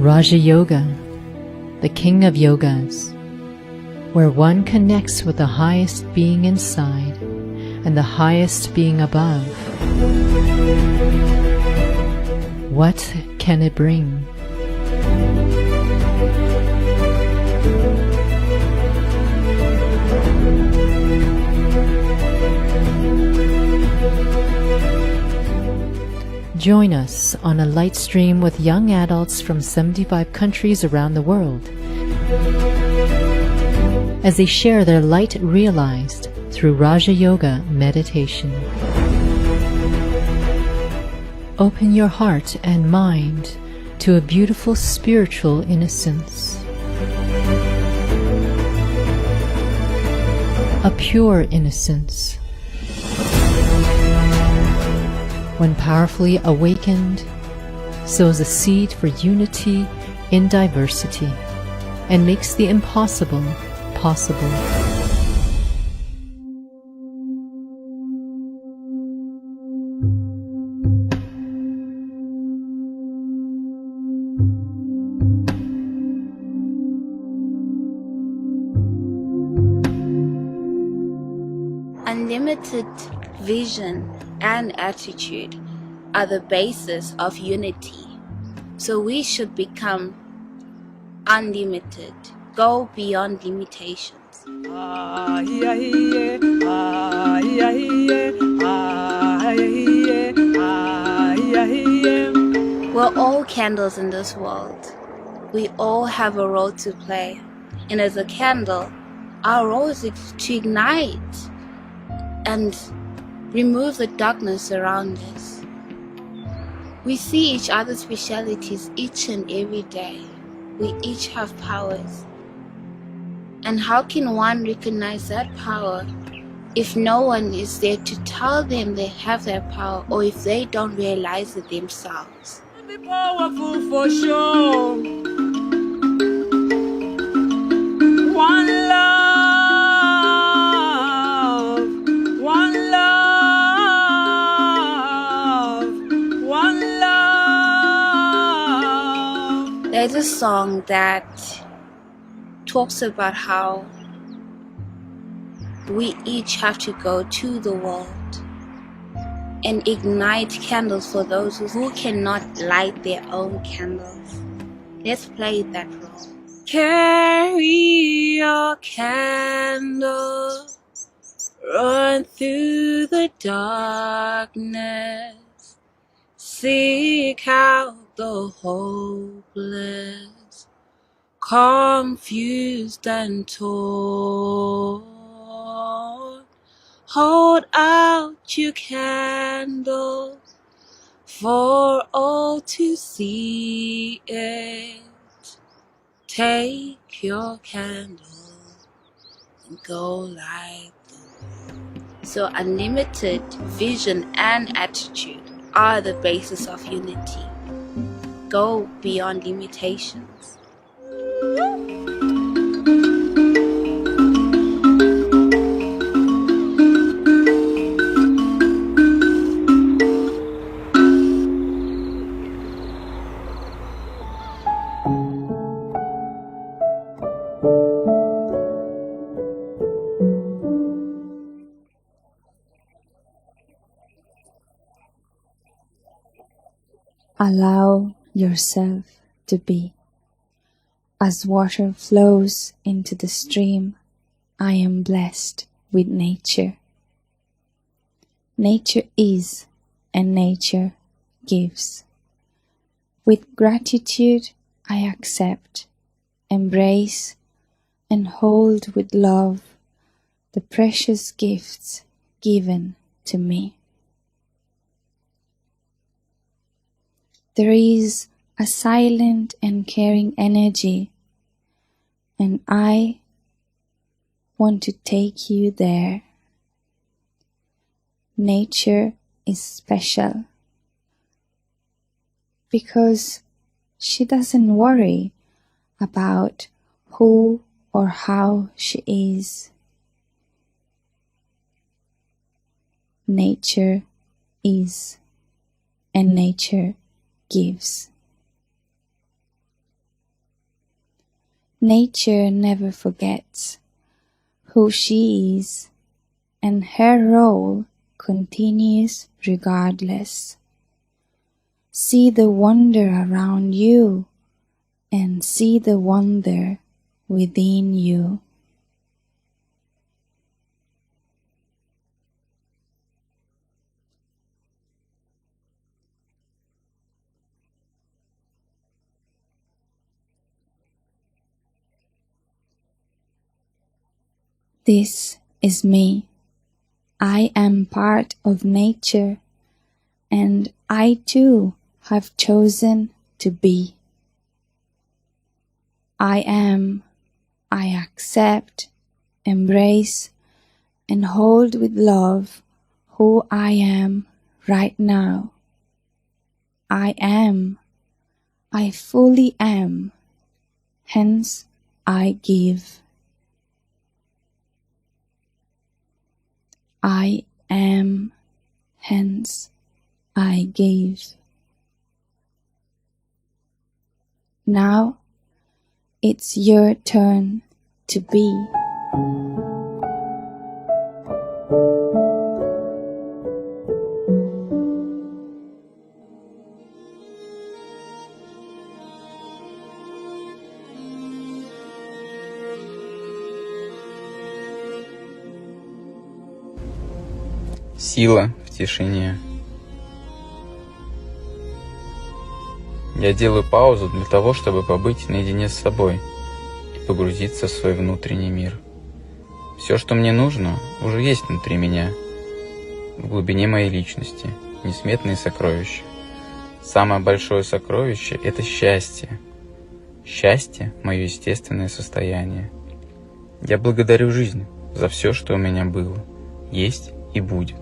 Raja Yoga, the king of yogas, where one connects with the highest being inside and the highest being above. What can it bring? Join us on a light stream with young adults from 75 countries around the world as they share their light realized through Raja Yoga meditation. Open your heart and mind to a beautiful spiritual innocence, a pure innocence. When powerfully awakened, sows a seed for unity in diversity and makes the impossible possible. Unlimited vision and attitude are the basis of unity. So we should become unlimited, go beyond limitations. We're all candles in this world. We all have a role to play. And as a candle, our role is to ignite and remove the darkness around us. We see each other's specialities each and every day. We each have powers. And how can one recognize that power if no one is there to tell them they have that power, or if they don't realize it themselves? Be powerful for sure. One love, one love, one love. There's a song that talks about how we each have to go to the world and ignite candles for those who cannot light their own candles. Let's play that role. Carry your candle, run through the darkness, seek out the hopeless, confused and torn. Hold out your candle for all to see it. Take your candle and go light the world. So unlimited vision and attitude are the basis of unity. Go beyond limitations. Allow yourself to be. As water flows into the stream, I am blessed with nature. Nature is, and nature gives. With gratitude, I accept, embrace, and hold with love the precious gifts given to me. There is a silent and caring energy, and I want to take you there. Nature is special because she doesn't worry about who or how she is. Nature is, and nature gives. Nature never forgets who she is, and her role continues regardless. See the wonder around you, and see the wonder within you. This is me. I am part of nature, and I too have chosen to be. I am, I accept, embrace, and hold with love who I am right now. I am, I fully am, hence I give. I am, hence I give. Now it's your turn to be. Сила в тишине. Я делаю паузу для того, чтобы побыть наедине с собой и погрузиться в свой внутренний мир. Все, что мне нужно, уже есть внутри меня, в глубине моей личности, несметные сокровища. Самое большое сокровище – это счастье. Счастье – мое естественное состояние. Я благодарю жизнь за все, что у меня было, есть и будет.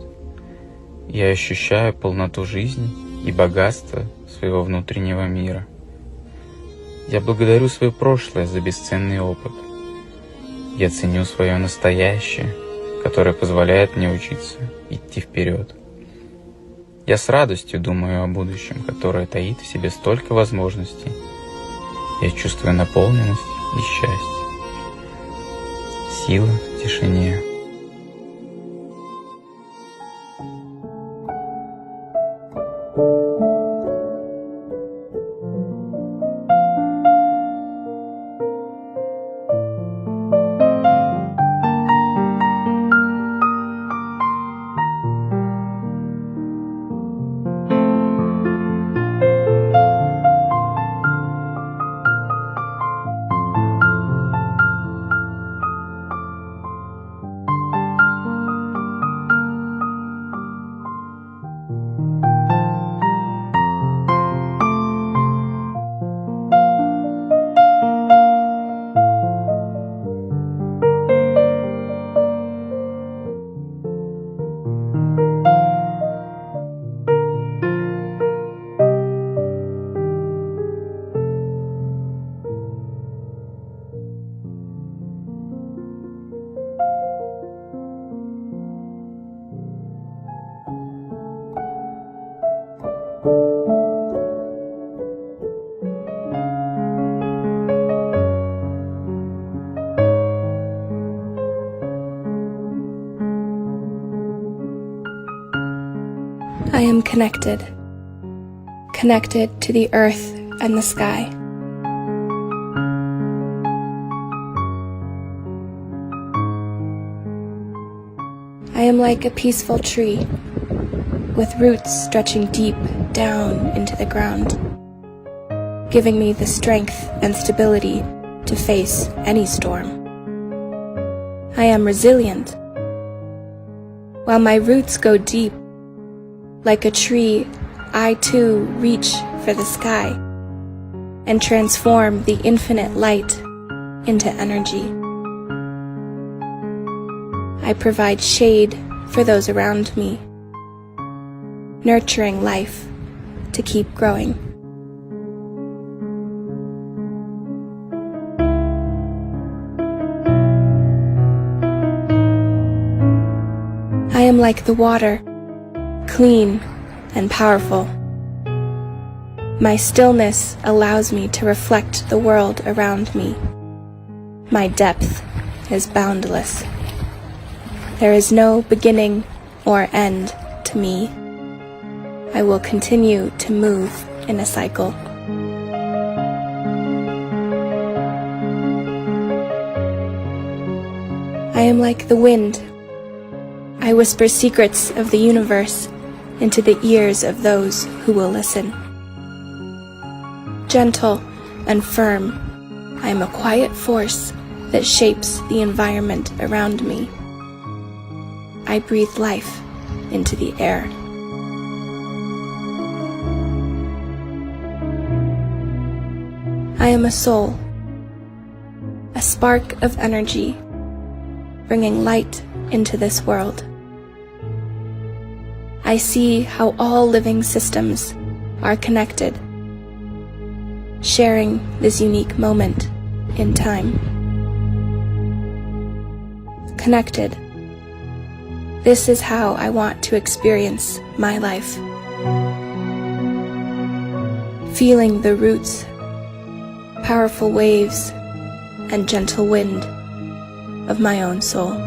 Я ощущаю полноту жизни и богатство своего внутреннего мира. Я благодарю свое прошлое за бесценный опыт. Я ценю свое настоящее, которое позволяет мне учиться идти вперед. Я с радостью думаю о будущем, которое таит в себе столько возможностей. Я чувствую наполненность и счастье. Сила в тишине. I am connected to the earth and the sky. I am like a peaceful tree, with roots stretching deep down into the ground, giving me the strength and stability to face any storm. I am resilient. While my roots go deep, like a tree, I too reach for the sky and transform the infinite light into energy. I provide shade for those around me, nurturing life to keep growing. I am like the water, clean and powerful. My stillness allows me to reflect the world around me, My depth is boundless. There is no beginning or end to me. I will continue to move in a cycle. I am like the wind. I whisper secrets of the universe into the ears of those who will listen. Gentle and firm, I am a quiet force that shapes the environment around me. I breathe life into the air. I am a soul, a spark of energy, bringing light into this world. I see how all living systems are connected, sharing this unique moment in time. Connected. This is how I want to experience my life. Feeling the roots, powerful waves, and gentle wind of my own soul.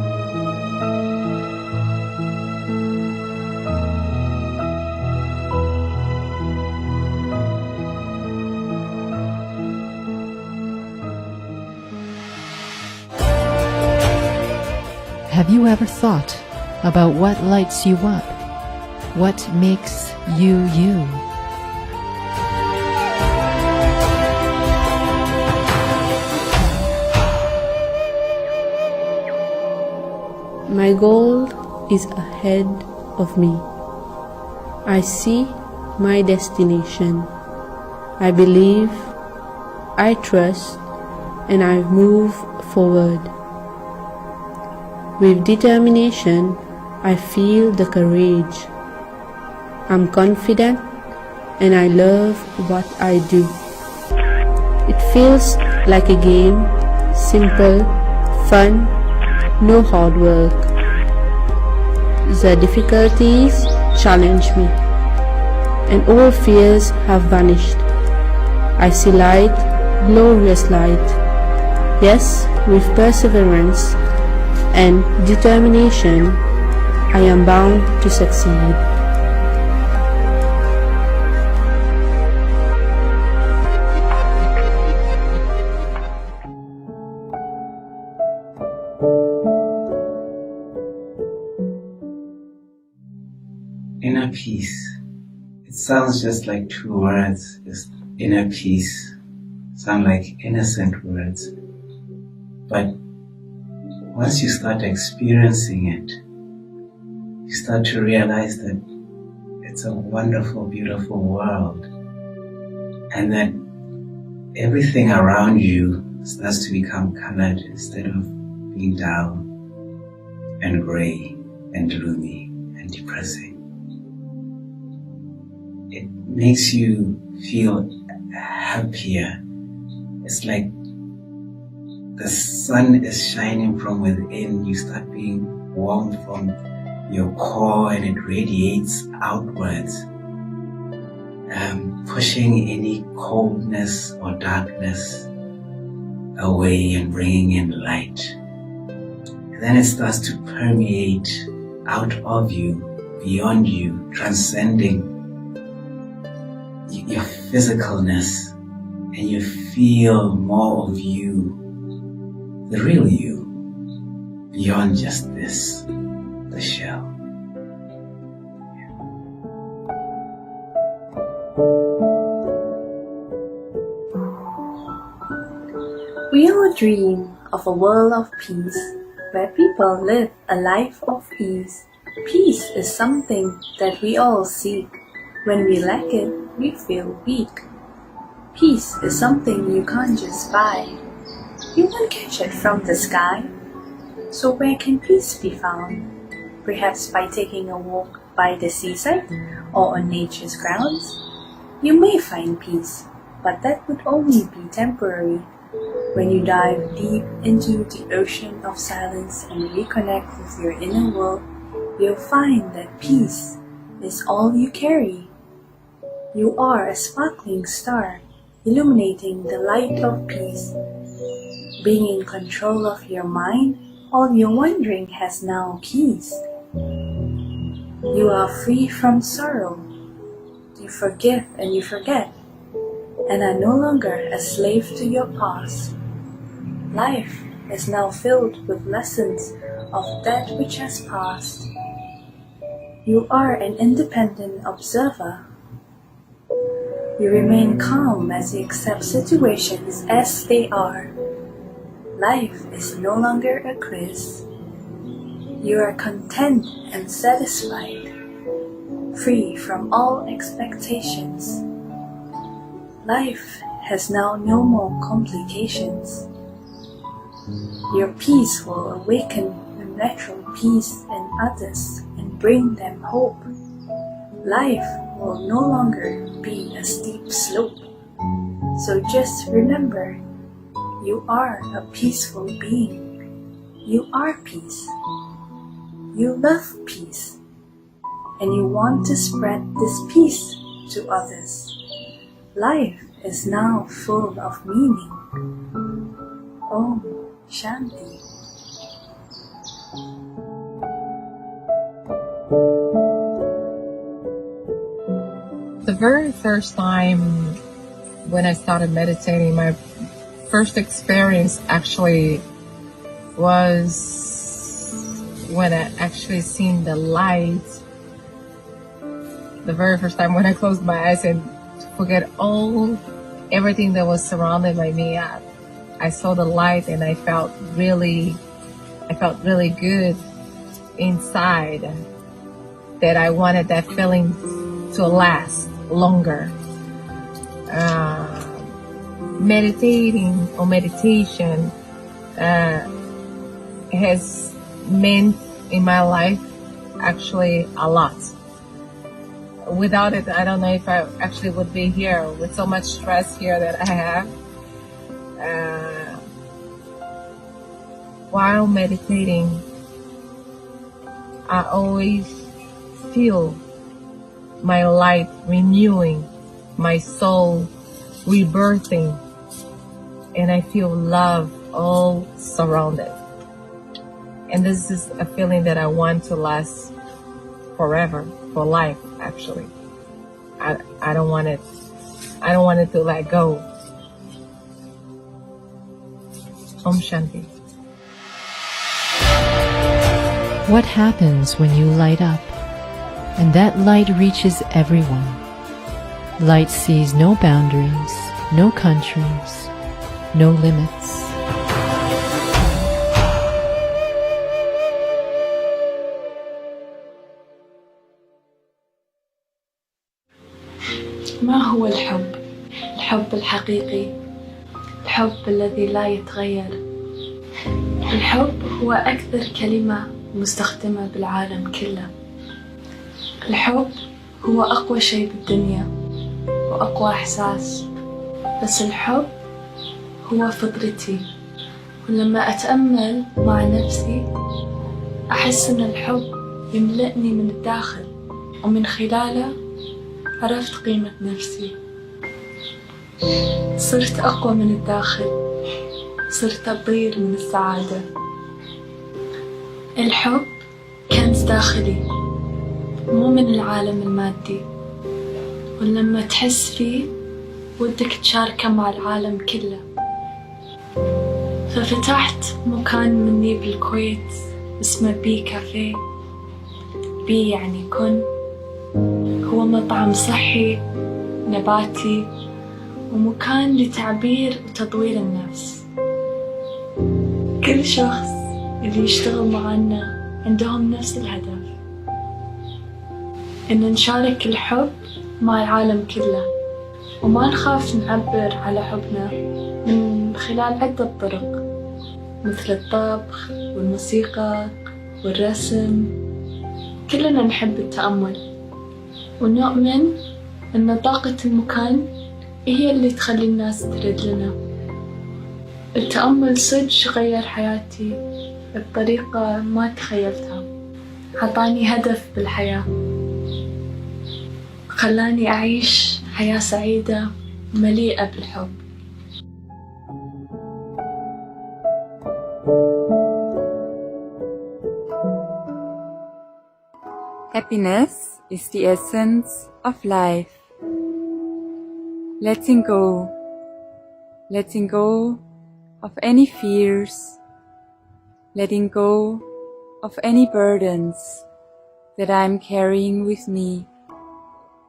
Have you ever thought about what lights you up? What makes you you? My goal is ahead of me. I see my destination. I believe, I trust, and I move forward. With determination, I feel the courage. I'm confident and I love what I do. It feels like a game, simple, fun, no hard work. The difficulties challenge me, and all fears have vanished. I see light, glorious light. Yes, with perseverance and determination, I am bound to succeed. Inner peace. It sounds just like two words, just inner peace. Sound like innocent words. But once you start experiencing it, you start to realize that it's a wonderful, beautiful world. And that everything around you starts to become colored instead of being dull and gray and gloomy and depressing. It makes you feel happier. It's like the sun is shining from within. You start being warm from your core and it radiates outwards, pushing any coldness or darkness away and bringing in light. And then it starts to permeate out of you, beyond you, transcending your physicalness, and you feel more of you, the real you, beyond just this, the shell. We all dream of a world of peace, where people live a life of ease. Peace is something that we all seek. When we lack it, we feel weak. Peace is something you can't just buy. You won't catch it from the sky. So where can peace be found? Perhaps by taking a walk by the seaside or on nature's grounds? You may find peace, but that would only be temporary. When you dive deep into the ocean of silence and reconnect with your inner world, you'll find that peace is all you carry. You are a sparkling star, illuminating the light of peace. being in control of your mind, all your wandering has now peace. You are free from sorrow. You forgive and you forget, and are no longer a slave to your past. Life is now filled with lessons of that which has passed. You are an independent observer. You remain calm as you accept situations as they are. Life is no longer a quiz. You are content and satisfied, free from all expectations. Life has now no more complications. Your peace will awaken the natural peace in others and bring them hope. Life will no longer be a steep slope. So just remember, you are a peaceful being. You are peace. You love peace. And you want to spread this peace to others. Life is now full of meaning. Om Shanti. The very first time when I started meditating, my first experience actually was when I actually seen the light. The very first time when I closed my eyes and forget everything that was surrounded by me, I saw the light and I felt really good inside, that I wanted that feeling to last longer. Meditating or meditation has meant in my life actually a lot. Without it, I don't know if I actually would be here with so much stress here that I have. While meditating, I always feel my light renewing, my soul rebirthing, and I feel love all surrounded. And this is a feeling that I want to last forever, for life actually. I don't want it to let go. Om Shanti. What happens when you light up? And that light reaches everyone. Light sees no boundaries, no countries, no limits. ما هو الحب؟ الحب الحقيقي، الحب الذي لا يتغير. الحب هو أكثر كلمة مستخدمة بالعالم كله. الحب هو أقوى شيء بالدنيا وأقوى إحساس، بس الحب هو فطرتي. ولما أتأمل مع نفسي أحس أن الحب يملأني من الداخل، ومن خلاله عرفت قيمة نفسي. صرت أقوى من الداخل، صرت أطير من السعادة. الحب كنز داخلي مو من العالم المادي، ولما تحس فيه ودك تشاركه مع العالم كله. ففتحت مكان مني بالكويت اسمه بي كافيه. بي يعني كن. هو مطعم صحي نباتي ومكان لتعبير وتطوير النفس. كل شخص اللي يشتغل معنا عندهم نفس الهدف، إن نشارك الحب مع العالم كله، وما نخاف نعبر على حبنا من خلال عدة طرق، مثل الطبخ والموسيقى والرسم. كلنا نحب التأمل، ونؤمن أن طاقة المكان هي اللي تخلي الناس ترد لنا. التأمل صدق غير حياتي بطريقة ما تخيلتها. عطاني هدف بالحياة، خلاني أعيش حياة سعيدة مليئة بالحب. Happiness is the essence of life. Letting go of any fears, letting go of any burdens that I'm carrying with me,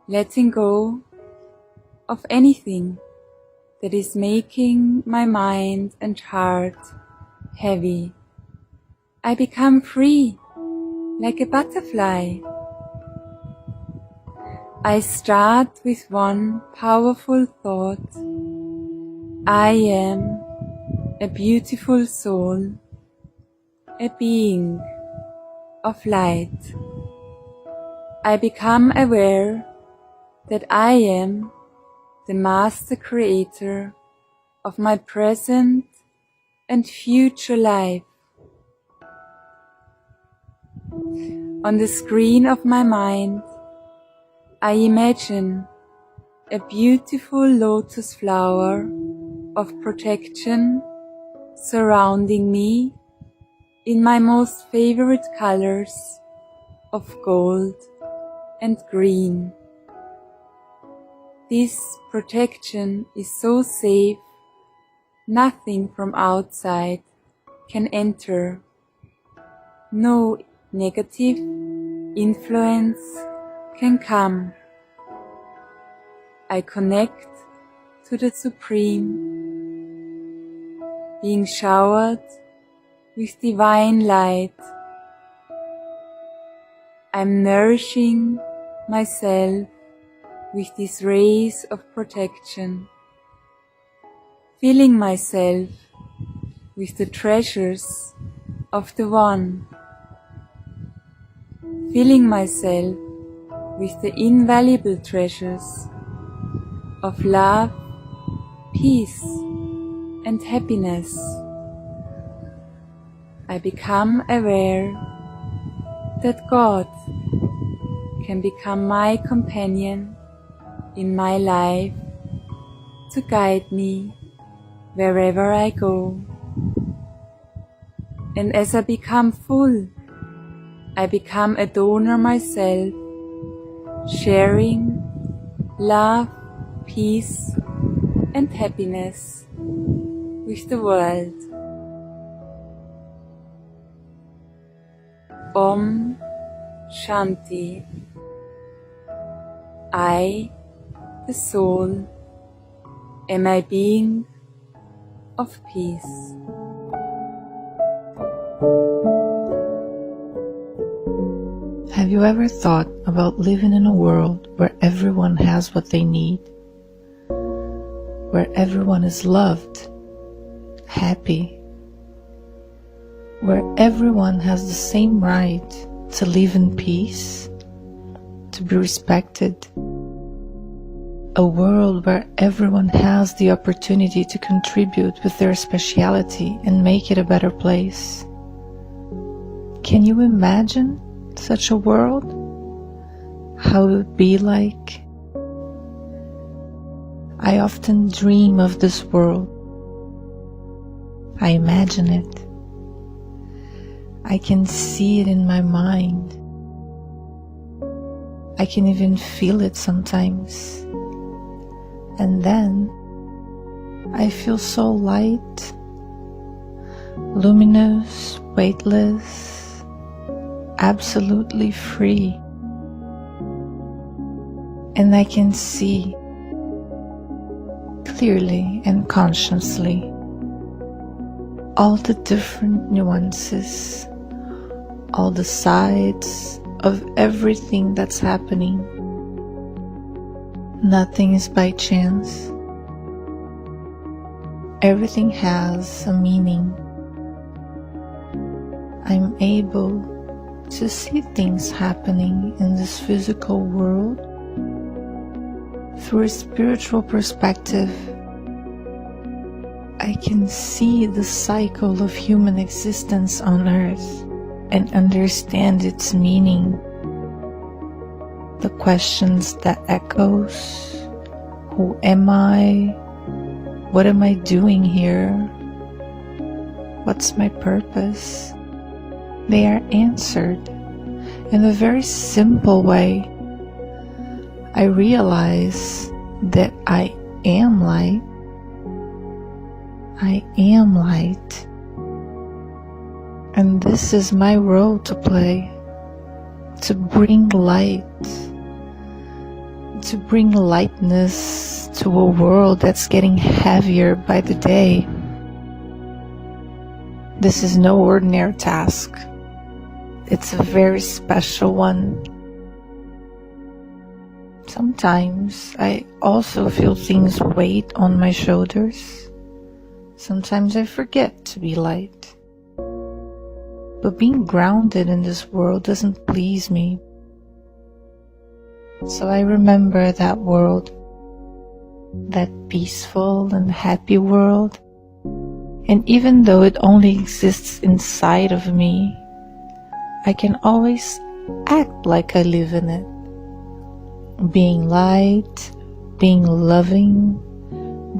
letting go of anything that is making my mind and heart heavy. I become free like a butterfly. I start with one powerful thought. I am a beautiful soul, a being of light. I become aware that I am the master creator of my present and future life. On the screen of my mind, I imagine a beautiful lotus flower of protection surrounding me in my most favorite colors of gold and green. This protection is so safe, nothing from outside can enter. No negative influence can come. I connect to the Supreme, being showered with divine light. I'm nourishing myself with these rays of protection, filling myself with the treasures of the One, filling myself with the invaluable treasures of love, peace, and happiness. I become aware that God can become my companion in my life to guide me wherever I go. And as I become full, I become a donor myself, sharing love, peace, and happiness with the world. Om Shanti. I, the soul, am a being of peace. Have you ever thought about living in a world where everyone has what they need? Where everyone is loved, happy? Where everyone has the same right to live in peace, to be respected? A world where everyone has the opportunity to contribute with their speciality and make it a better place. Can you imagine such a world? How it would be like? I often dream of this world. I imagine it. I can see it in my mind. I can even feel it sometimes. And then I feel so light, luminous, weightless, absolutely free. And I can see clearly and consciously all the different nuances, all the sides of everything that's happening. Nothing is by chance. Everything has a meaning. I'm able to see things happening in this physical world through a spiritual perspective. I can see the cycle of human existence on earth and understand its meaning. The questions that echoes: who am I? What am I doing here? what's my purpose, they are answered in a very simple way. I realize that I am light. I am light. And this is my role to play, to bring light, to bring lightness to a world that's getting heavier by the day. This is no ordinary task. It's a very special one. Sometimes I also feel things weight on my shoulders. Sometimes I forget to be light. But being grounded in this world doesn't please me. So I remember that world, that peaceful and happy world. And even though it only exists inside of me, I can always act like I live in it. Being light, being loving,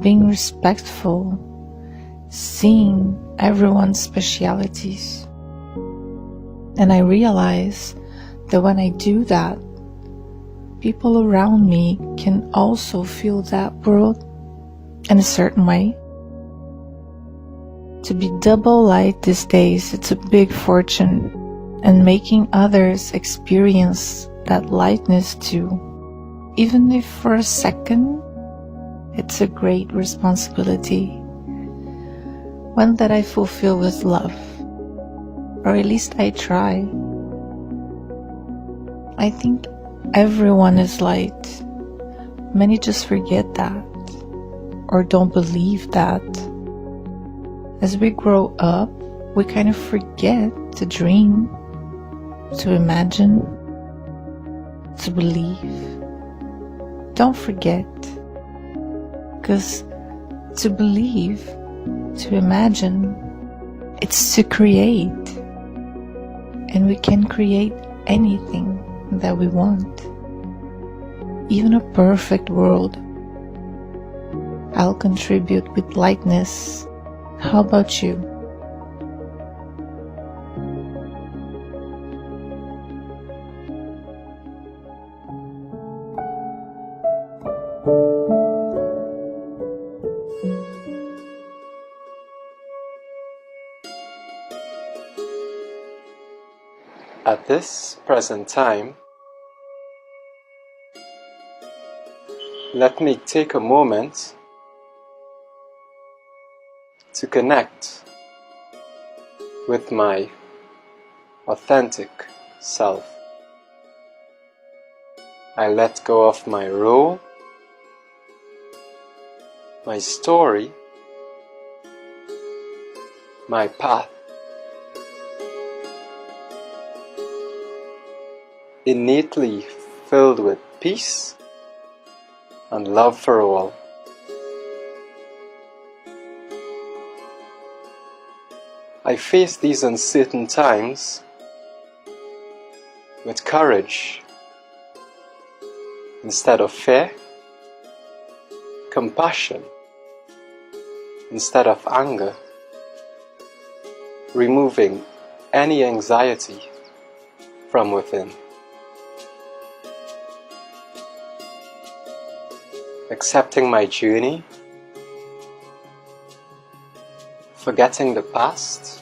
being respectful, seeing everyone's specialities. And I realize that when I do that, people around me can also feel that world in a certain way. To be double light these days, it's a big fortune, and making others experience that lightness too, even if for a second, it's a great responsibility, one that I fulfill with love, or at least I try. I think everyone is light. Many just forget that, or don't believe that. As we grow up, we kind of forget to dream, to imagine, to believe. Don't forget, because to believe, to imagine, it's to create. And we can create anything that we want, even a perfect world. I'll contribute with lightness. How about you? At this present time, let me take a moment to connect with my authentic self. I let go of my role, my story, my path. Innately filled with peace and love for all. I face these uncertain times with courage instead of fear, compassion instead of anger, removing any anxiety from within. Accepting my journey, forgetting the past,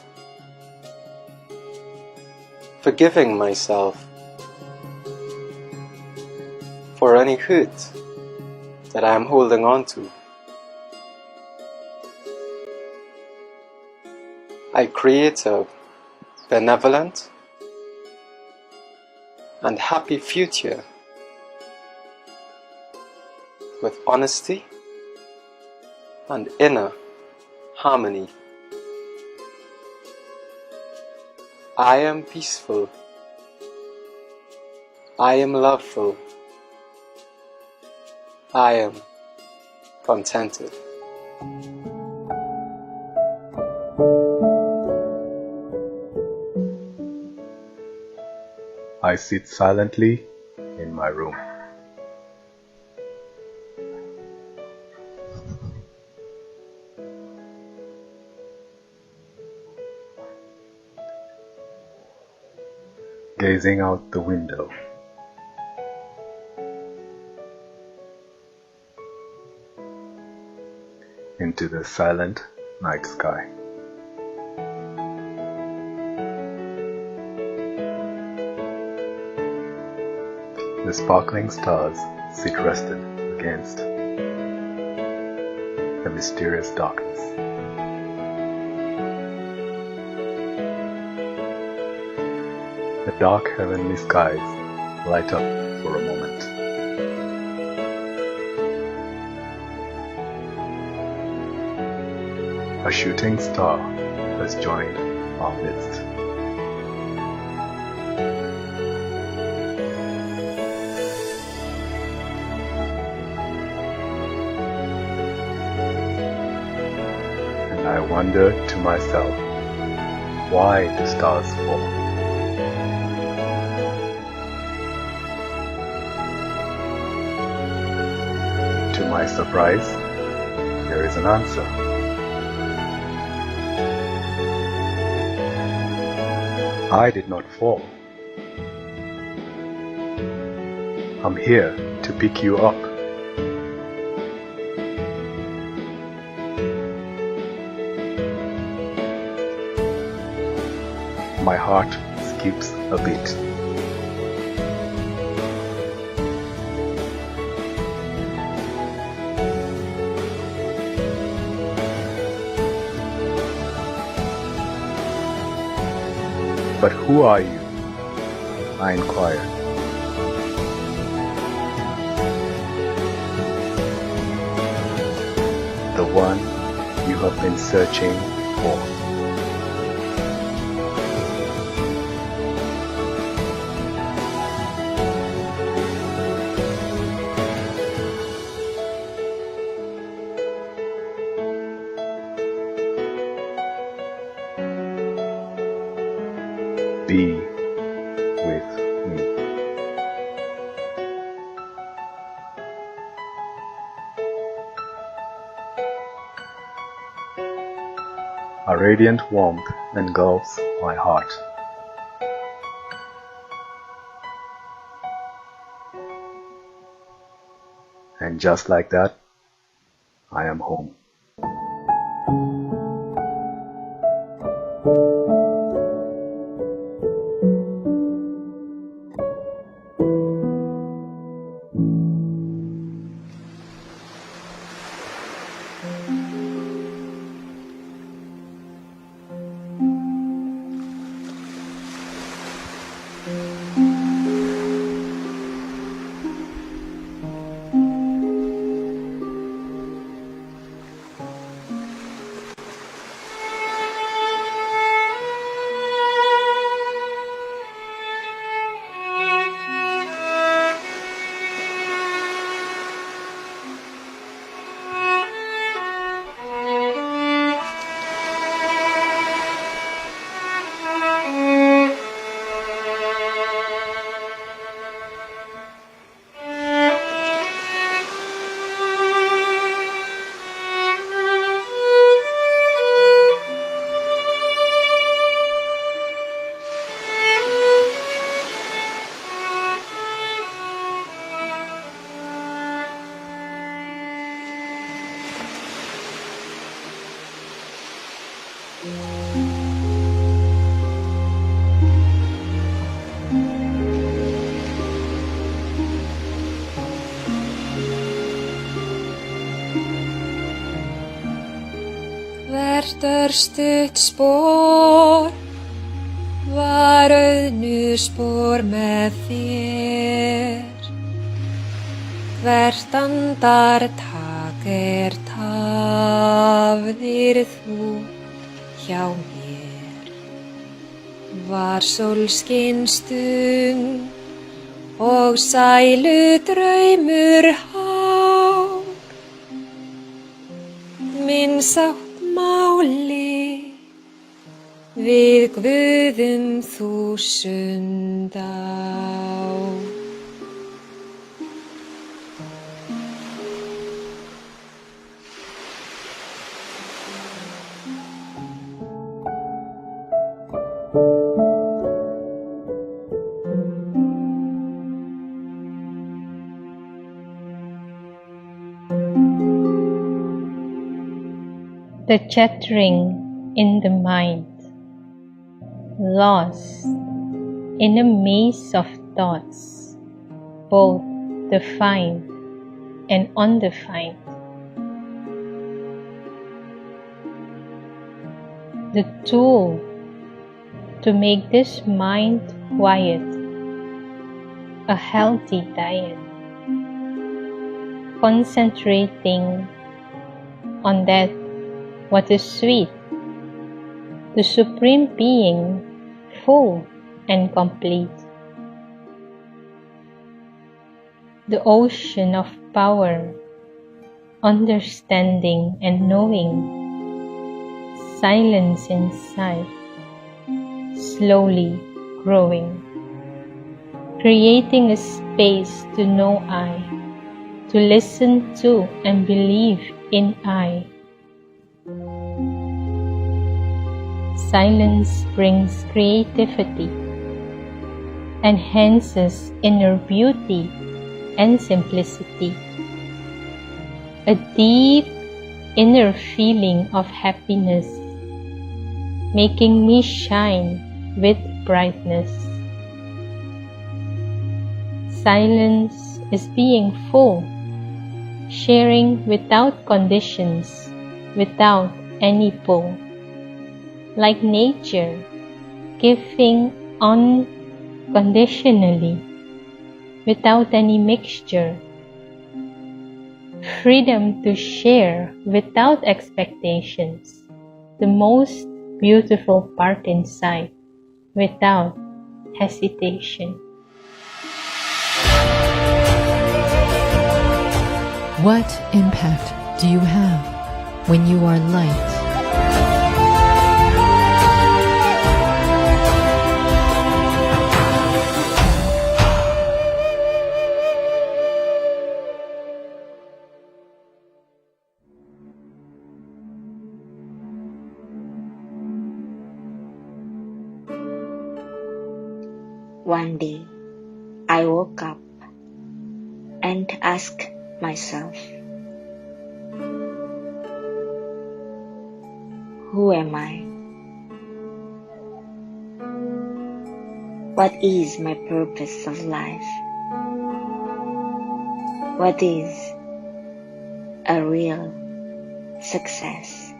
forgiving myself for any hurt that I am holding on to. I create a benevolent and happy future with honesty and inner harmony. I am peaceful. I am loveful. I am contented. I sit silently in my room. gazing out the window. Into the silent night sky. The sparkling stars sit rested against the mysterious darkness. The dark heavenly skies light up for a moment. A shooting star has joined our midst. And I wonder to myself, why do stars fall? To my surprise, there is an answer. I did not fall. I'm here to pick you up. My heart skips a beat. But who are you? I inquire. The one you have been searching for. Be with me. A radiant warmth engulfs my heart. And just like that, I am home. Hvert örstutt spór var auðnu spór með þér. Hvert andartak tafðir þú hjá mér. Var sólskinstund og sælu draumur hár. Minn sátt máli við Guðum þúsund á. The chattering in the mind, lost in a maze of thoughts, both defined and undefined. The tool to make this mind quiet, a healthy diet, concentrating on that what is sweet, the Supreme Being, full and complete. The ocean of power, understanding and knowing, silence inside, slowly growing, creating a space to know I, to listen to and believe in I. Silence brings creativity, enhances inner beauty and simplicity, a deep inner feeling of happiness, making me shine with brightness. Silence is being full, sharing without conditions, without any pull. Like nature, giving unconditionally, without any mixture. Freedom to share without expectations, the most beautiful part inside, without hesitation. What impact do you have when you are light? One day, I woke up and asked myself, who am I? What is my purpose of life? What is a real success?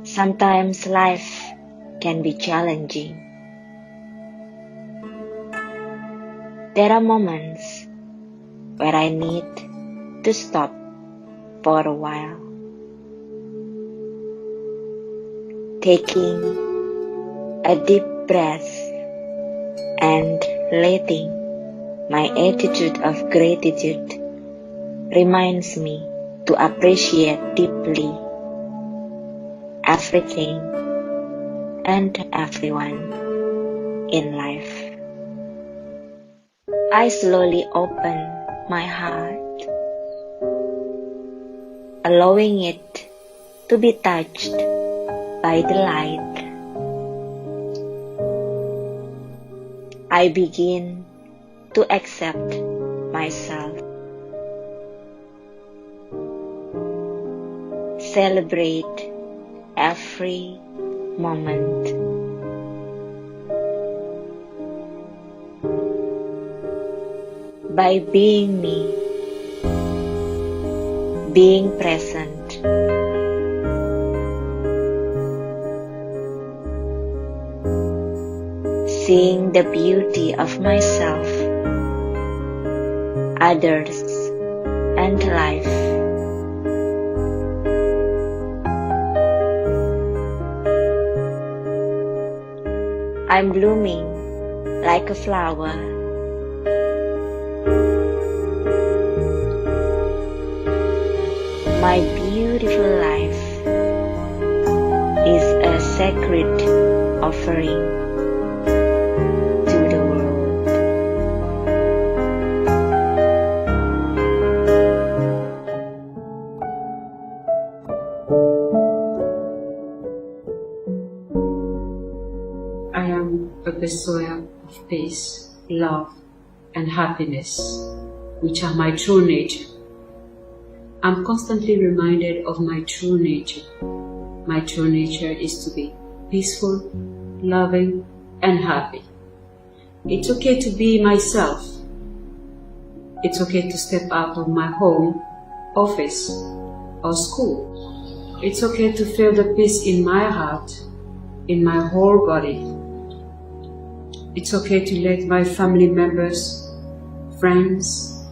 Sometimes life can be challenging. There are moments where I need to stop for a while, taking a deep breath and letting my attitude of gratitude reminds me to appreciate deeply everything and everyone in life. I slowly open my heart, allowing it to be touched by the light. I begin to accept myself, celebrate every moment. By being me, being present, seeing the beauty of myself, others, and life. I'm blooming like a flower. My beautiful life is a sacred offering to the world. I am a vessel of peace, love, and happiness, which are my true nature. I'm constantly reminded of my true nature. My true nature is to be peaceful, loving, and happy. It's okay to be myself. It's okay to step out of my home, office, or school. It's okay to feel the peace in my heart, in my whole body. It's okay to let my family members, friends,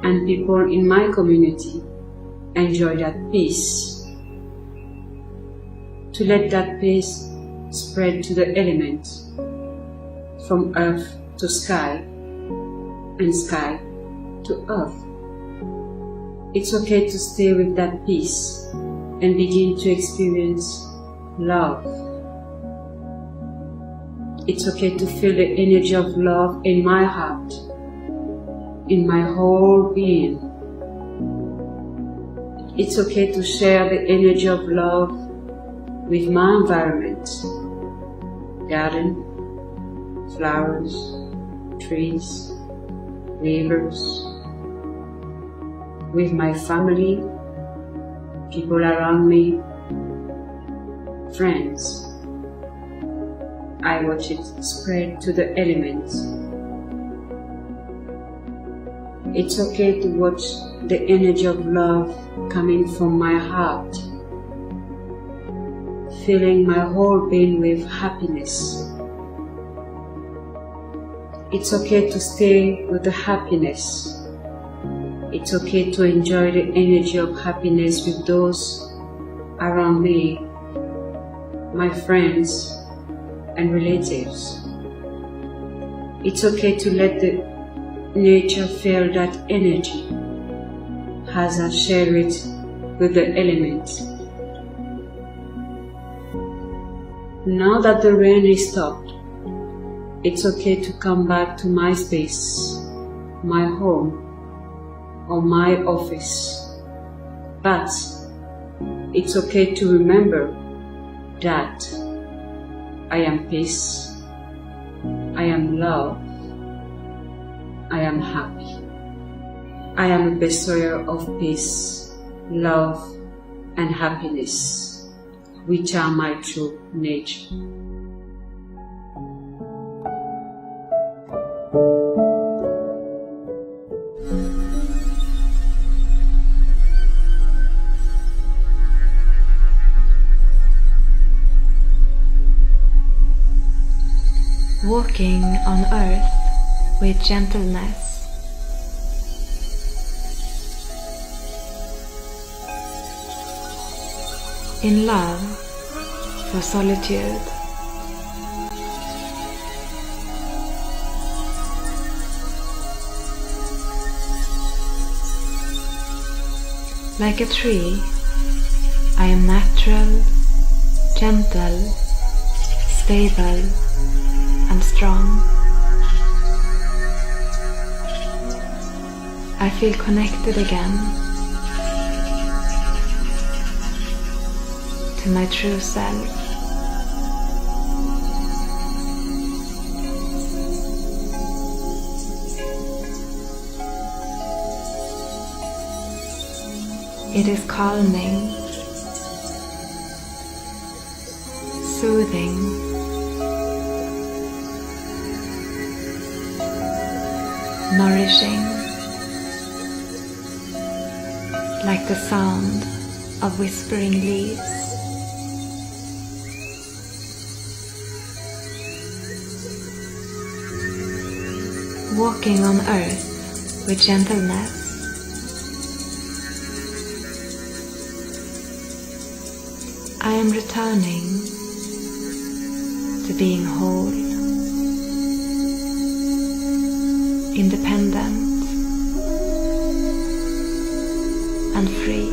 and people in my community enjoy that peace. To let that peace spread to the elements, from earth to sky, and sky to earth. It's okay to stay with that peace and begin to experience love. It's okay to feel the energy of love in my heart, in my whole being. It's okay to share the energy of love with my environment, garden, flowers, trees, rivers, with my family, people around me, friends. I watch it spread to the elements. It's okay to watch the energy of love coming from my heart, filling my whole being with happiness. It's okay to stay with the happiness. It's okay to enjoy the energy of happiness with those around me, my friends and relatives. It's okay to let the nature feel that energy as I share it with the elements. Now that the rain is stopped, it's okay to come back to my space, my home, or my office. But it's okay to remember that I am peace, I am love, I am happy. I am a bestower of peace, love, and happiness, which are my true nature. Walking on earth with gentleness. In love for solitude. Like a tree, I am natural, gentle, stable, and strong. I feel connected again to my true self. It is calming, soothing, nourishing, like the sound of whispering leaves. Walking on earth with gentleness. I am returning to being whole, independent, and free.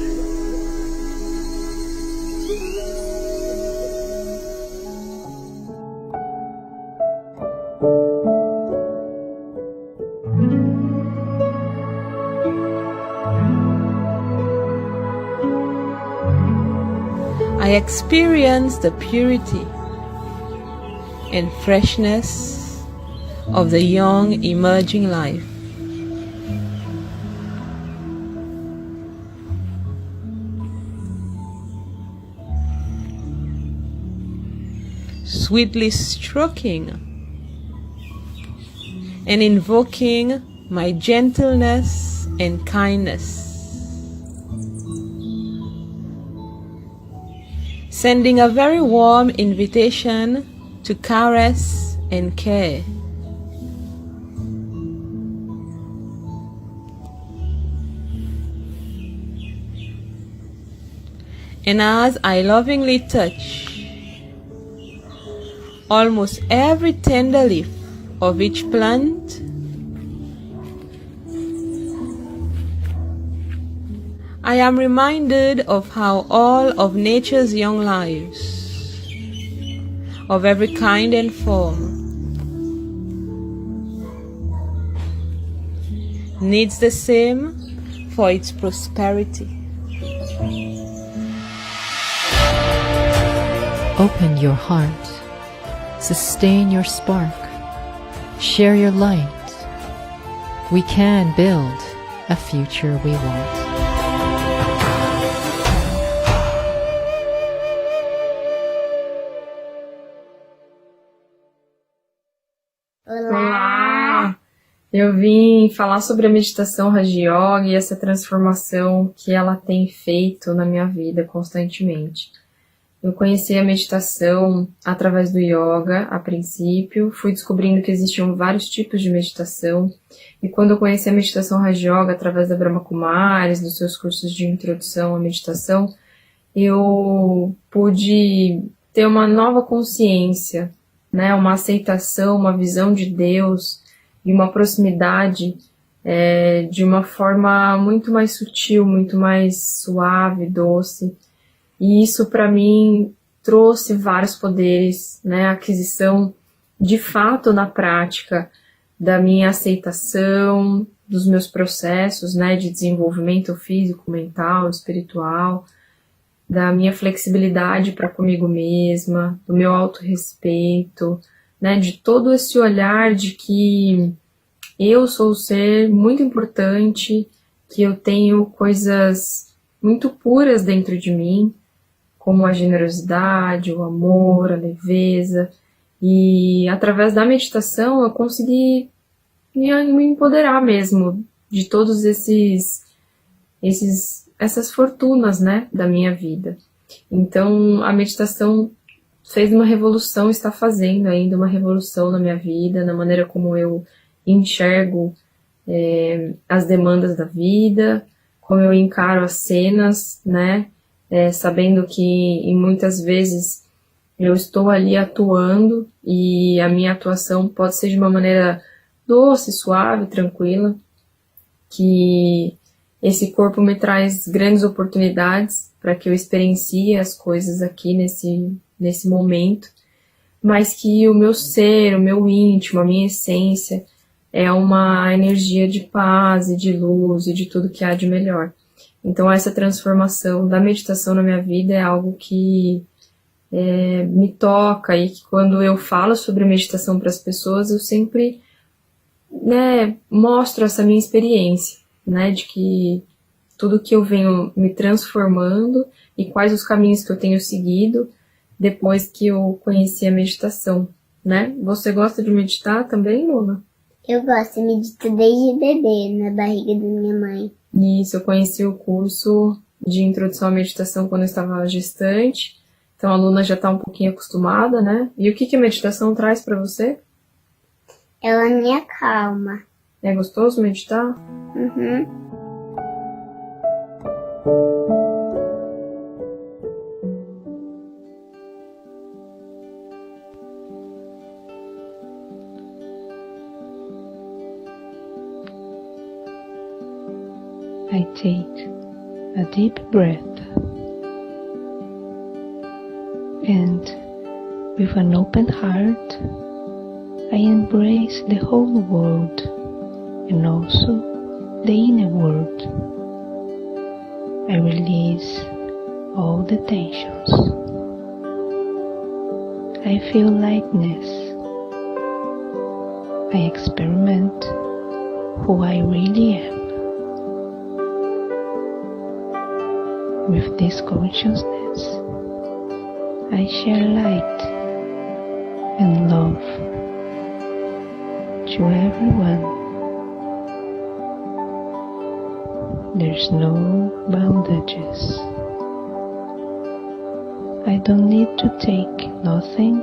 I experience the purity and freshness of the young emerging life. sweetly stroking and invoking my gentleness and kindness. Sending a very warm invitation to caress and care. And as I lovingly touch almost every tender leaf of each plant, I am reminded of how all of nature's young lives, of every kind and form, needs the same for its prosperity. Open your heart, sustain your spark, share your light. We can build a future we want. Olá! Eu vim falar sobre a meditação Raja Yoga e essa transformação que ela tem feito na minha vida constantemente. Eu conheci a meditação através do yoga, a princípio, fui descobrindo que existiam vários tipos de meditação, e quando eu conheci a meditação Raja Yoga através da Brahma Kumaris, dos seus cursos de introdução à meditação, eu pude ter uma nova consciência, né, uma aceitação, uma visão de Deus e uma proximidade de uma forma muito mais sutil, muito mais suave, doce. E isso para mim trouxe vários poderes, né, a aquisição de fato na prática da minha aceitação, dos meus processos, né, de desenvolvimento físico, mental, espiritual, da minha flexibilidade para comigo mesma, do meu autorrespeito, né, de todo esse olhar de que eu sou um ser muito importante, que eu tenho coisas muito puras dentro de mim, como a generosidade, o amor, a leveza, e através da meditação eu consegui me empoderar mesmo de todos essas fortunas, né, da minha vida. Então a meditação fez uma revolução, está fazendo ainda uma revolução na minha vida, na maneira como eu enxergo as demandas da vida, como eu encaro as cenas, né, sabendo que muitas vezes eu estou ali atuando e a minha atuação pode ser de uma maneira doce, suave, tranquila, que esse corpo me traz grandes oportunidades para que eu experiencie as coisas aqui nesse momento, mas que o meu ser, o meu íntimo, a minha essência é uma energia de paz e de luz e de tudo que há de melhor. Então essa transformação da meditação na minha vida é algo que me toca, e que quando eu falo sobre meditação para as pessoas, eu sempre, né, mostro essa minha experiência, né, de que tudo que eu venho me transformando e quais os caminhos que eu tenho seguido depois que eu conheci a meditação, né? Você gosta de meditar também, Luna? Eu gosto, eu medito desde bebê, na barriga da minha mãe. Isso, eu conheci o curso de introdução à meditação quando eu estava gestante, então a Luna já está um pouquinho acostumada, né? E o que a meditação traz para você? Ela me acalma. É gostoso meditar? Uhum. I take a deep breath and with an open heart I embrace the whole world and also the inner world. I release all the tensions. I feel lightness. I experiment who I really am. With this consciousness, I share light and love to everyone. There's no boundaries. I don't need to take nothing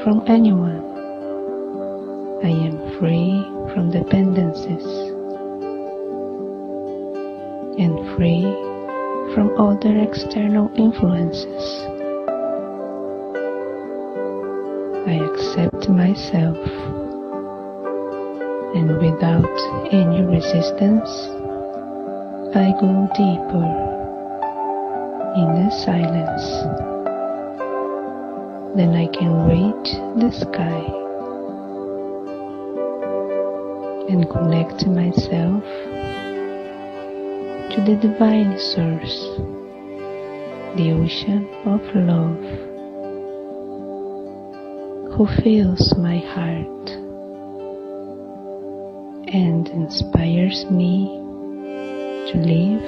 from anyone. I am free from dependencies and free from other external influences. I accept myself, and without any resistance, I go deeper in the silence. Then I can reach the sky and connect myself to the divine source, the ocean of love, who fills my heart and inspires me to live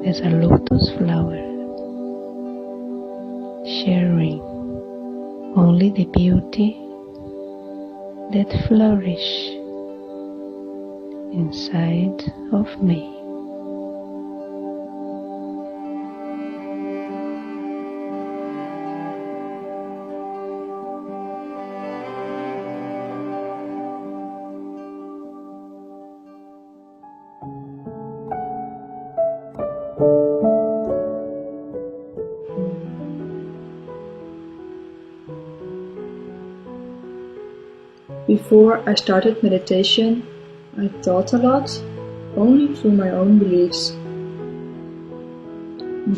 as a lotus flower, sharing only the beauty that flourish inside of me. Before I started meditation, I thought a lot, only through my own beliefs.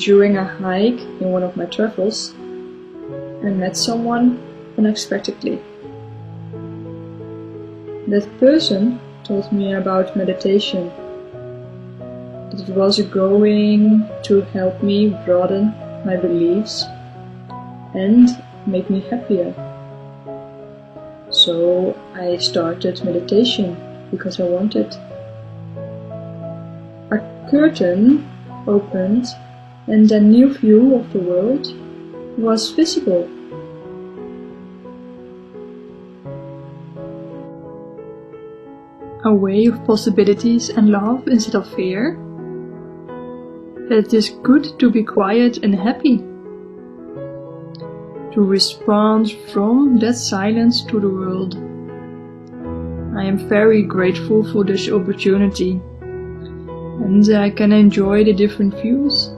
During a hike in one of my travels, I met someone unexpectedly. That person told me about meditation, that it was going to help me broaden my beliefs and make me happier. So I started meditation because I wanted. A curtain opened and a new view of the world was visible. A way of possibilities and love instead of fear. That it is good to be quiet and happy. To respond from that silence to the world. I am very grateful for this opportunity, and I can enjoy the different views.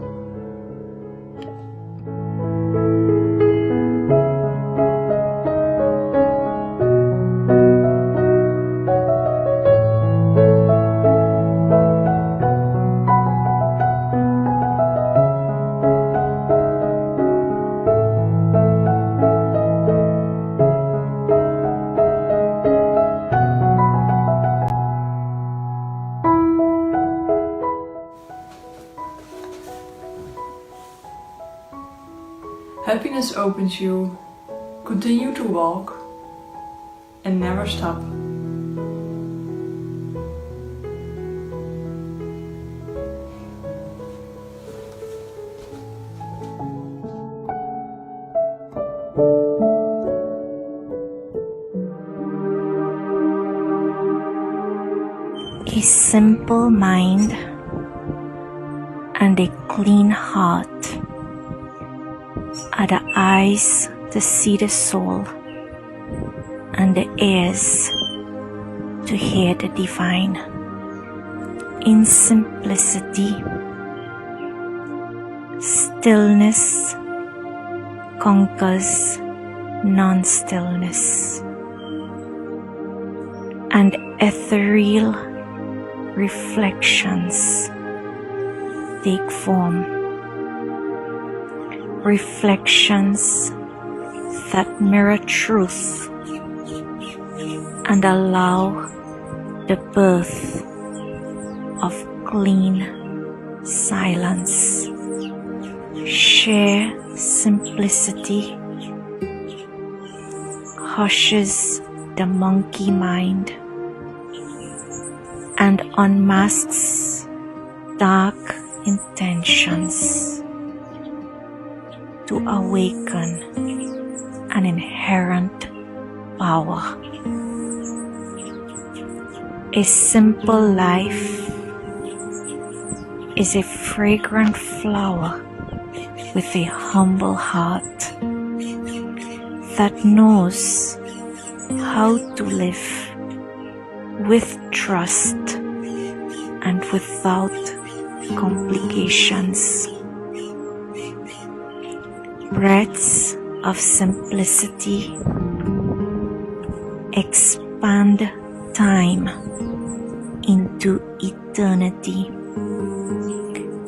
Happiness opens you. Continue to walk and never stop. A simple mind and a clean heart are the eyes to see the soul and the ears to hear the divine. In simplicity, stillness conquers non-stillness, and ethereal reflections take form. Reflections that mirror truth and allow the birth of clean silence. Sheer simplicity hushes the monkey mind and unmasks dark intentions to awaken an inherent power. A simple life is a fragrant flower with a humble heart that knows how to live with trust and without complications. Breaths of simplicity expand time into eternity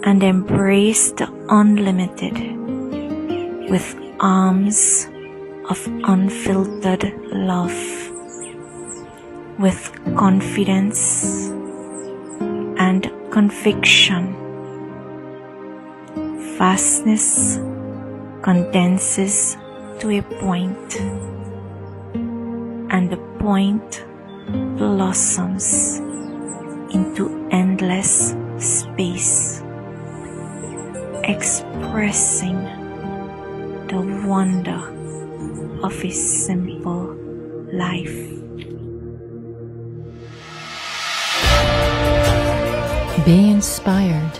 and embrace the unlimited with arms of unfiltered love, with confidence and conviction. Vastness condenses to a point, and the point blossoms into endless space, expressing the wonder of a simple life. Be inspired.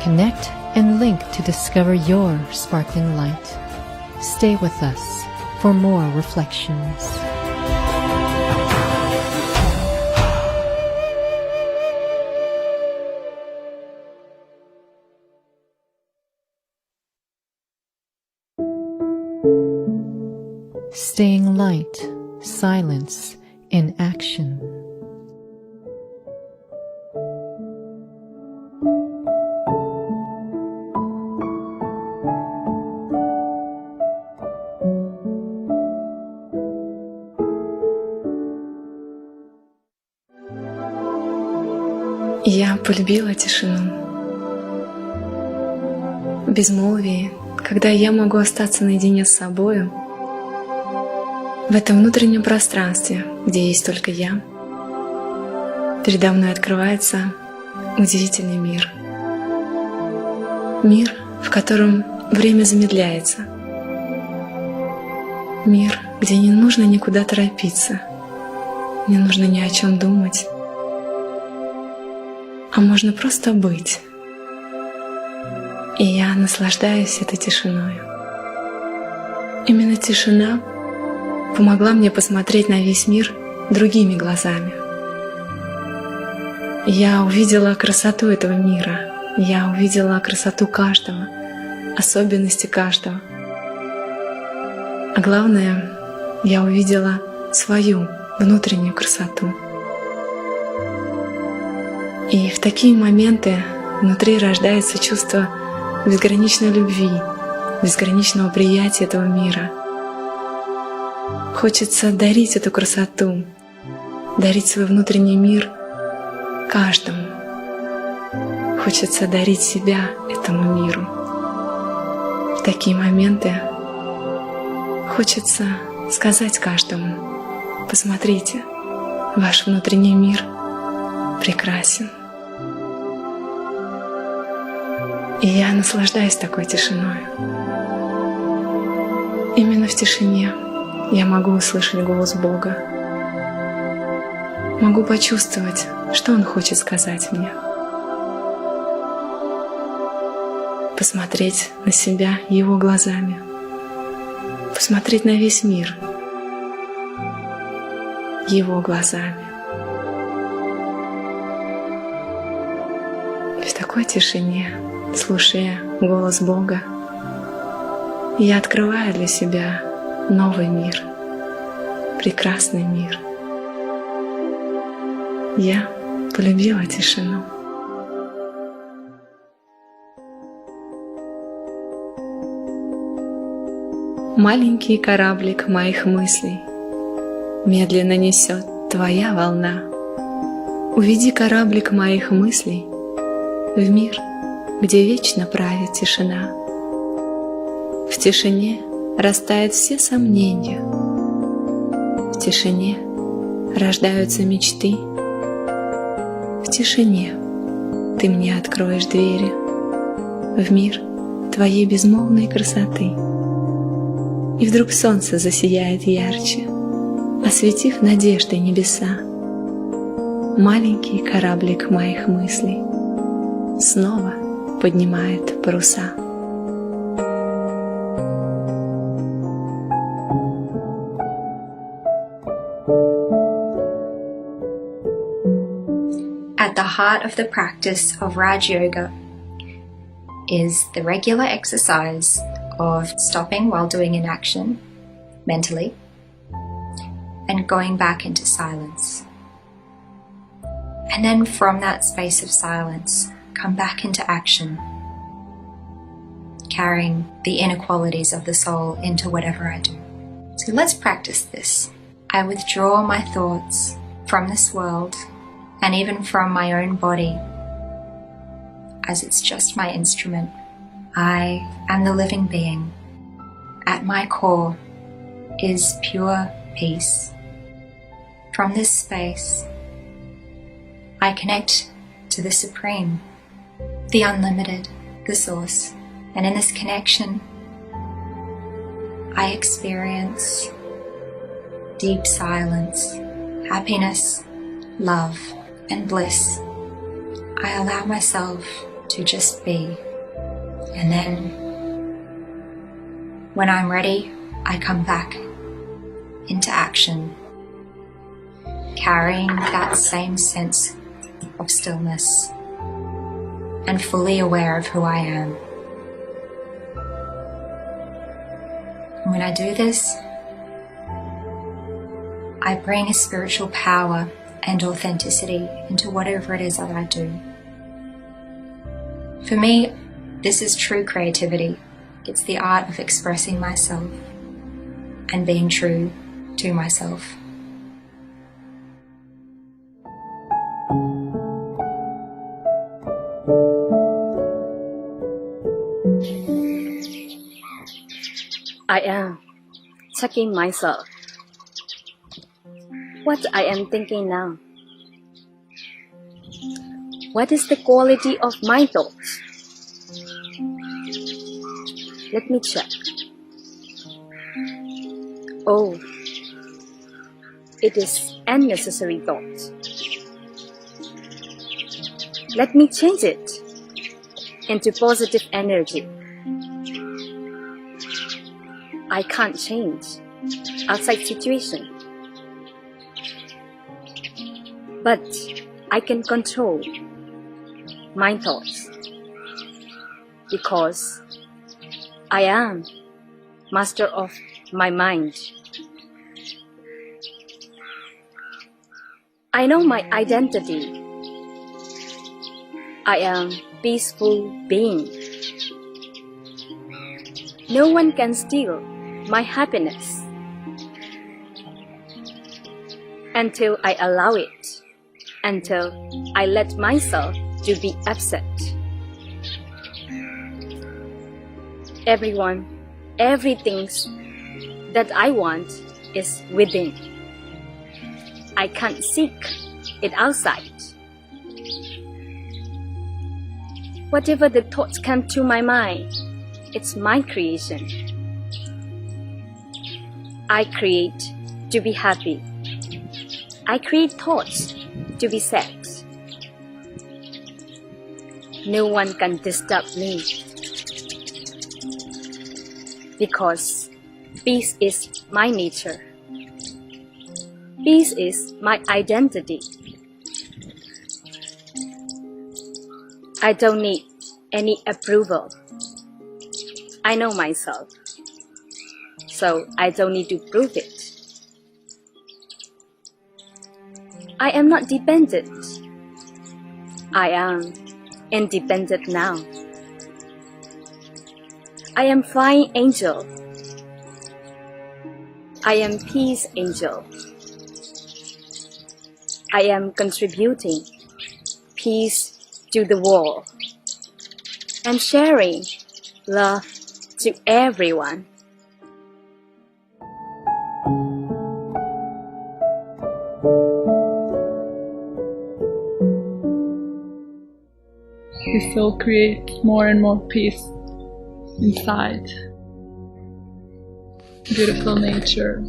Connect and link to discover your sparkling light. Stay with us for more reflections. Staying light, silence in action. Я полюбила тишину. Безмолвие, когда я могу остаться наедине с собою, в этом внутреннем пространстве, где есть только я, передо мной открывается удивительный мир. Мир, в котором время замедляется. Мир, где не нужно никуда торопиться, не нужно ни о чем думать, а можно просто быть. И я наслаждаюсь этой тишиной. Именно тишина помогла мне посмотреть на весь мир другими глазами. Я увидела красоту этого мира, я увидела красоту каждого, особенности каждого. А главное, я увидела свою внутреннюю красоту. И в такие моменты внутри рождается чувство безграничной любви, безграничного приятия этого мира. Хочется дарить эту красоту, дарить свой внутренний мир каждому. Хочется дарить себя этому миру. В такие моменты хочется сказать каждому: посмотрите, ваш внутренний мир прекрасен. И я наслаждаюсь такой тишиной. Именно в тишине я могу услышать голос Бога. Могу почувствовать, что Он хочет сказать мне. Посмотреть на себя Его глазами. Посмотреть на весь мир Его глазами. И в такой тишине, слушая голос Бога, я открываю для себя новый мир, прекрасный мир. Я полюбила тишину. Маленький кораблик моих мыслей медленно несет твоя волна. Уведи кораблик моих мыслей в мир, где вечно правит тишина. В тишине растают все сомнения. В тишине рождаются мечты. В тишине ты мне откроешь двери в мир твоей безмолвной красоты. И вдруг солнце засияет ярче, осветив надеждой небеса. Маленький кораблик моих мыслей снова поднимает паруса. At the heart of the practice of Raj Yoga is the regular exercise of stopping while doing an action mentally and going back into silence. And then from that space of silence, come back into action, carrying the inner qualities of the soul into whatever I do. So let's practice this. I withdraw my thoughts from this world and even from my own body, as it's just my instrument. I am the living being. At my core is pure peace. From this space, I connect to the Supreme, the Unlimited, the Source. And in this connection, I experience deep silence, happiness, love, and bliss. I allow myself to just be. And then, when I'm ready, I come back into action, carrying that same sense of stillness and fully aware of who I am. And when I do this, I bring a spiritual power and authenticity into whatever it is that I do. For me, this is true creativity. It's the art of expressing myself and being true to myself. I am checking myself. What I am thinking now? What is the quality of my thoughts? Let me check. Oh, it is unnecessary thought. Let me change it into positive energy. I can't change outside situation, but I can control my thoughts because I am master of my mind. I know my identity. I am peaceful being. No one can steal my happiness until I allow it, until I let myself to be upset. Everyone, everything that I want is within. I can't seek it outside. Whatever the thoughts come to my mind, it's my creation. I create to be happy. I create thoughts to be sad. No one can disturb me because peace is my nature. Peace is my identity. I don't need any approval. I know myself, so I don't need to prove it. I am not dependent. I am independent now. I am flying angel. I am peace angel. I am contributing peace to the world and sharing love to everyone. We still create more and more peace inside. Beautiful nature.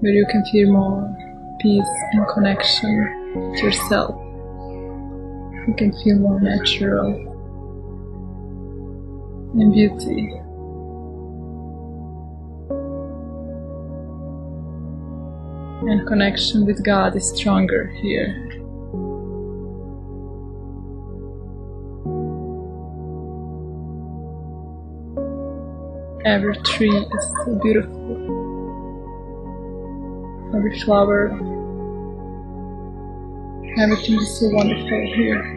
where you can feel more peace and connection with yourself. You can feel more natural and beauty. And connection with God is stronger here. Every tree is so beautiful. Every flower. Everything is so wonderful here.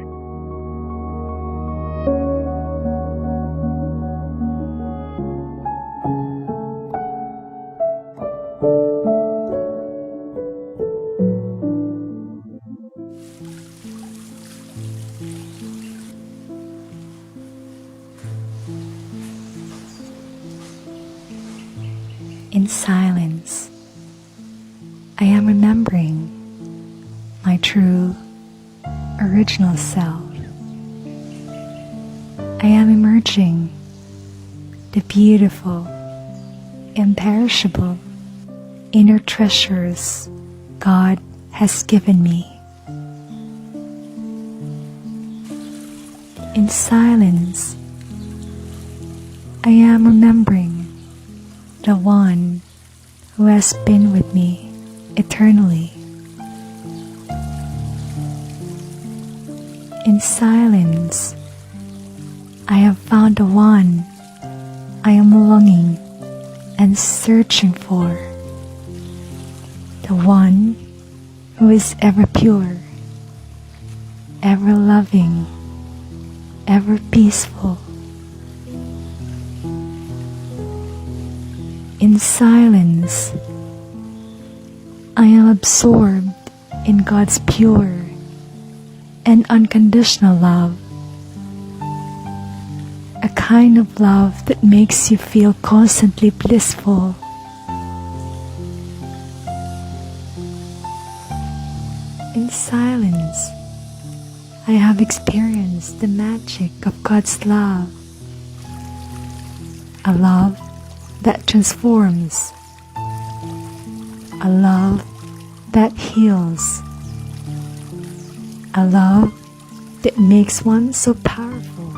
In silence, I am remembering my true, original self. I am emerging the beautiful, imperishable inner treasures God has given me. In silence, I am remembering the one who has been with me eternally. In silence, I have found the one I am longing and searching for, the one who is ever pure, ever loving, ever peaceful. In silence, I am absorbed in God's pure and unconditional love, a kind of love that makes you feel constantly blissful. In silence, I have experienced the magic of God's love, a love that transforms, a love that heals, a love that makes one so powerful.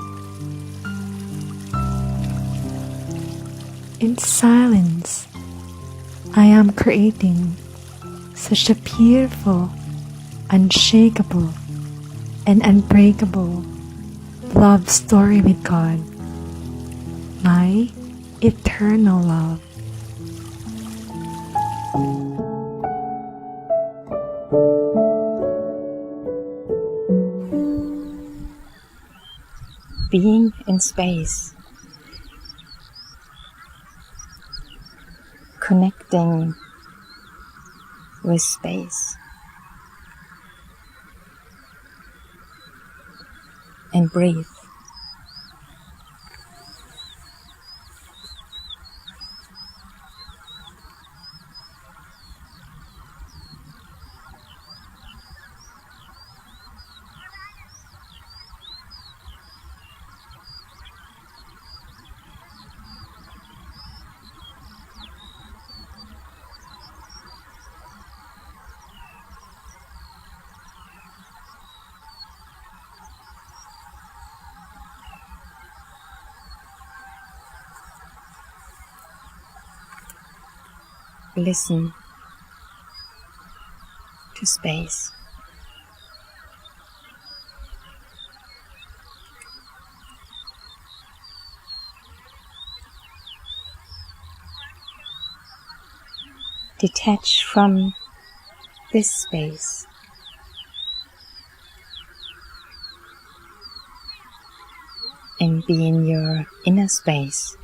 In silence, I am creating such a beautiful, unshakable, and unbreakable love story with God, my eternal love. Being in space, connecting with space, and breathe. Listen to space. Detach from this space and be in your inner space.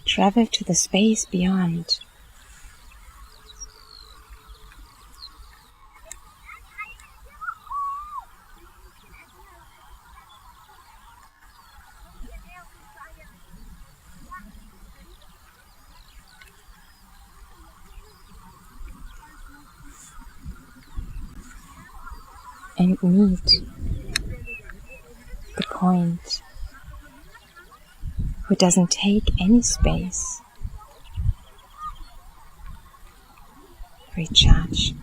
Travel to the space beyond. and meet the point, who doesn't take any space. Recharge.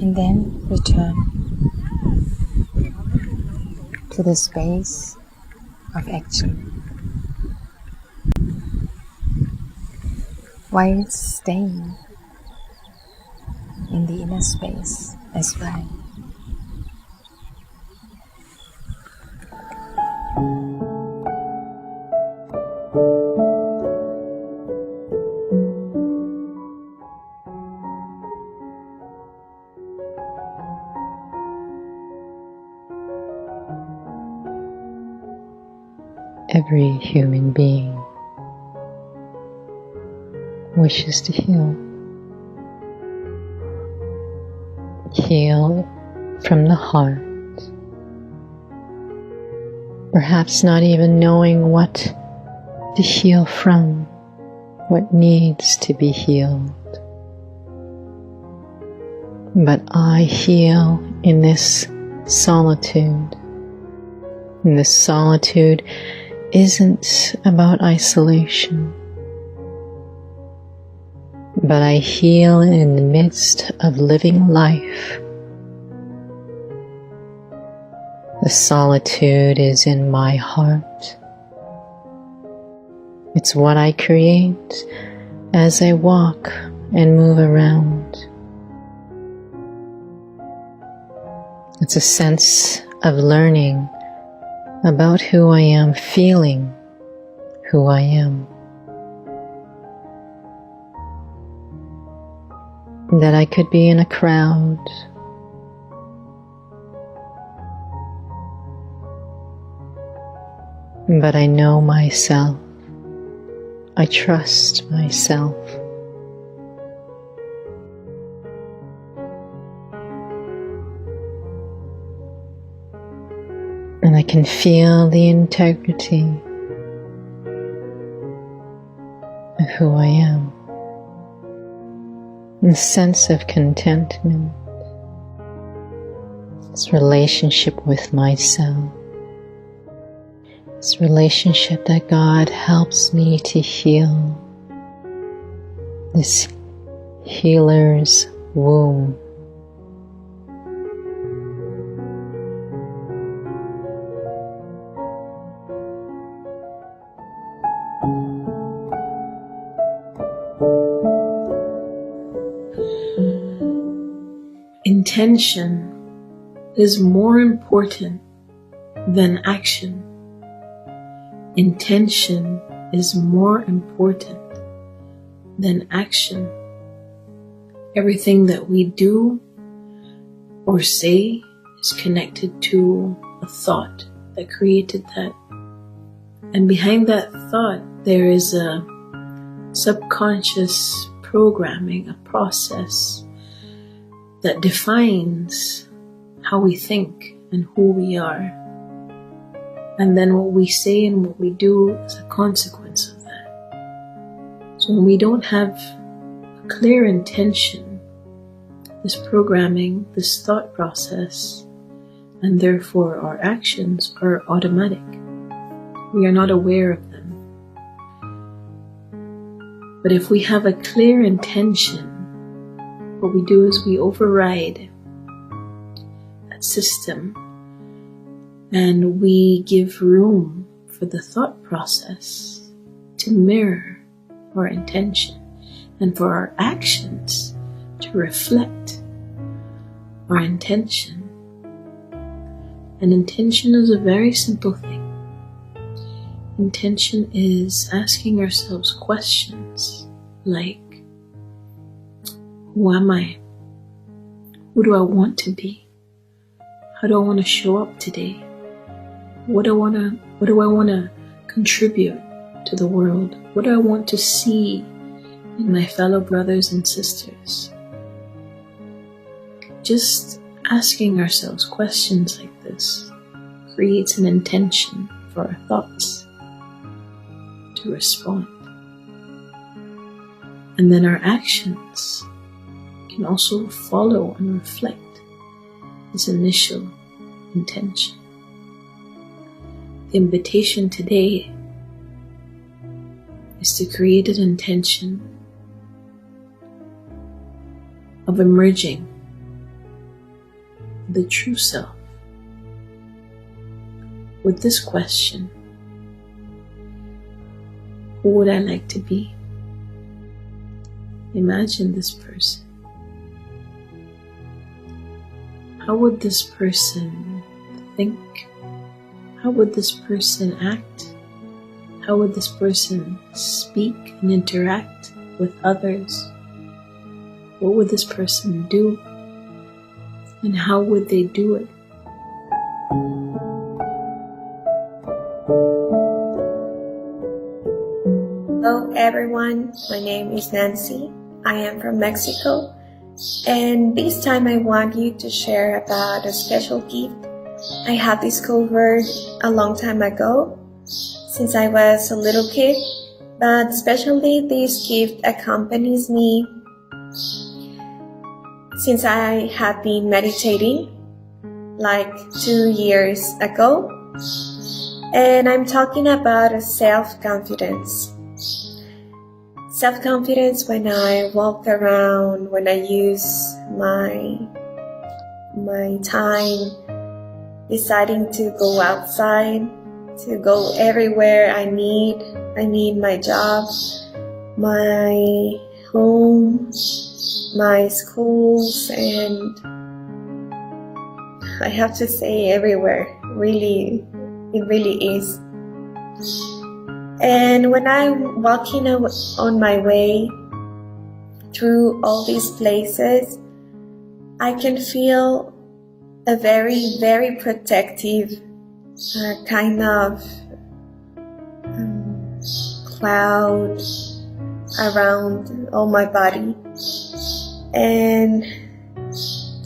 And then return to the space of action, while staying in the inner space as well. Every human being wishes to heal. Heal from the heart. Perhaps not even knowing what to heal from, what needs to be healed. But I heal in this solitude. And this solitude isn't about isolation, but I heal in the midst of living life. The solitude is in my heart. It's what I create as I walk and move around. It's a sense of learning about who I am, feeling who I am. That I could be in a crowd, but I know myself. I trust myself. And I can feel the integrity of who I am. And the sense of contentment. This relationship with myself. This relationship that God helps me to heal. This healer's womb. Intention is more important than action. Intention is more important than action. Everything that we do or say is connected to a thought that created that. And behind that thought, there is a subconscious programming, a process that defines how we think and who we are. And then what we say and what we do is a consequence of that. So when we don't have a clear intention, this programming, this thought process, and therefore our actions are automatic. We are not aware of them. But if we have a clear intention, what we do is we override that system and we give room for the thought process to mirror our intention and for our actions to reflect our intention. And intention is a very simple thing. Intention is asking ourselves questions like, who am I? Who do I want to be? How do I want to show up today? What do I want to contribute to the world? What do I want to see in my fellow brothers and sisters? just asking ourselves questions like this creates an intention for our thoughts to respond. And then our actions can also follow and reflect this initial intention. The invitation today is to create an intention of emerging the true self with this question: who would I like to be? Imagine this person. How would this person think? How would this person act? How would this person speak and interact with others? What would this person do? And how would they do it? Hello everyone, my name is Nancy. I am from Mexico, and this time I want you to share about a special gift I have discovered a long time ago, since I was a little kid, but especially this gift accompanies me since I have been meditating like 2 years ago, and I'm talking about a self-confidence. Self-confidence when I walk around, when I use my time deciding to go outside, to go everywhere I need my job, my home, my schools, and I have to say everywhere. Really, it really is. And when I'm walking on my way through all these places, I can feel a very, very protective kind of cloud around all my body. And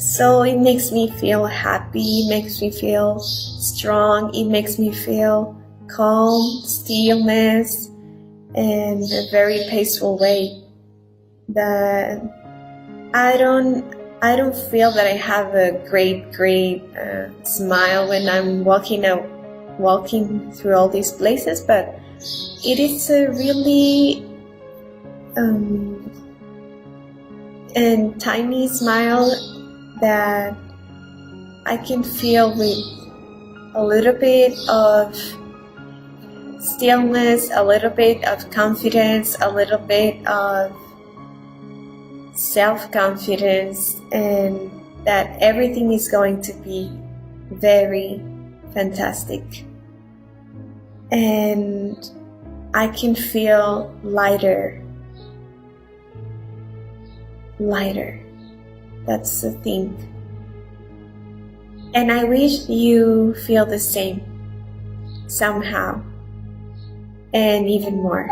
so it makes me feel happy, it makes me feel strong, it makes me feel calm, stillness, and a very peaceful way. That I don't feel that I have a great smile when I'm walking through all these places, but it is a really and tiny smile that I can feel with a little bit of stillness, a little bit of confidence, a little bit of self-confidence, and that everything is going to be very fantastic. And I can feel lighter. That's the thing. And I wish you feel the same somehow, and even more.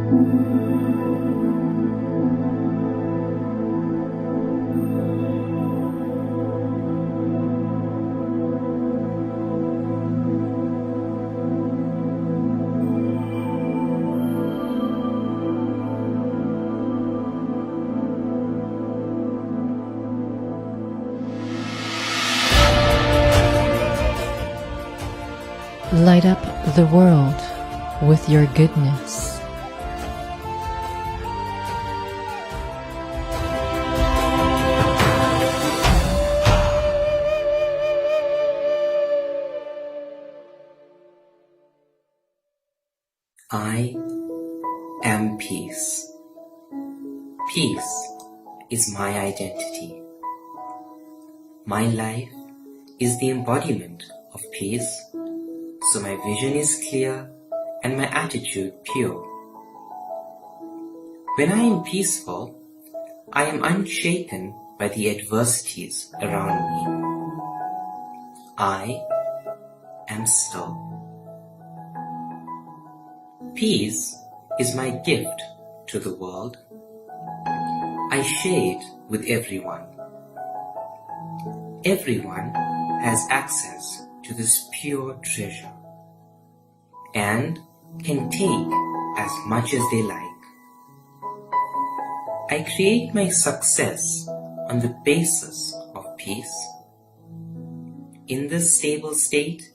Light up the world with your goodness. I am peace. Peace is my identity. My life is the embodiment of peace, so my vision is clear and my attitude pure. When I am peaceful, I am unshaken by the adversities around me. I am still. Peace is my gift to the world. I share it with everyone. Everyone has access to this pure treasure and can take as much as they like. I create my success on the basis of peace. In this stable state,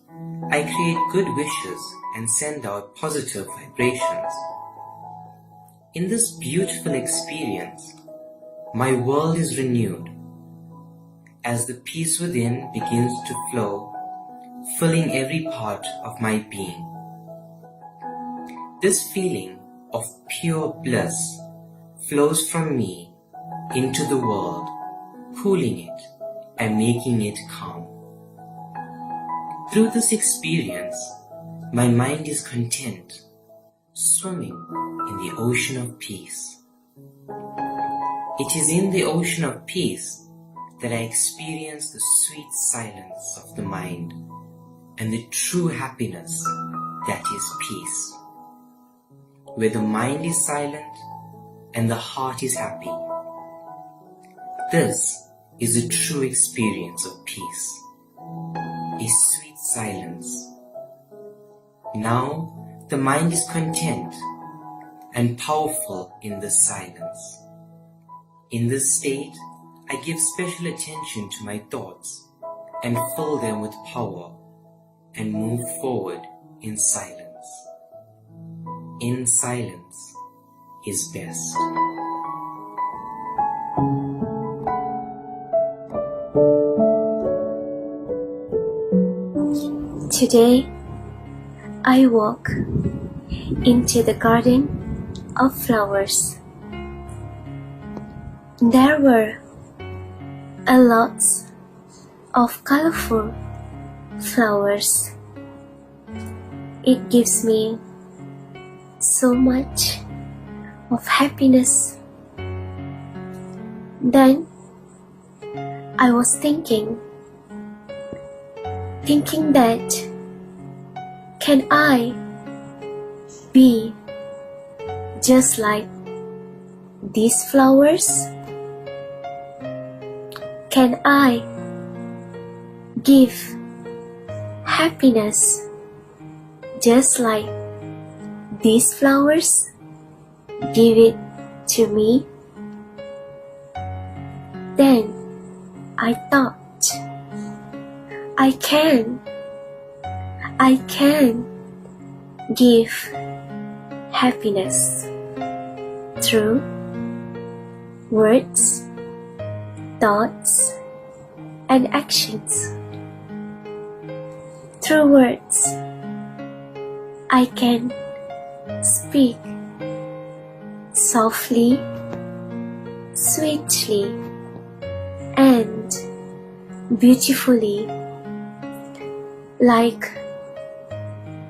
I create good wishes and send out positive vibrations. In this beautiful experience, my world is renewed as the peace within begins to flow, filling every part of my being. This feeling of pure bliss flows from me into the world, cooling it and making it calm. Through this experience, my mind is content, swimming in the ocean of peace. It is in the ocean of peace that I experience the sweet silence of the mind and the true happiness that is peace. Where the mind is silent and the heart is happy. This is a true experience of peace, a sweet silence. Now the mind is content and powerful in this silence. In this state, I give special attention to my thoughts and fill them with power and move forward in silence. In silence is best. Today, I walk into the garden of flowers. There were a lot of colorful flowers. It gives me so much of happiness. Then I was thinking that can I be just like these flowers? Can I give happiness just like these flowers give it to me? Then I thought, I can give happiness through words, thoughts, and actions. Through words, I can speak softly, sweetly, and beautifully, like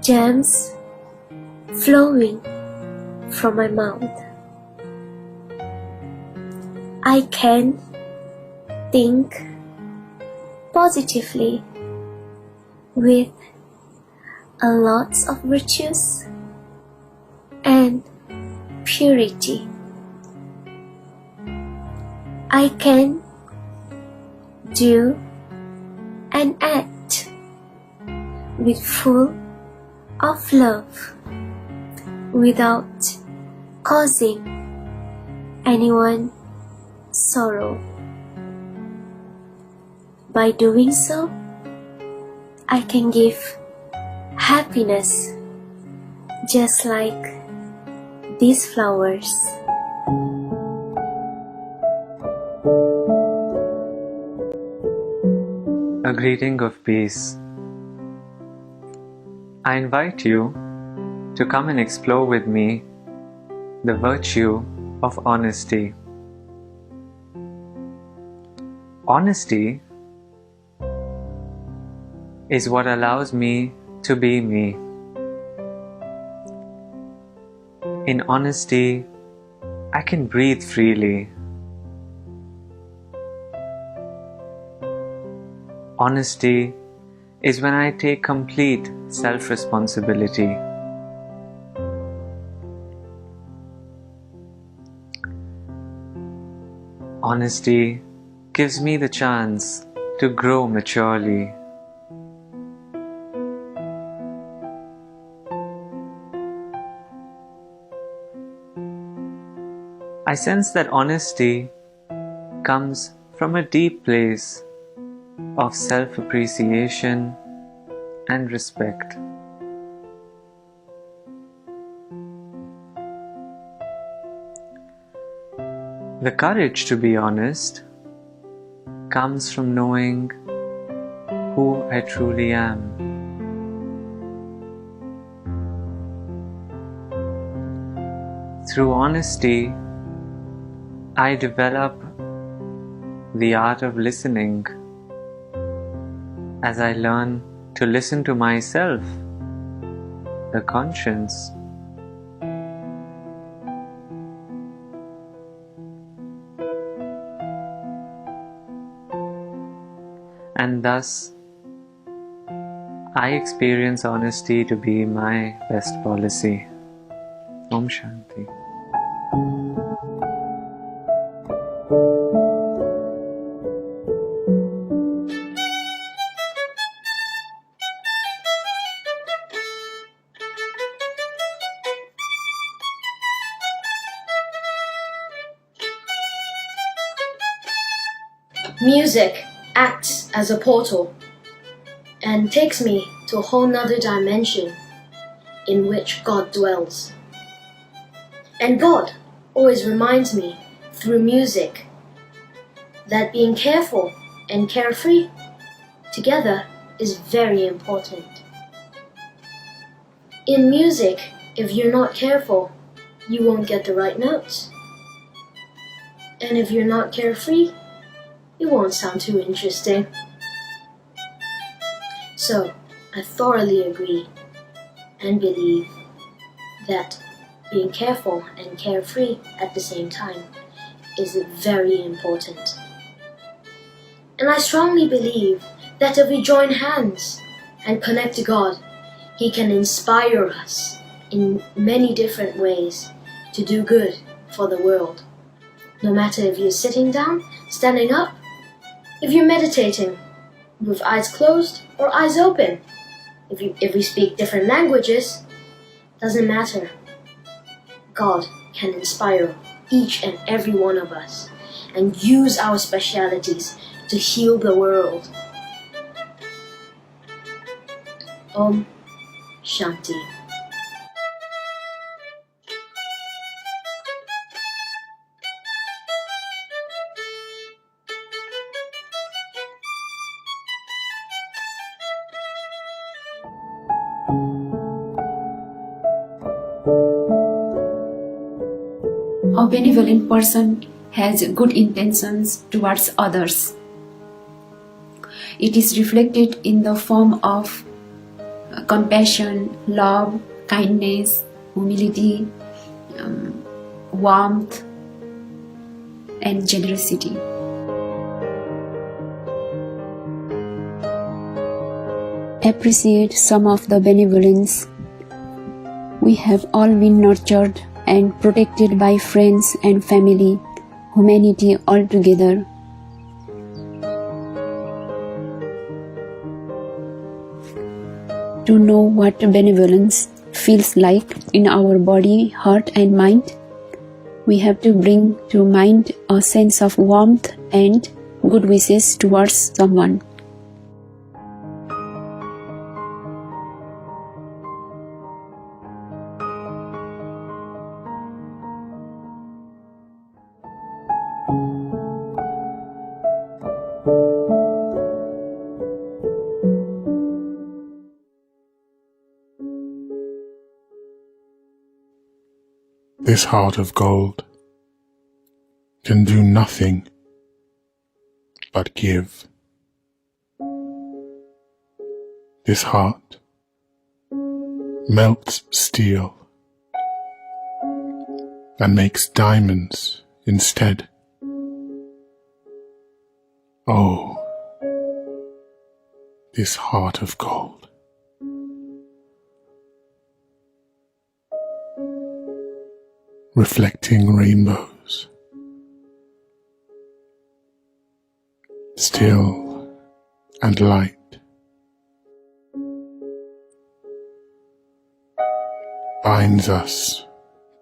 gems flowing from my mouth. I can think positively with a lot of virtues and purity. I can do and act with full of love without causing anyone sorrow. By doing so, I can give happiness just like these flowers. A greeting of peace. I invite you to come and explore with me the virtue of honesty. Honesty is what allows me to be me. In honesty, I can breathe freely. Honesty is when I take complete self-responsibility. Honesty gives me the chance to grow maturely. I sense that honesty comes from a deep place of self-appreciation and respect. The courage to be honest comes from knowing who I truly am. Through honesty, I develop the art of listening as I learn to listen to myself, the conscience. And thus, I experience honesty to be my best policy. Om Shanti. Music acts as a portal and takes me to a whole nother dimension in which God dwells. And God always reminds me through music that being careful and carefree together is very important. In music, if you're not careful, you won't get the right notes. And if you're not carefree, it won't sound too interesting. So, I thoroughly agree and believe that being careful and carefree at the same time is very important. And I strongly believe that if we join hands and connect to God, He can inspire us in many different ways to do good for the world. No matter if you're sitting down, standing up, if you're meditating with eyes closed or eyes open, if we speak different languages, doesn't matter. God can inspire each and every one of us and use our specialities to heal the world. Om Shanti. A benevolent person has good intentions towards others. It is reflected in the form of compassion, love, kindness, humility, warmth, and generosity. Appreciate some of the benevolence. We have all been nurtured and protected by friends and family, humanity altogether. To know what benevolence feels like in our body, heart and mind, we have to bring to mind a sense of warmth and good wishes towards someone. This heart of gold can do nothing but give. This heart melts steel and makes diamonds instead. Oh, this heart of gold. Reflecting rainbows, still and light, binds us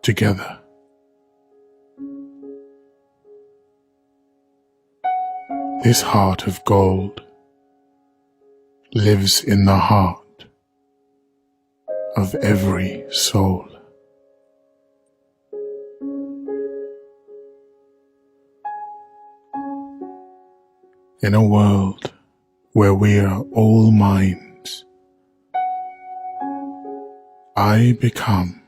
together. This heart of gold lives in the heart of every soul. In a world where we are all minds, I become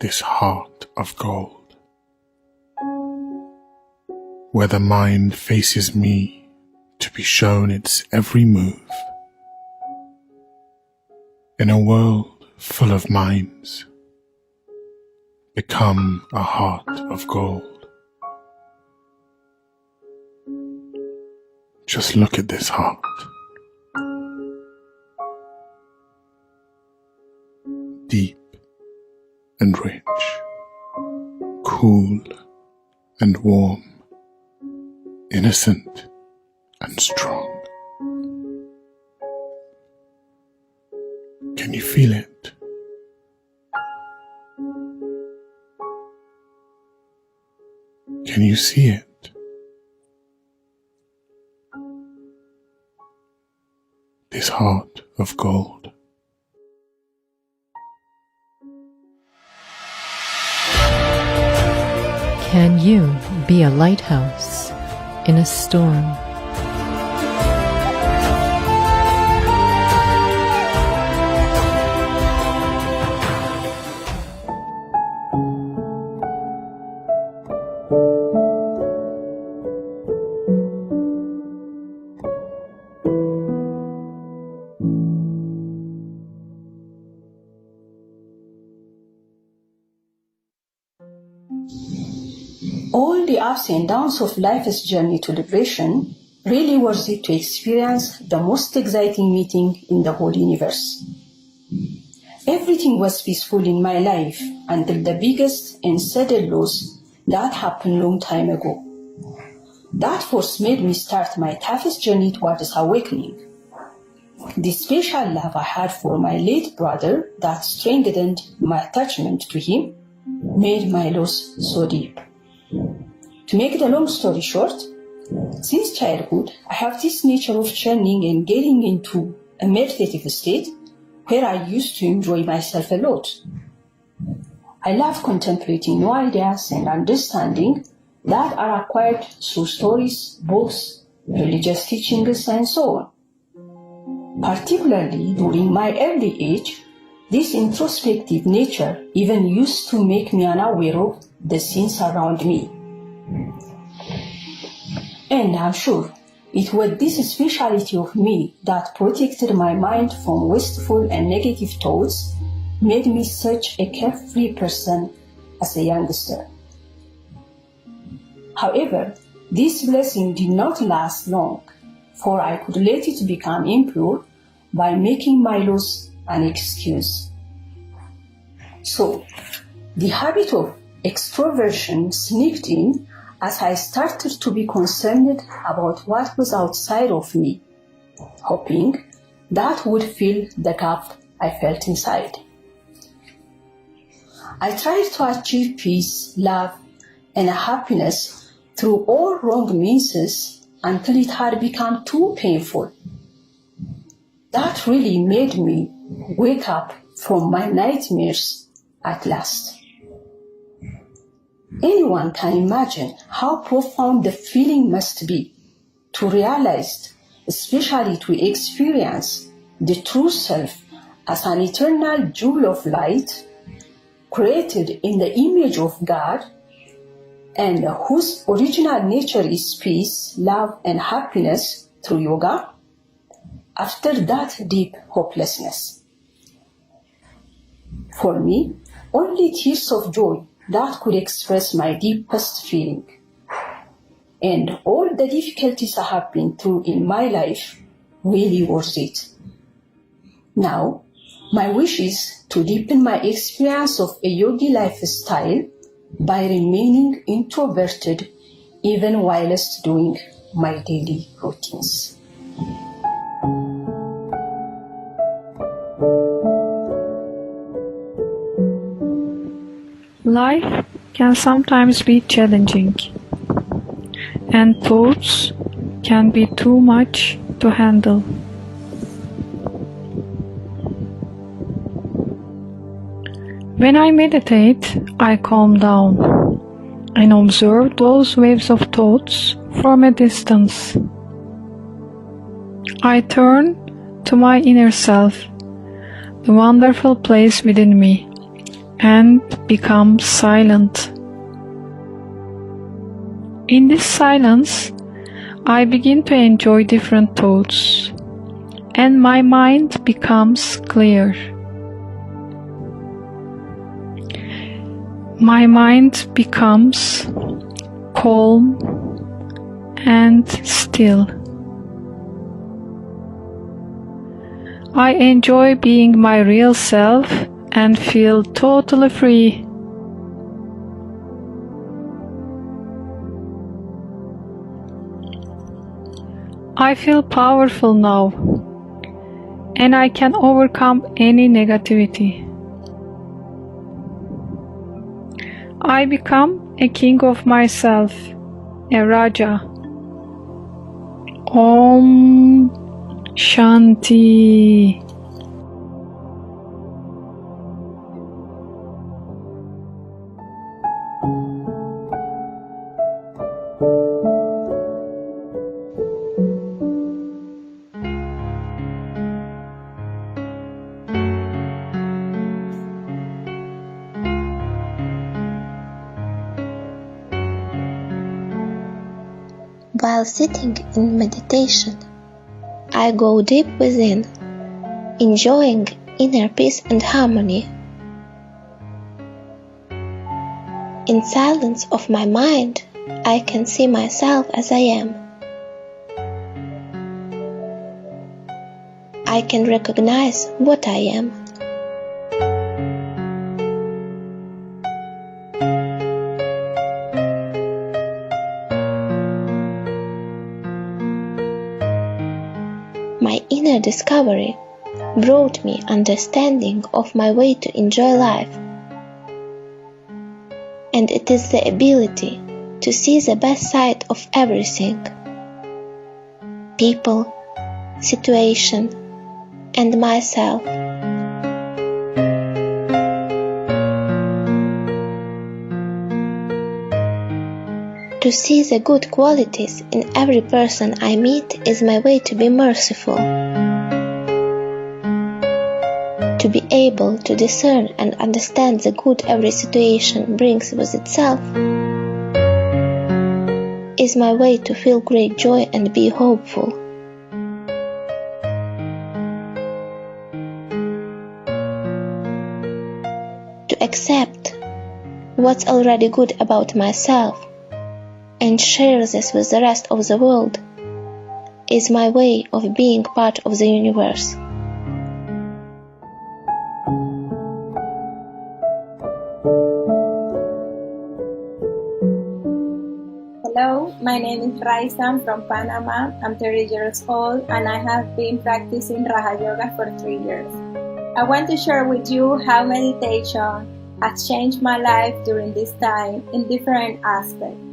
this heart of gold, where the mind faces me to be shown its every move. In a world full of minds, become a heart of gold. Just look at this heart. Deep and rich, cool and warm, innocent and strong. Can you feel it? Can you see it? This heart of gold. Can you be a lighthouse in a storm? All the ups and downs of life's journey to liberation really worth it to experience the most exciting meeting in the whole universe. Everything was peaceful in my life until the biggest and sudden loss that happened long time ago. That force made me start my toughest journey towards awakening. The special love I had for my late brother that strengthened my attachment to him made my loss so deep. To make the long story short, since childhood, I have this nature of churning and getting into a meditative state where I used to enjoy myself a lot. I love contemplating new ideas and understanding that are acquired through stories, books, religious teachings, and so on. Particularly during my early age, this introspective nature even used to make me unaware of the scenes around me. And I'm sure it was this speciality of me that protected my mind from wasteful and negative thoughts, made me such a carefree person as a youngster. However, this blessing did not last long, for I could let it become impure by making my loss an excuse. So, the habit of extroversion sneaked in as I started to be concerned about what was outside of me, hoping that would fill the gap I felt inside. I tried to achieve peace, love, and happiness through all wrong means until it had become too painful. That really made me wake up from my nightmares at last. Anyone can imagine how profound the feeling must be to realize, especially to experience, the true self as an eternal jewel of light, created in the image of God, and whose original nature is peace, love, and happiness through yoga, after that deep hopelessness. For me, only tears of joy that could express my deepest feeling. And all the difficulties I have been through in my life really worth it. Now, my wish is to deepen my experience of a yogi lifestyle by remaining introverted even whilst doing my daily routines. Life can sometimes be challenging, and thoughts can be too much to handle. When I meditate, I calm down and observe those waves of thoughts from a distance. I turn to my inner self, the wonderful place within me, and become silent. In this silence, I begin to enjoy different thoughts, and my mind becomes clear. My mind becomes calm and still. I enjoy being my real self and feel totally free. I feel powerful now, and I can overcome any negativity. I become a king of myself, a Raja. Om Shanti. While sitting in meditation, I go deep within, enjoying inner peace and harmony. In silence of my mind, I can see myself as I am. I can recognize what I am. My inner discovery brought me understanding of my way to enjoy life. And it is the ability to see the best side of everything. People, situation, and myself. To see the good qualities in every person I meet is my way to be merciful. To be able to discern and understand the good every situation brings with itself is my way to feel great joy and be hopeful. To accept what's already good about myself and share this with the rest of the world is my way of being part of the universe. Hello, my name is Raisa. I'm from Panama. I'm 30 years old and I have been practicing Raja Yoga for 3 years. I want to share with you how meditation has changed my life during this time in different aspects.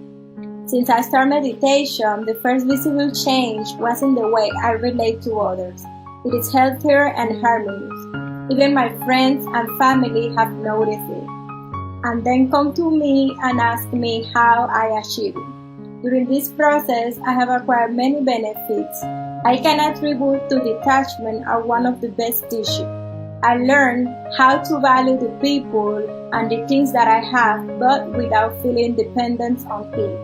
Since I started meditation, the first visible change was in the way I relate to others. It is healthier and harmonious. Even my friends and family have noticed it, and then come to me and ask me how I achieve it. During this process, I have acquired many benefits. I can attribute to detachment as one of the best teachers. I learned how to value the people and the things that I have, but without feeling dependent on it.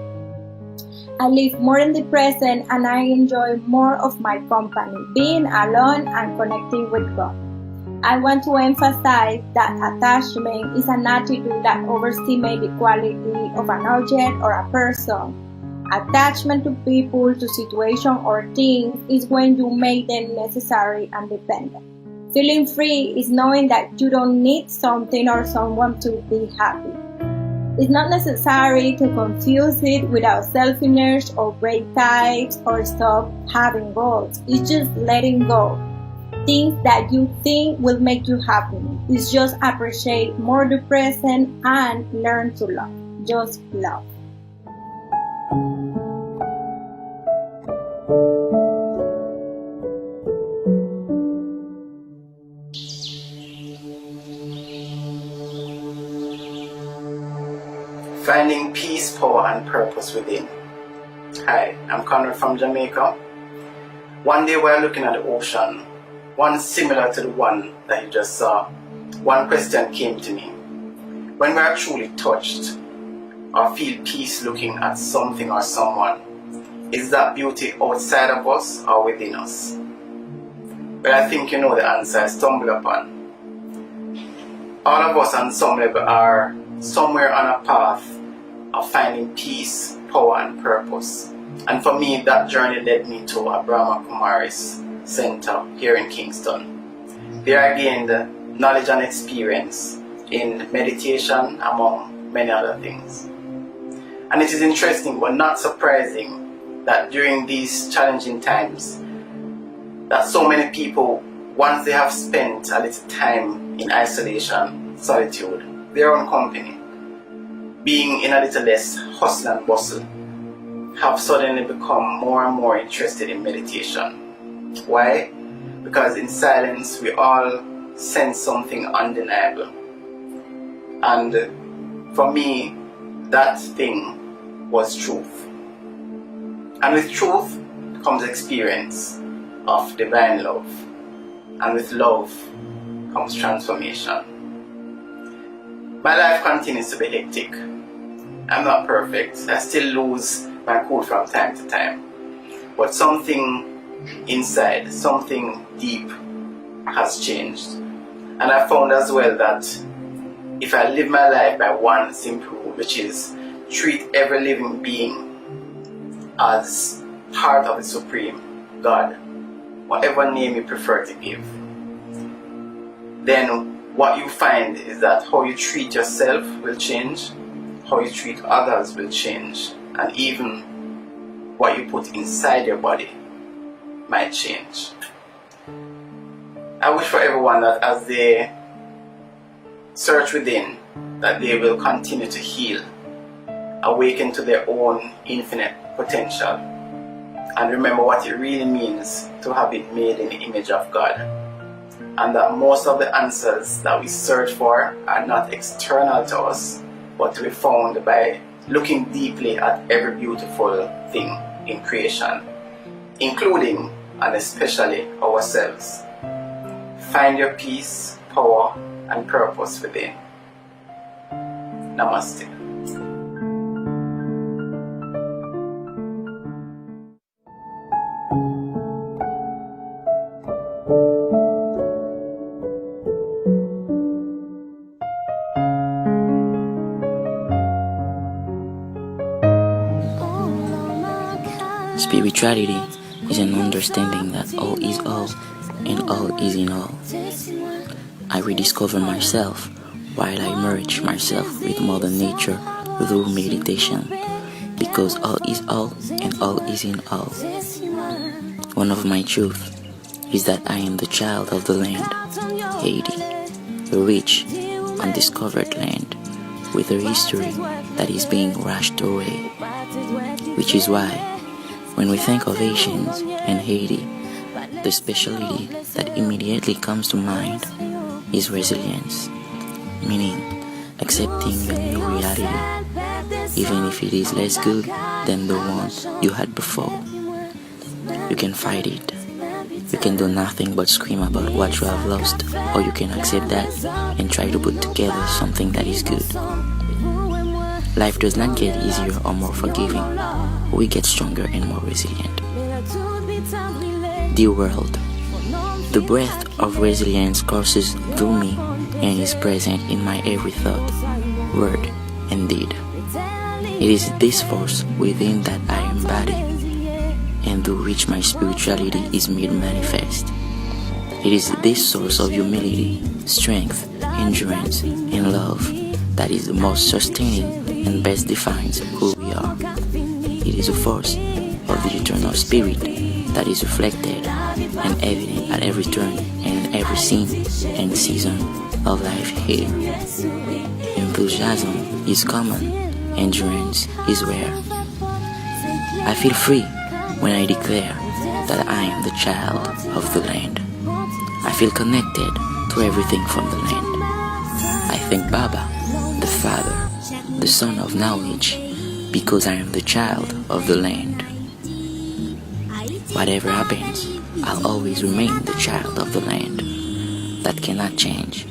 I live more in the present and I enjoy more of my company, being alone and connecting with God. I want to emphasize that attachment is an attitude that overestimates the quality of an object or a person. Attachment to people, to situations, or things is when you make them necessary and dependent. Feeling free is knowing that you don't need something or someone to be happy. It's not necessary to confuse it with selfishness or break ties or stop having goals. It's just letting go. Things that you think will make you happy. It's just appreciate more the present and learn to love. Just love. Finding peace, power, and purpose within. Hi, I'm Conrad from Jamaica. One day while looking at the ocean, one similar to the one that you just saw, one question came to me. When we are truly touched or feel peace looking at something or someone, is that beauty outside of us or within us? Well, I think you know the answer I stumbled upon. All of us on some level are somewhere on a path of finding peace, power, and purpose. And for me, that journey led me to a Brahma Kumaris center here in Kingston. There I gained knowledge and experience in meditation, among many other things. And it is interesting but not surprising that during these challenging times, that so many people, once they have spent a little time in isolation, solitude, their own company, being in a little less hustle and bustle, have suddenly become more and more interested in meditation. Why? Because in silence we all sense something undeniable. And for me, that thing was truth. And with truth comes experience of divine love. And with love comes transformation. My life continues to be hectic. I'm not perfect. I still lose my cool from time to time. But something inside, something deep has changed. And I found as well that if I live my life by one simple rule, which is treat every living being as part of the Supreme God, whatever name you prefer to give, then what you find is that how you treat yourself will change, how you treat others will change, and even what you put inside your body might change. I wish for everyone that as they search within, that they will continue to heal, awaken to their own infinite potential, and remember what it really means to have been made in the image of God. And that most of the answers that we search for are not external to us, but to be found by looking deeply at every beautiful thing in creation, including and especially ourselves. Find your peace, power, and purpose within. Namaste. Spirituality is an understanding that all is all and all is in all. I rediscover myself while I merge myself with Mother Nature through meditation, because all is all and all is in all. One of my truths is that I am the child of the land, Haiti, a rich, undiscovered land with a history that is being washed away. Which is why, when we think of Asians and Haiti, the specialty that immediately comes to mind is resilience, meaning accepting your new reality, even if it is less good than the one you had before. You can fight it. You can do nothing but scream about what you have lost, or you can accept that and try to put together something that is good. Life does not get easier or more forgiving. We get stronger and more resilient. Dear world, the breath of resilience courses through me and is present in my every thought, word, and deed. It is this force within that I embody, and through which my spirituality is made manifest. It is this source of humility, strength, endurance, and love that is the most sustaining and best defines who we are. It is a force of the eternal spirit that is reflected and evident at every turn and in every scene and season of life here. Enthusiasm is common, endurance is rare. I feel free when I declare that I am the child of the land. I feel connected to everything from the land. I thank Baba, the Father, the Son of Knowledge, because I am the child of the land. Whatever happens, I'll always remain the child of the land. That cannot change.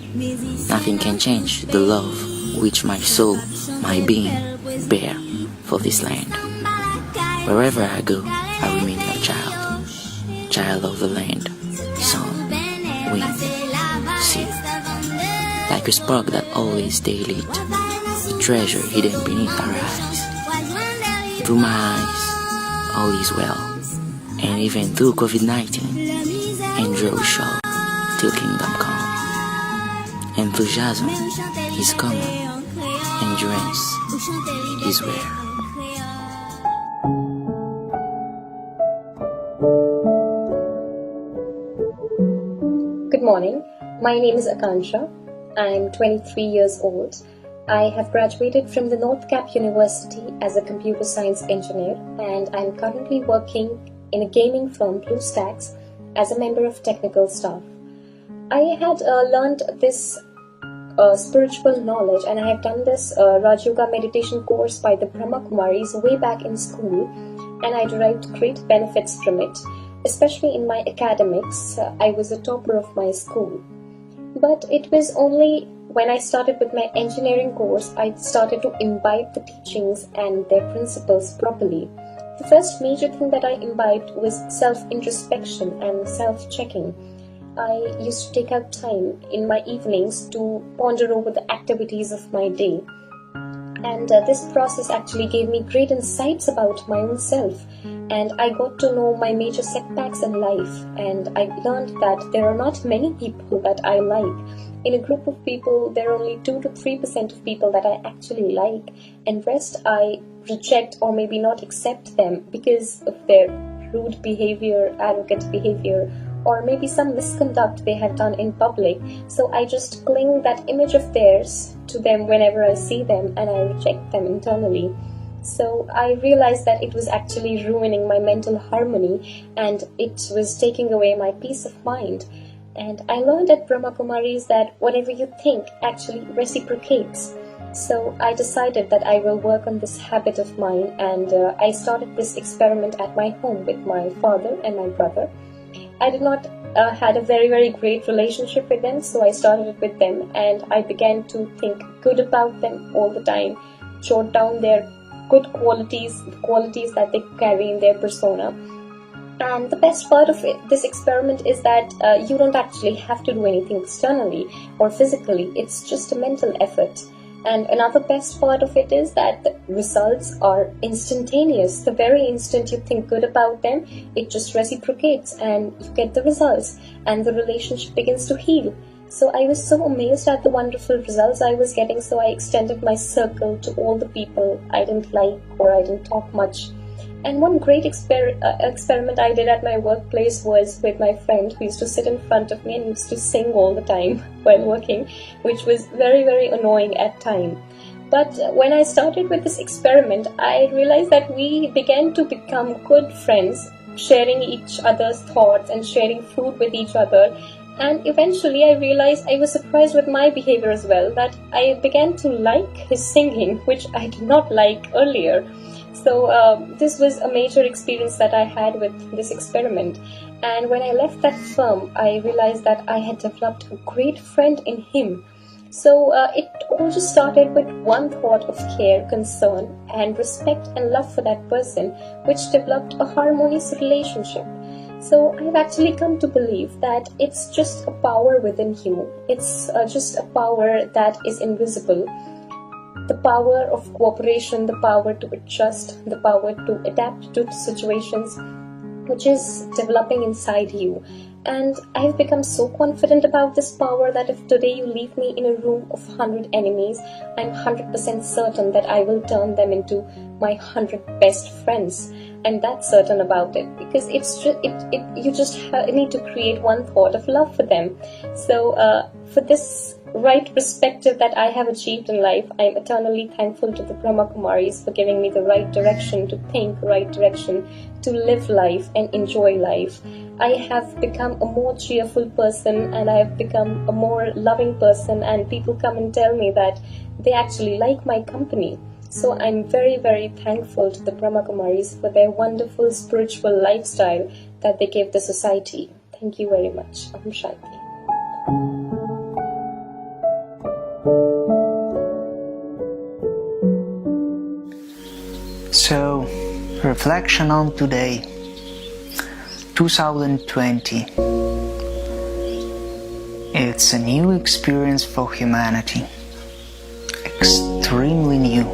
Nothing can change the love which my soul, my being, bear for this land. Wherever I go, I remain your child. Child of the land, sun, wind, sea. Like a spark that always stay lit, a treasure hidden beneath our eyes. Through my eyes, all is well. And even through COVID-19, enjoy show till kingdom come. Enthusiasm is common, endurance is rare. Good morning, my name is Akansha. I'm 23 years old. I have graduated from the North Cap University as a computer science engineer, and I'm currently working in a gaming firm, BlueStacks, as a member of technical staff. I had learned this spiritual knowledge, and I have done this Raj Yoga meditation course by the Brahma Kumaris way back in school, and I derived great benefits from it. Especially in my academics, I was a topper of my school. But it was only when I started with my engineering course, I started to imbibe the teachings and their principles properly. The first major thing that I imbibed was self-introspection and self-checking. I used to take out time in my evenings to ponder over the activities of my day. And this process actually gave me great insights about my own self. And I got to know my major setbacks in life. And I learned that there are not many people that I like. In a group of people, there are only 2 to 3% of people that I actually like. And rest I reject or maybe not accept them because of their rude behavior, arrogant behavior, or maybe some misconduct they have done in public. So I just cling that image of theirs to them whenever I see them, and I reject them internally. So I realized that it was actually ruining my mental harmony, and it was taking away my peace of mind. And I learned at Brahma Kumaris that whatever you think actually reciprocates. So I decided that I will work on this habit of mine, and I started this experiment at my home with my father and my brother. I did not had a very great relationship with them, so I started it with them, and I began to think good about them all the time, jot down their good qualities, the qualities that they carry in their persona. And the best part of this experiment is that you don't actually have to do anything externally or physically. It's just a mental effort. And another best part of it is that the results are instantaneous. The very instant you think good about them, it just reciprocates and you get the results, and the relationship begins to heal. So I was so amazed at the wonderful results I was getting, so I extended my circle to all the people I didn't like or I didn't talk much. And one great experiment I did at my workplace was with my friend who used to sit in front of me and used to sing all the time while working, which was very, very annoying at times. But when I started with this experiment, I realized that we began to become good friends, sharing each other's thoughts and sharing food with each other. And eventually I realized I was surprised with my behavior as well, that I began to like his singing, which I did not like earlier. So this was a major experience that I had with this experiment. And when I left that firm, I realized that I had developed a great friend in him. So it all just started with one thought of care, concern, and respect and love for that person, which developed a harmonious relationship. So I've actually come to believe that it's just a power within you. It's just a power that is invisible. The power of cooperation, the power to adjust, the power to adapt to situations, which is developing inside you. And I've become so confident about this power that if today you leave me in a room of 100 enemies, I'm 100% certain that I will turn them into my 100 best friends. I'm that certain about it, because it's just, you just need to create one thought of love for them. So for this right perspective that I have achieved in life, I'm eternally thankful to the Brahma Kumaris for giving me the right direction to think, right direction to live life and enjoy life. I have become a more cheerful person, and I have become a more loving person, and people come and tell me that they actually like my company. So I'm very, very thankful to the Brahma Kumaris for their wonderful spiritual lifestyle that they give the society. Thank you very much. Om Shanti. So, reflection on today, 2020. It's a new experience for humanity, extremely new.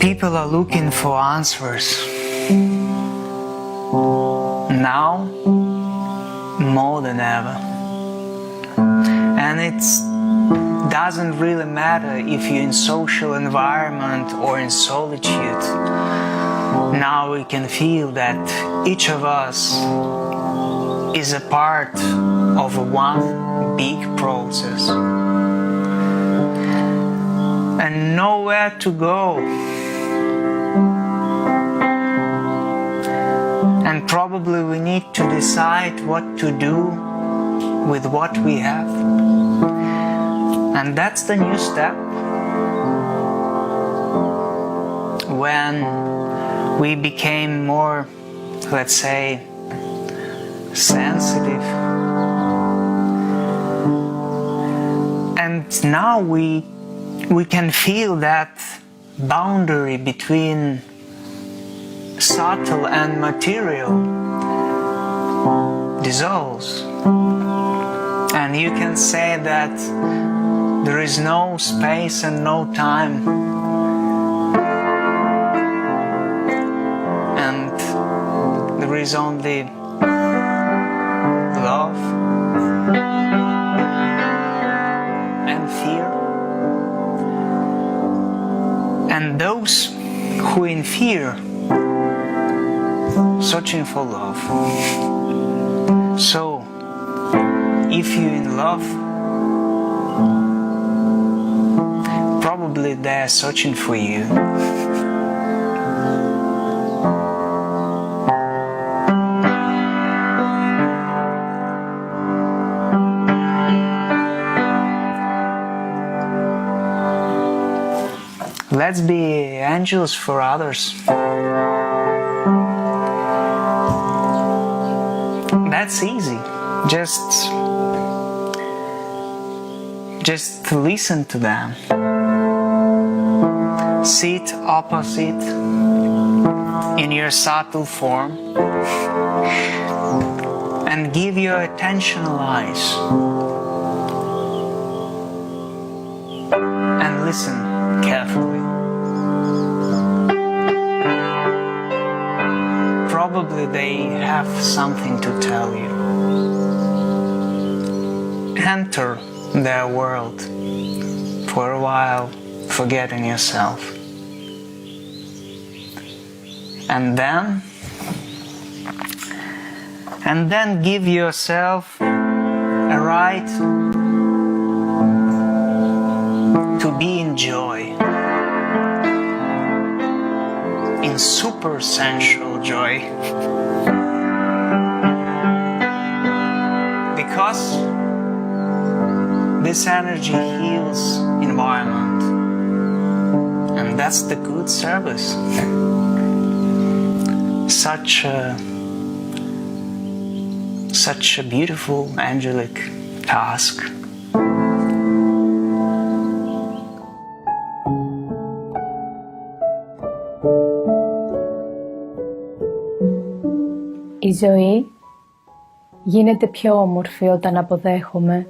People are looking for answers. Now, more than ever. And it doesn't really matter if you're in social environment or in solitude. Now we can feel that each of us is a part of one big process. And nowhere to go. And probably we need to decide what to do with what we have. And that's the new step. When we became more, let's say, sensitive. And now we can feel that boundary between subtle and material dissolves. And you can say that there is no space and no time. And there is only love and fear. And those who in fear searching for love. So, if you're in love, probably they're searching for you. Let's be angels for others. That's easy. Just listen to them. Sit opposite in your subtle form and give your attentional eyes and listen carefully. Probably they have something to tell you. enter their world for a while, forgetting yourself. And then give yourself a right to be in joy, in super sensual joy, because this energy heals environment, and that's the good service. Such a beautiful angelic task. Η ζωή γίνεται πιο όμορφη όταν αποδέχομαι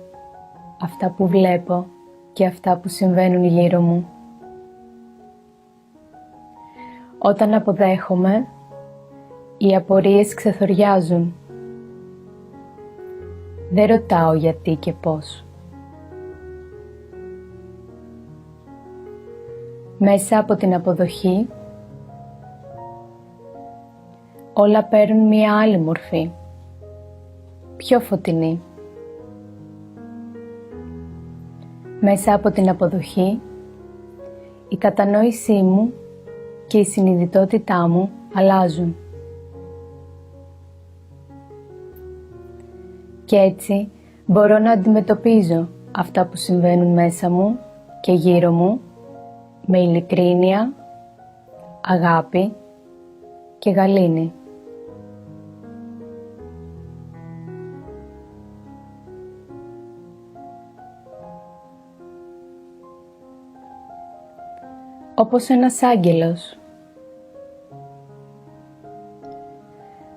αυτά που βλέπω και αυτά που συμβαίνουν γύρω μου. Όταν αποδέχομαι, οι απορίες ξεθοριάζουν. Δεν ρωτάω γιατί και πώς. Μέσα από την αποδοχή, όλα παίρνουν μία άλλη μορφή, πιο φωτεινή. Μέσα από την αποδοχή, η κατανόησή μου και η συνειδητότητά μου αλλάζουν. Και έτσι μπορώ να αντιμετωπίζω αυτά που συμβαίνουν μέσα μου και γύρω μου με ειλικρίνεια, αγάπη και γαλήνη. Όπως ένας άγγελος.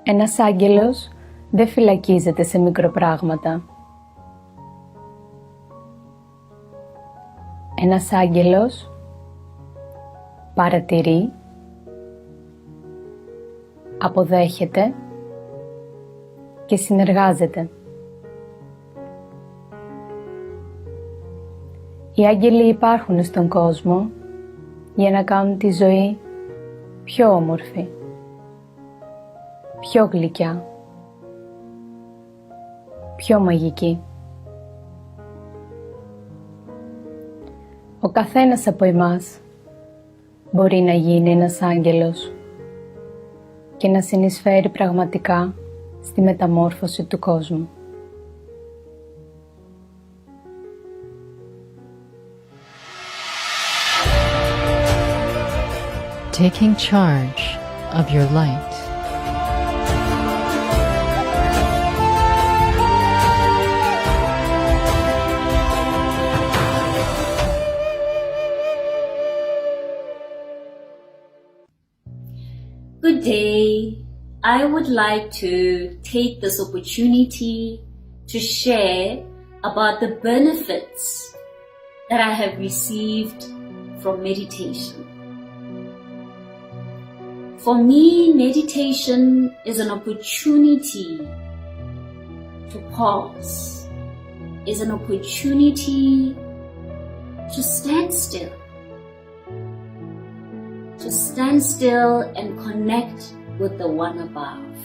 Ένας άγγελος δεν φυλακίζεται σε μικροπράγματα. Ένας άγγελος παρατηρεί, αποδέχεται και συνεργάζεται. Οι άγγελοι υπάρχουν στον κόσμο για να κάνουν τη ζωή πιο όμορφη, πιο γλυκιά, πιο μαγική. Ο καθένας από εμάς μπορεί να γίνει ένας άγγελος και να συνεισφέρει πραγματικά στη μεταμόρφωση του κόσμου. Taking charge of your light. Good day. I would like to take this opportunity to share about the benefits that I have received from meditation. For me, meditation is an opportunity to pause, is an opportunity to stand still. To stand still and connect with the one above.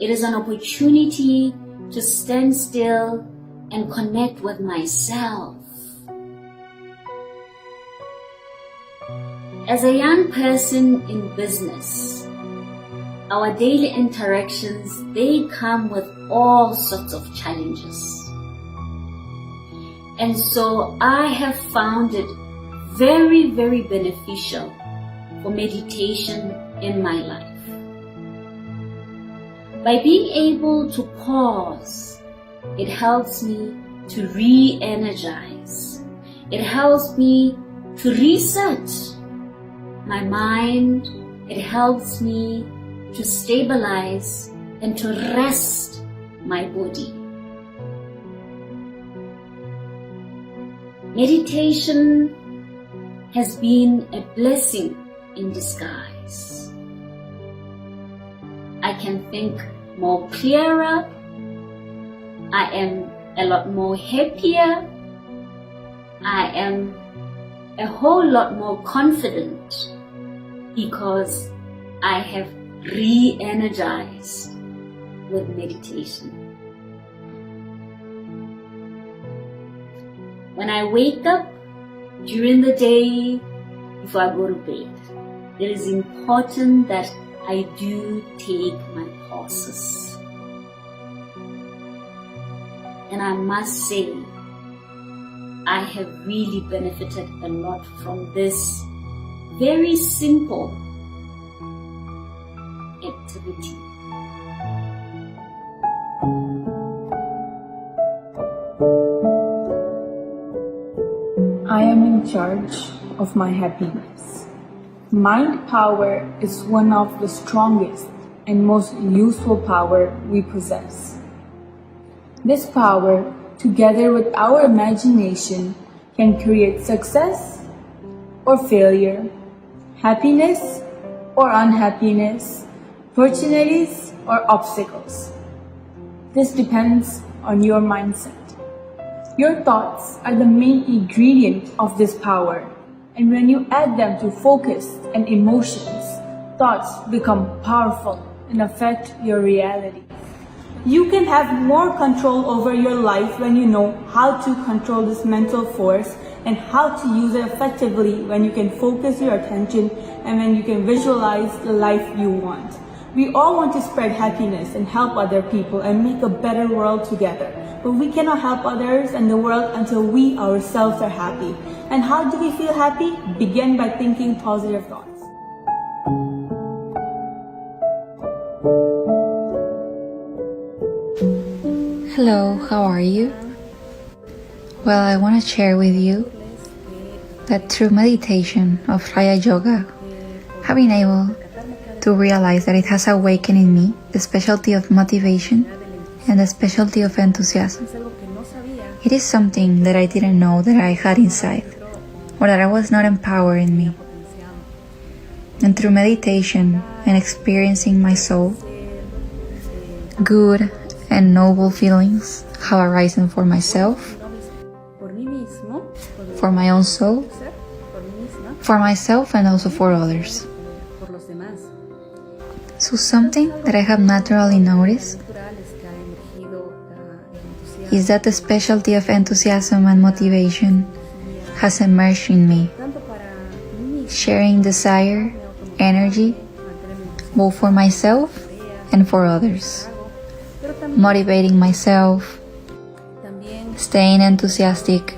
It is an opportunity to stand still and connect with myself. As a young person in business, our daily interactions, they come with all sorts of challenges. And so I have found it very, very beneficial for meditation in my life. By being able to pause, it helps me to re-energize. It helps me to reset my mind. It helps me to stabilize and to rest my body. Meditation has been a blessing in disguise. I can think more clearer. I am a lot more happier. I am a whole lot more confident because I have re-energized with meditation. When I wake up during the day, before I go to bed, it is important that I do take my pauses. And I must say, I have really benefited a lot from this very simple activity. I am in charge of my happiness. Mind power is one of the strongest and most useful power we possess. This power, together with our imagination, can create success or failure, happiness or unhappiness, opportunities or obstacles. This depends on your mindset. Your thoughts are the main ingredient of this power, and when you add them to focus and emotions, thoughts become powerful and affect your reality. You can have more control over your life when you know how to control this mental force and how to use it effectively when you can focus your attention and when you can visualize the life you want. We all want to spread happiness and help other people and make a better world together. But we cannot help others and the world until we ourselves are happy. And how do we feel happy? Begin by thinking positive thoughts. Hello, how are you? Well, I want to share with you that through meditation of Raya Yoga, I've been able to realize that it has awakened in me the specialty of motivation and the specialty of enthusiasm. It is something that I didn't know that I had inside, or that I was not empowered in me. And through meditation and experiencing my soul, good and noble feelings have arisen for myself, for my own soul, for myself and also for others. So something that I have naturally noticed is that the specialty of enthusiasm and motivation has emerged in me, sharing desire, energy, both for myself and for others, motivating myself, staying enthusiastic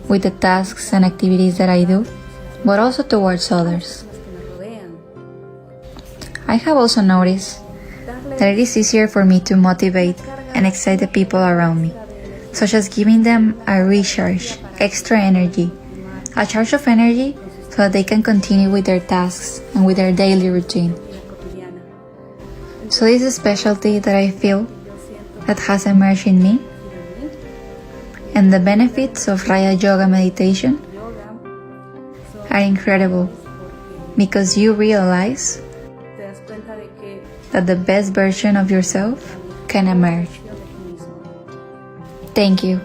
with the tasks and activities that I do, but also towards others. I have also noticed that it is easier for me to motivate and excite the people around me, such as giving them a recharge, extra energy, a charge of energy so that they can continue with their tasks and with their daily routine. So this is a specialty that I feel that has emerged in me, and the benefits of Raya Yoga meditation are incredible because you realize that the best version of yourself can emerge. Thank you.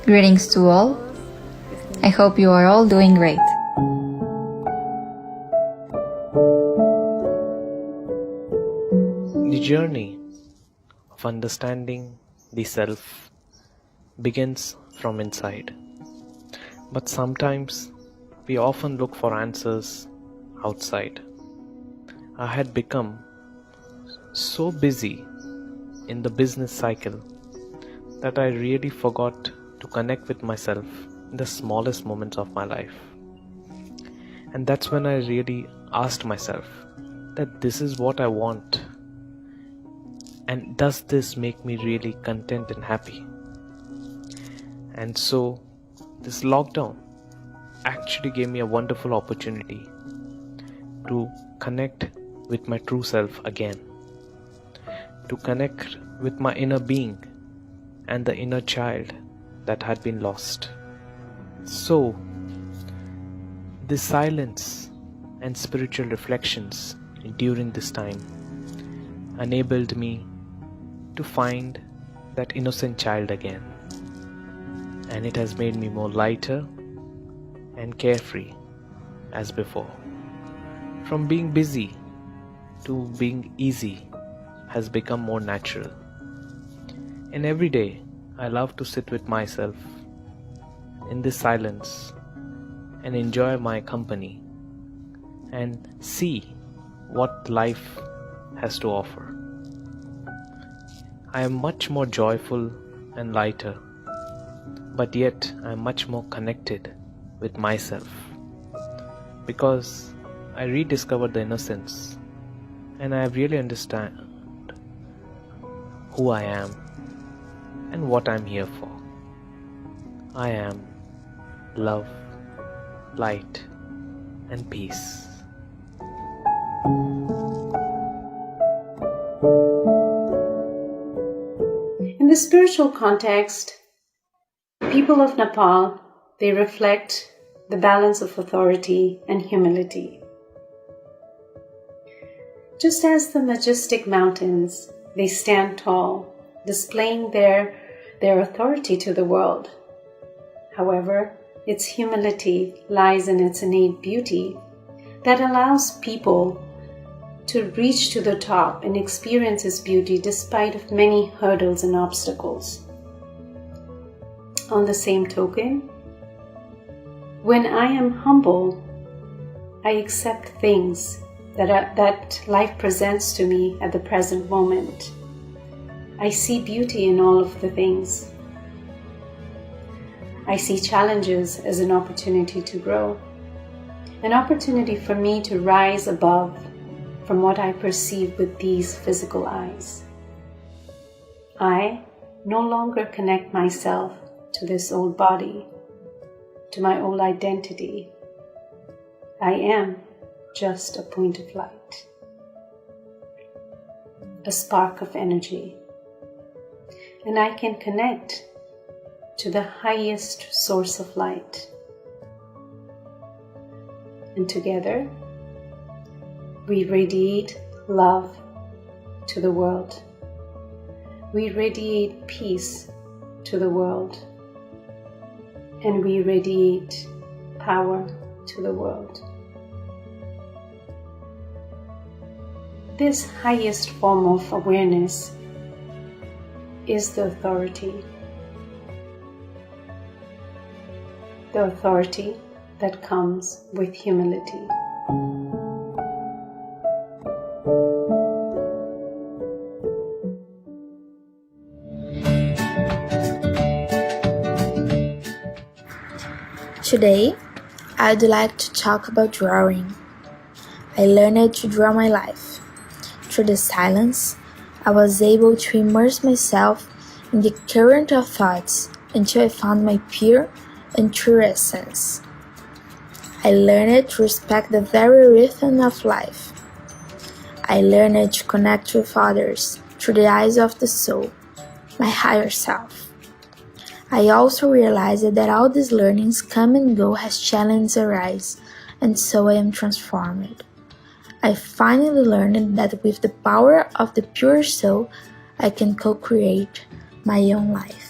Greetings to all. I hope you are all doing great. The journey of understanding the self begins from inside. But sometimes we often look for answers outside. I had become so busy in the business cycle that I really forgot to connect with myself in the smallest moments of my life. And that's when I really asked myself that this is what I want, and does this make me really content and happy? And so this lockdown actually gave me a wonderful opportunity to connect with my true self again, to connect with my inner being and the inner child that had been lost. So, the silence and spiritual reflections during this time enabled me to find that innocent child again, and it has made me more lighter and carefree as before. From being busy to being easy has become more natural. And every day I love to sit with myself in this silence and enjoy my company and see what life has to offer. I am much more joyful and lighter, but yet I am much more connected with myself, because I rediscovered the innocence and I really understand who I am and what I'm here for. I am love, light, and peace. In the spiritual context, people of Nepal, they reflect the balance of authority and humility. Just as the majestic mountains, they stand tall, displaying their authority to the world. However, its humility lies in its innate beauty that allows people to reach to the top and experience its beauty despite of many hurdles and obstacles. On the same token, when I am humble, I accept things that life presents to me at the present moment. I see beauty in all of the things. I see challenges as an opportunity to grow, an opportunity for me to rise above from what I perceive with these physical eyes. I no longer connect myself to this old body, to my old identity. I am just a point of light, a spark of energy, and I can connect to the highest source of light. And together, we radiate love to the world. We radiate peace to the world. And we radiate power to the world. This highest form of awareness is the authority. The authority that comes with humility. Today, I'd like to talk about drawing. I learned to draw my life. Through the silence, I was able to immerse myself in the current of thoughts until I found my pure and true essence. I learned to respect the very rhythm of life. I learned to connect with others through the eyes of the soul, my higher self. I also realized that all these learnings come and go as challenges arise, and so I am transformed. I finally learned that with the power of the pure soul, I can co-create my own life.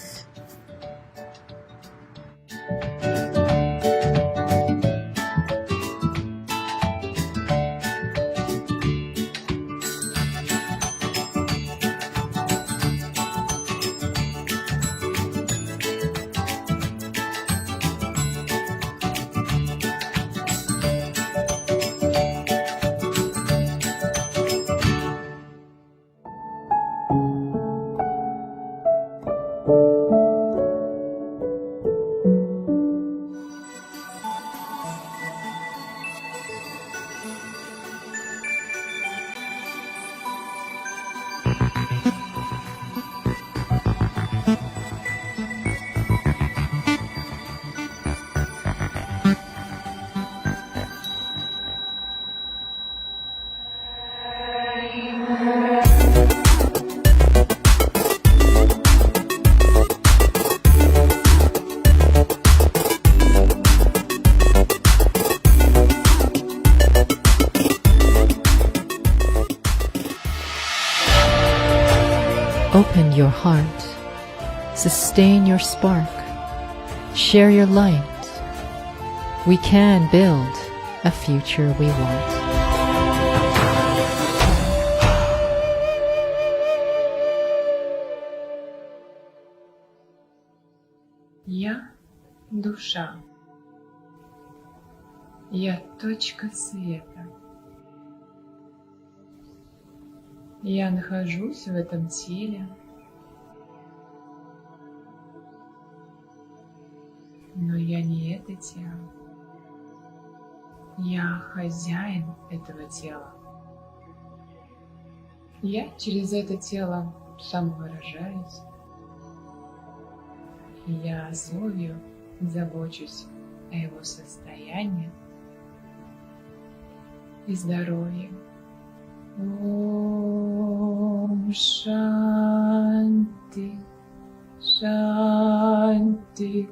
Open your heart Sustain your spark. Share your light. We can build a future we want. Я – душа. Я – точка света. Я нахожусь в этом теле, но я не это тело. Я хозяин этого тела. Я через это тело самовыражаюсь. И я совью забочусь о его состоянии и здоровье. Ом Шанти, Шанти,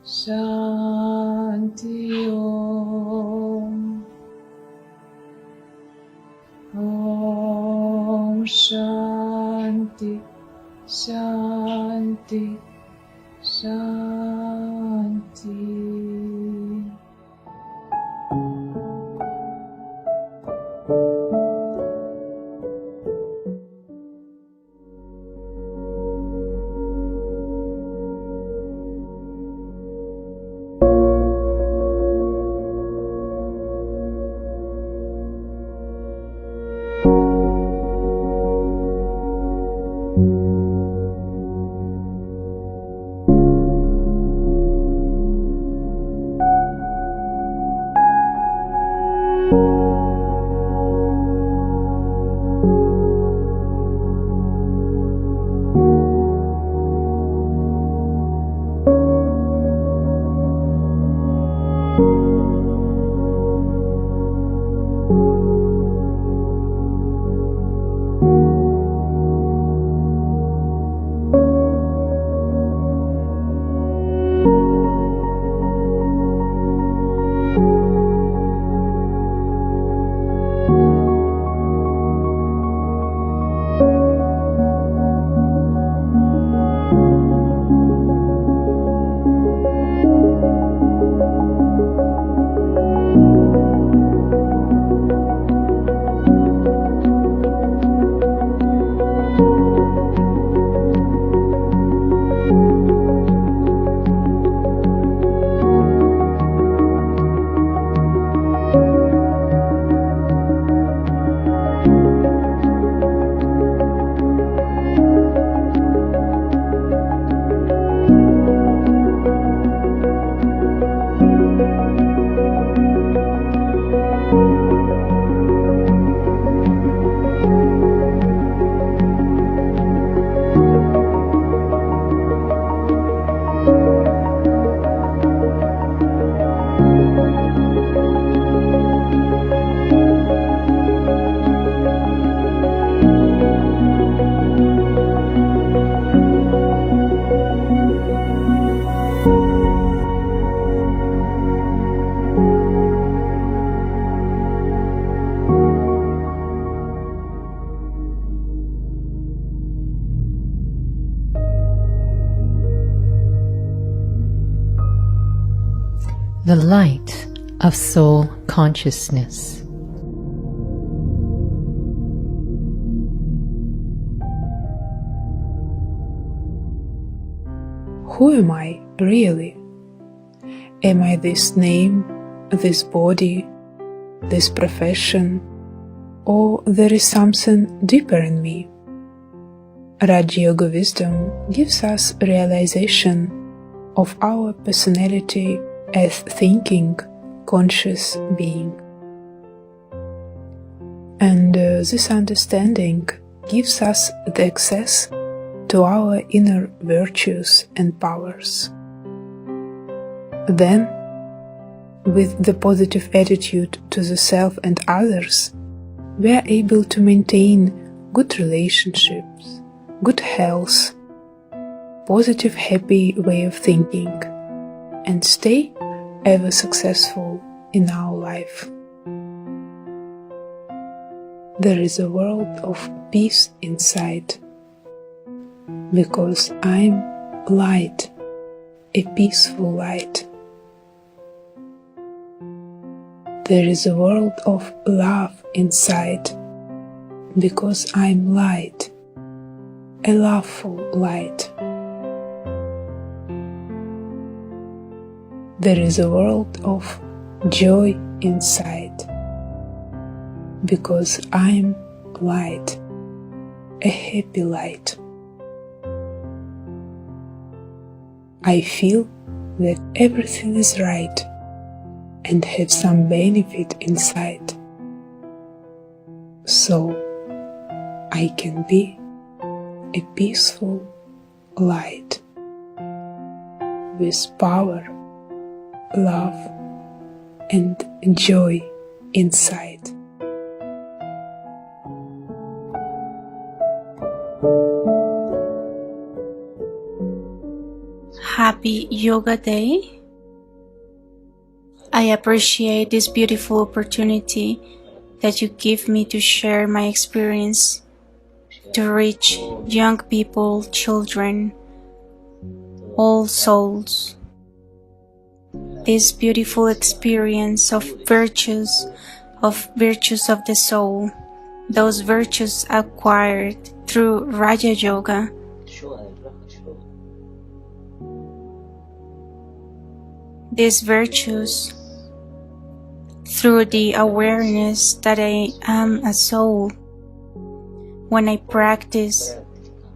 Шанти Ом. Ом Шанти, Шанти, Шанти. The light of soul consciousness. Who am I really? Am I this name, this body, this profession, or there is something deeper in me? Raja Yoga wisdom gives us realization of our personality as thinking, conscious being. And this understanding gives us the access to our inner virtues and powers. Then, with the positive attitude to the self and others, we are able to maintain good relationships, good health, positive, happy way of thinking, and stay ever successful in our life. There is a world of peace inside, because I'm light, a peaceful light. There is a world of love inside, because I'm light, a loveful light. There is a world of joy inside, because I'm light, a happy light. I feel that everything is right and have some benefit inside, so I can be a peaceful light with power, love, and joy inside. Happy Yoga Day. I appreciate this beautiful opportunity that you give me to share my experience, to reach young people, children, all souls. This beautiful experience of virtues of the soul, those virtues acquired through Raja Yoga. These virtues through the awareness that I am a soul. When I practice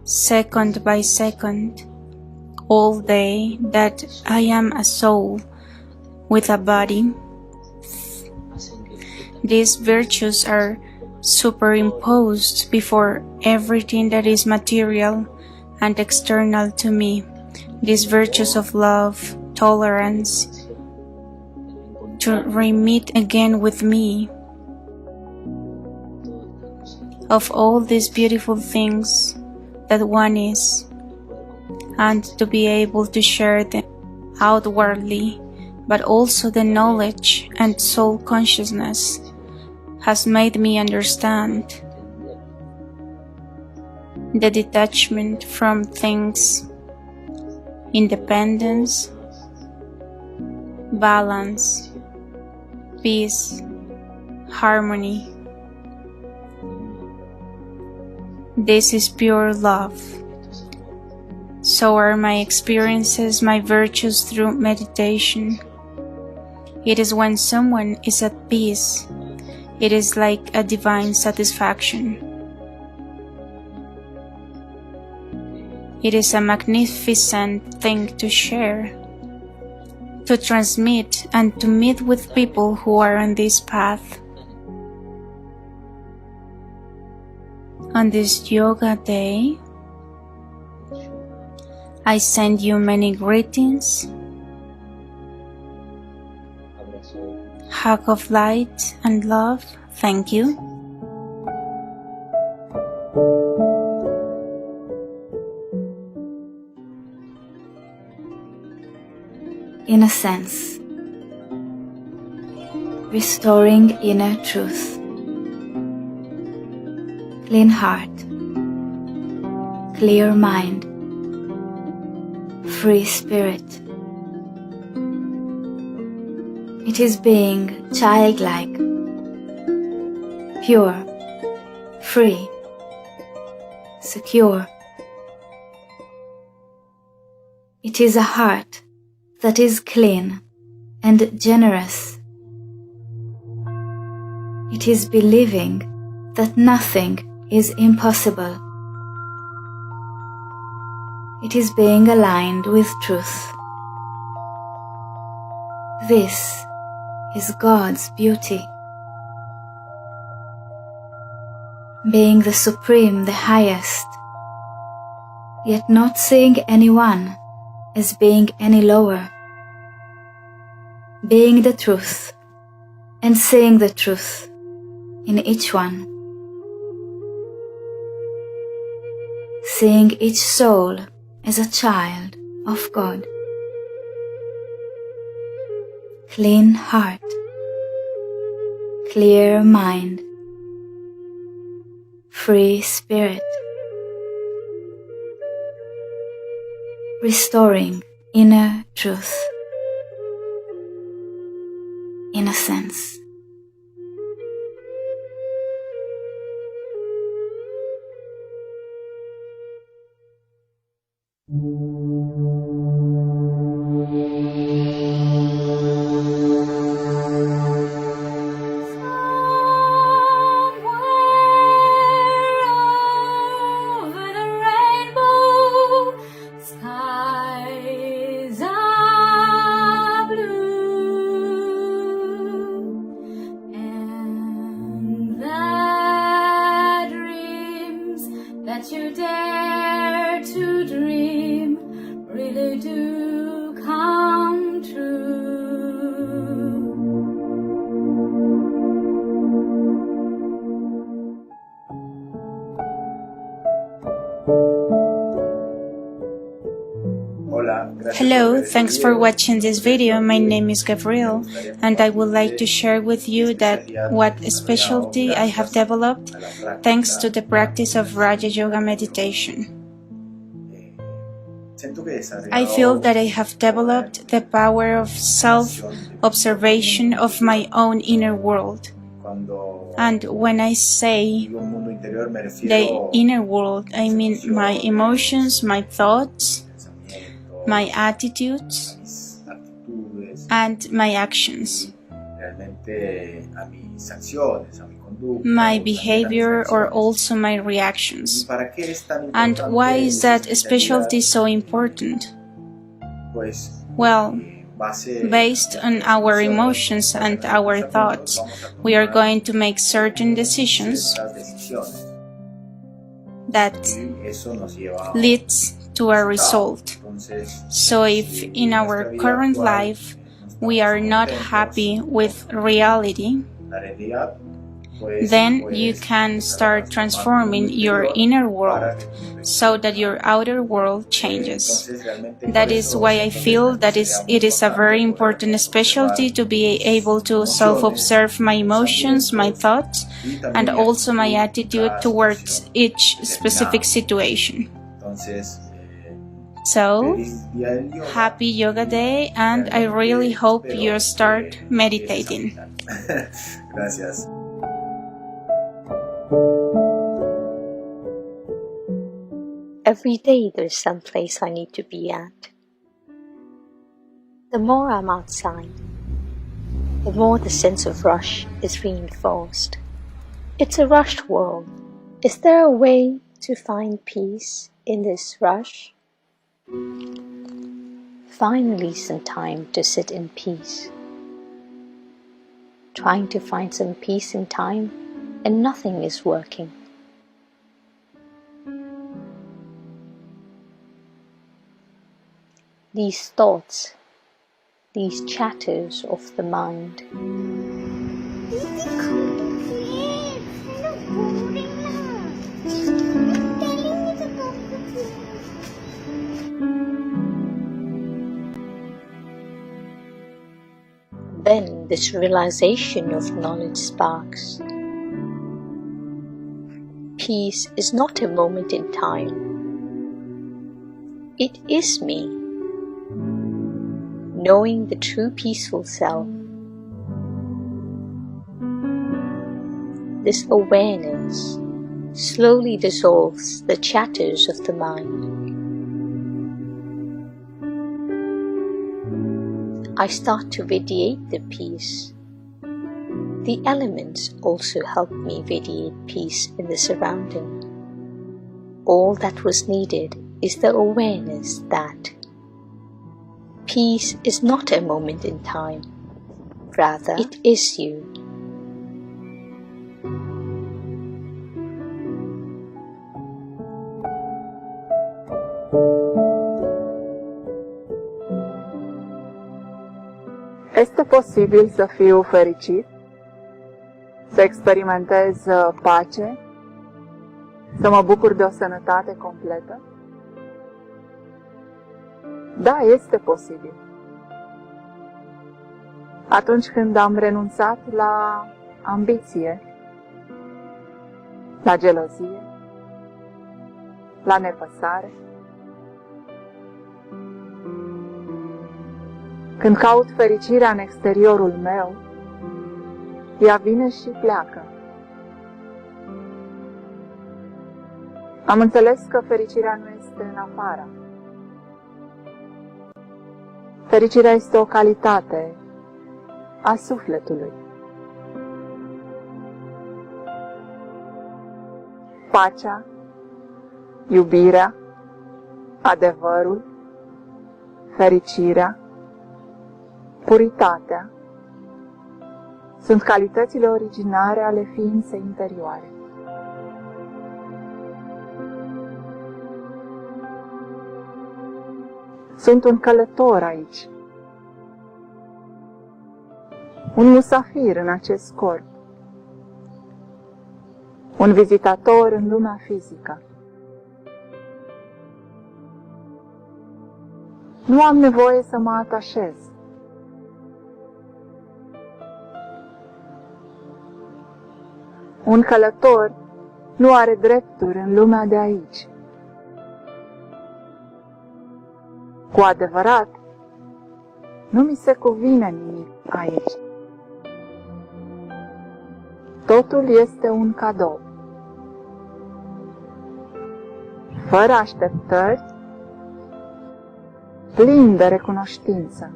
second by second, all day, that I am a soul with a body. These virtues are superimposed before everything that is material and external to me. These virtues of love, tolerance, to re-meet again with me, of all these beautiful things that one is, and to be able to share them outwardly, but also the knowledge and soul consciousness has made me understand the detachment from things, independence, balance, peace, harmony. This is pure love. So are my experiences, my virtues through meditation. It is when someone is at peace, it is like a divine satisfaction. It is a magnificent thing to share, to transmit, and to meet with people who are on this path. On this Yoga Day, I send you many greetings, hug of light and love. Thank you. In a sense, restoring inner truth, clean heart, clear mind, free spirit. It is being childlike, pure, free, secure. It is a heart that is clean and generous. It is believing that nothing is impossible. It is being aligned with truth. This is God's beauty. Being the supreme, the highest, yet not seeing anyone as being any lower. Being the truth and seeing the truth in each one. Seeing each soul as a child of God. Clean heart, clear mind, free spirit. restoring inner truth, in a sense. That you dare to dream really do come true. Hello, thanks for watching this video. My name is Gabriel, and I would like to share with you that what specialty I have developed thanks to the practice of Raja Yoga meditation. I feel that I have developed the power of self-observation of my own inner world. And when I say the inner world, I mean my emotions, my thoughts, my attitudes, and my actions, my behavior, or also my reactions. And why is that specialty so important? Well, based on our emotions and our thoughts, we are going to make certain decisions that leads to a result. So if in our current life we are not happy with reality, then you can start transforming your inner world so that your outer world changes. That is why I feel that it is a very important specialty to be able to self-observe my emotions, my thoughts, and also my attitude towards each specific situation. So, happy Yoga Day, and I really hope you start meditating. Gracias. Every day there's some place I need to be at. The more I'm outside, the more the sense of rush is reinforced. It's a rushed world. Is there a way to find peace in this rush? Finally, some time to sit in peace. Trying to find some peace in time, and nothing is working. These thoughts, these chatters of the mind, then this realization of knowledge sparks. Peace is not a moment in time. It is me, knowing the true peaceful self. This awareness slowly dissolves the chatters of the mind. I start to radiate the peace. The elements also help me radiate peace in the surrounding. All that was needed is the awareness that peace is not a moment in time. Rather, it is you. Este posibil să fiu fericit, să experimentez pace, să mă bucur de o sănătate completă? Da, este posibil. Atunci când am renunțat la ambiție, la gelozie, la nepăsare, Când caut fericirea în exteriorul meu, ea vine și pleacă. Am înțeles că fericirea nu este în afară. Fericirea este o calitate a sufletului. Pacea, iubirea, adevărul, fericirea, puritatea sunt calitățile originare ale ființei interioare. Sunt un călător aici, un musafir în acest corp, un vizitator în lumea fizică. Nu am nevoie să mă atașez. Un călător nu are drepturi în lumea de aici. Cu adevărat, nu mi se cuvine nimic aici. Totul este un cadou. Fără așteptări, plin de recunoștință.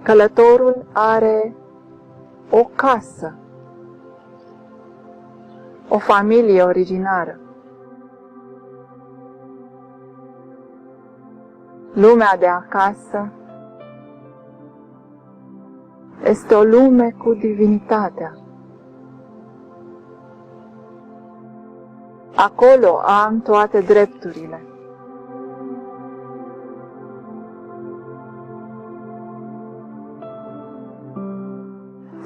Călătorul are o casă, o familie originară. Lumea de acasă este o lume cu divinitatea. Acolo am toate drepturile.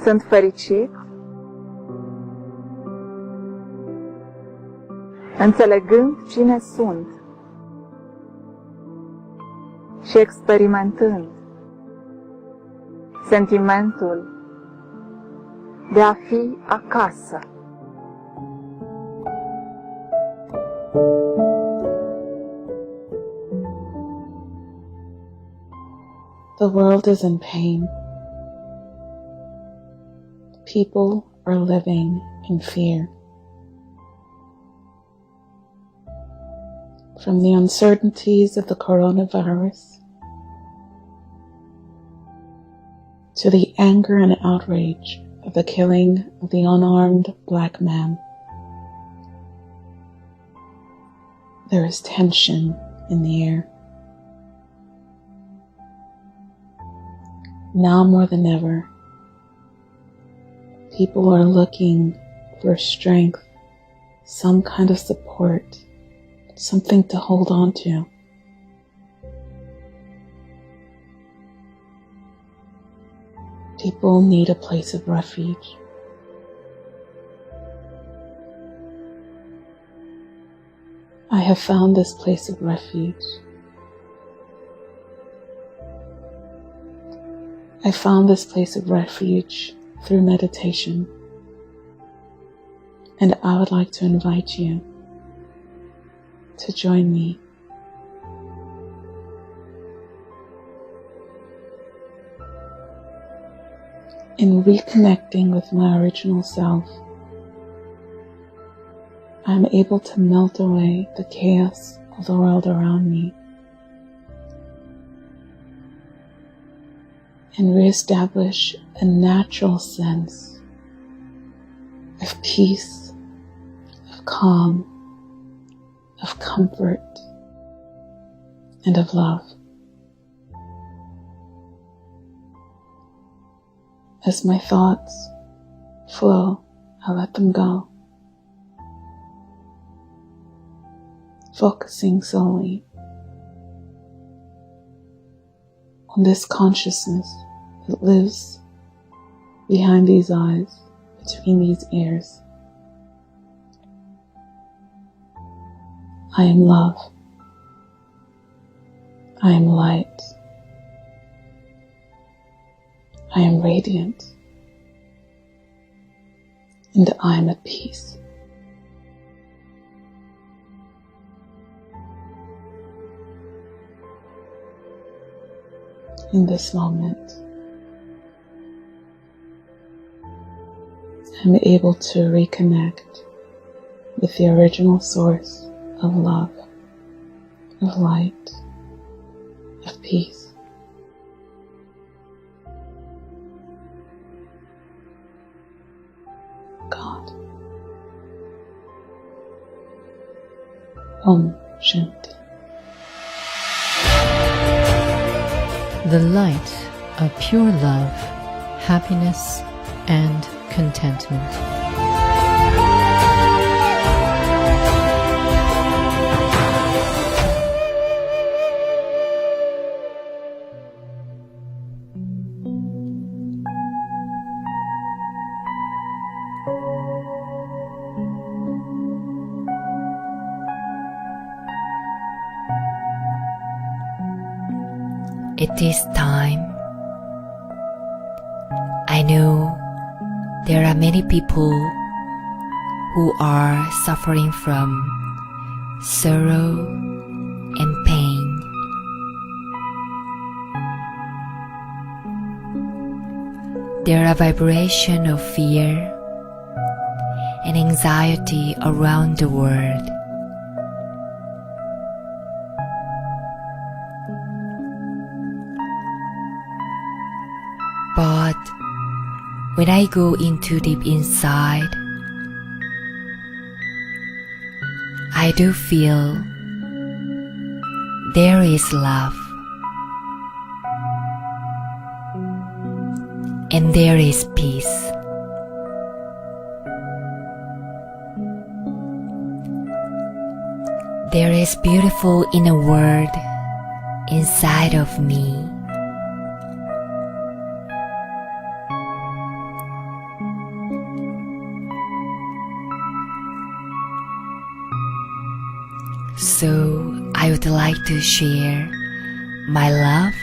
Sunt fericit, înțelegând cine sunt și experimentând sentimentul de a fi acasă. The world is in pain. People are living in fear. From the uncertainties of the coronavirus to the anger and outrage of the killing of the unarmed black man, there is tension in the air. Now more than ever, people are looking for strength, some kind of support, something to hold on to. People need a place of refuge. I have found this place of refuge. I found this place of refuge through meditation, and I would like to invite you to join me. In reconnecting with my original self, I am able to melt away the chaos of the world around me and reestablish a natural sense of peace, of calm, of comfort, and of love. As my thoughts flow, I let them go, focusing solely on this consciousness that lives behind these eyes, between these ears. I am love. I am light. I am radiant. And I am at peace. in this moment. I'm able to reconnect with the original source of love, of light, of peace. God. Om Shanti. The light of pure love, happiness, and contentment. It is time. I know there are many people who are suffering from sorrow and pain. There are vibrations of fear and anxiety around the world. But when I go into deep inside, I do feel there is love and there is peace. There is beautiful inner world inside of me. So I would like to share my love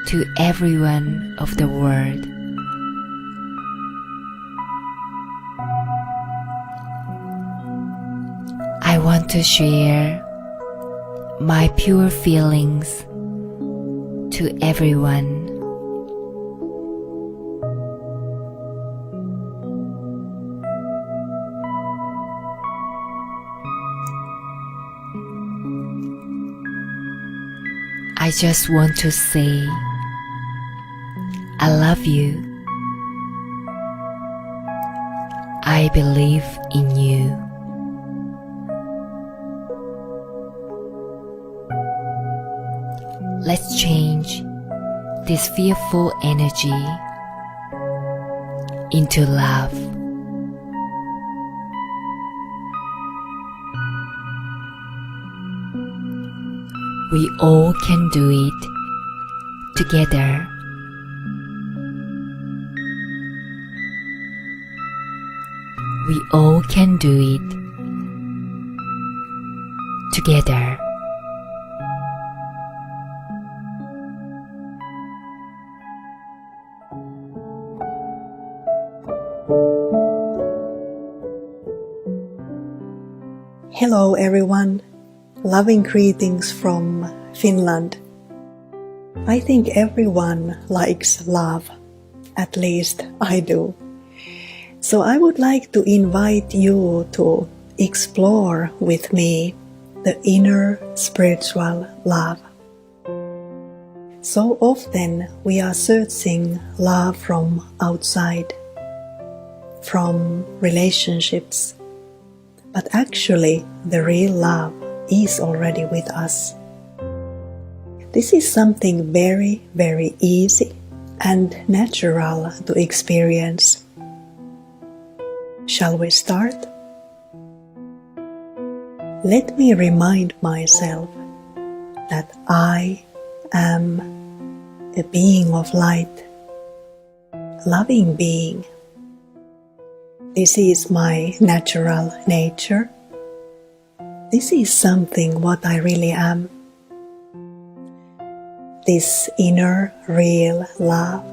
to everyone of the world. I want to share my pure feelings to everyone. I just want to say, I love you. I believe in you. Let's change this fearful energy into love. We all can do it together. We all can do it together. Hello everyone, loving greetings from Finland. I think everyone likes love, at least I do. So I would like to invite you to explore with me the inner spiritual love. So often we are searching love from outside, from relationships. But actually, the real love is already with us. This is something very, very easy and natural to experience. Shall we start? Let me remind myself that I am a being of light, loving being. This is my natural nature. This is something what I really am. This inner, real love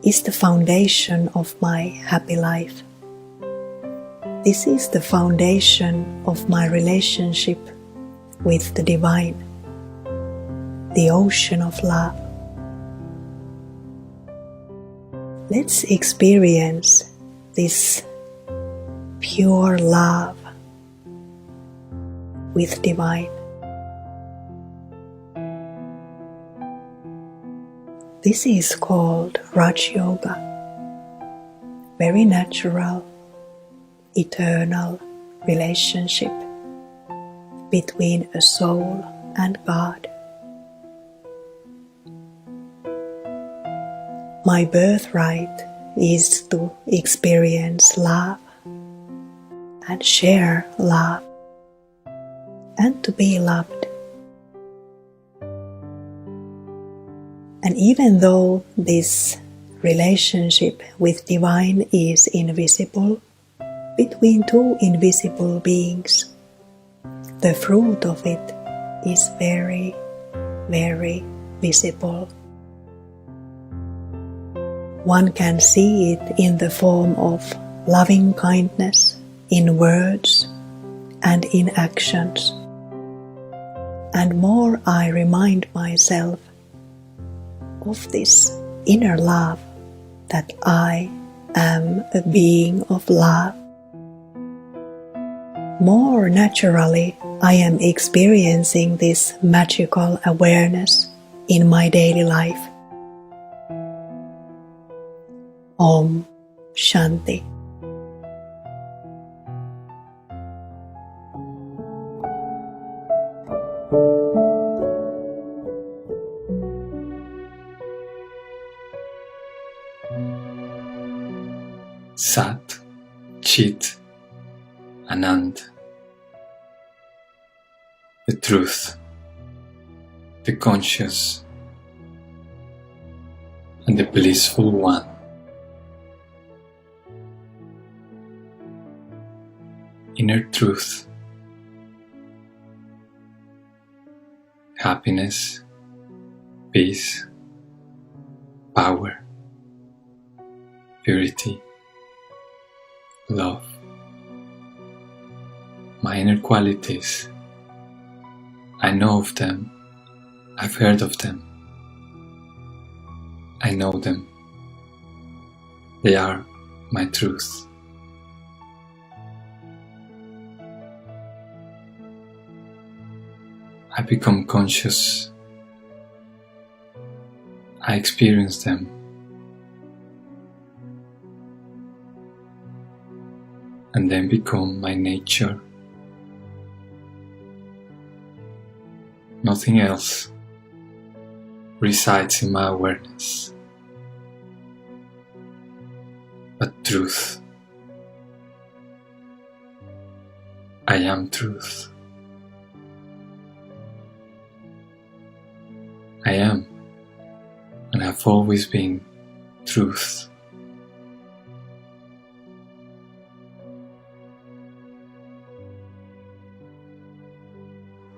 is the foundation of my happy life. This is the foundation of my relationship with the divine, the ocean of love. Let's experience this pure love with divine. This is called Raj Yoga, very natural, eternal relationship between a soul and God. My birthright is to experience love and share love and to be loved. And even though this relationship with divine is invisible between two invisible beings, the fruit of it is very, very visible. One can see it in the form of loving kindness in words and in actions. And more I remind myself of this inner love, that I am a being of love, more naturally I am experiencing this magical awareness in my daily life. Om Shanti. Sat, Chit, Anand. The truth, the conscious, and the blissful one. Inner truth, happiness, peace, power, purity, love. My inner qualities, I know of them, I've heard of them, I know them. They are my truth. I become conscious, I experience them, and then become my nature. Nothing else resides in my awareness but truth. I am truth. I am and have always been truth.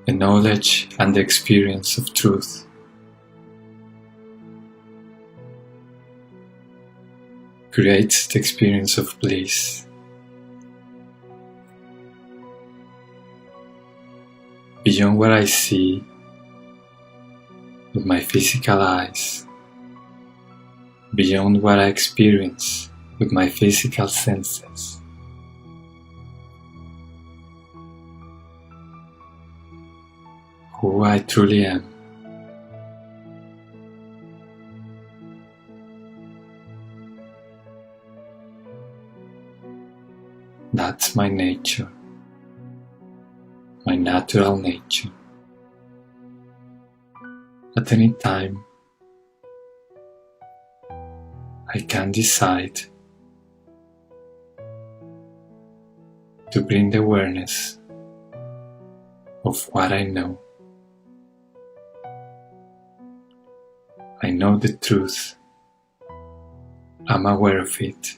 The knowledge and the experience of truth creates the experience of bliss. Beyond what I see with my physical eyes, beyond what I experience with my physical senses, who I truly am. That's my nature, my natural nature. At any time, I can decide to bring the awareness of what I know. I know the truth. I'm aware of it.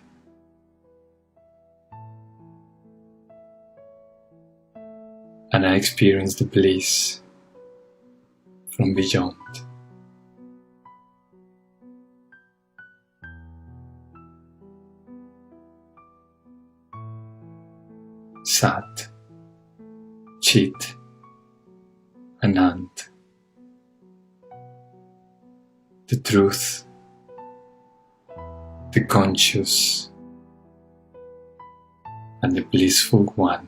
And I experience the bliss from beyond. Sat, Chit, Anand. The truth, the conscious, and the blissful one.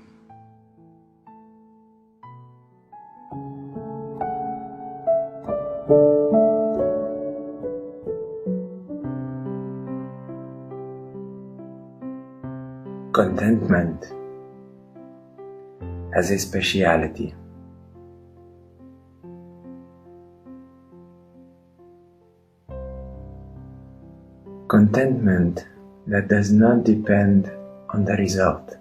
Contentment has a speciality. Contentment that does not depend on the result.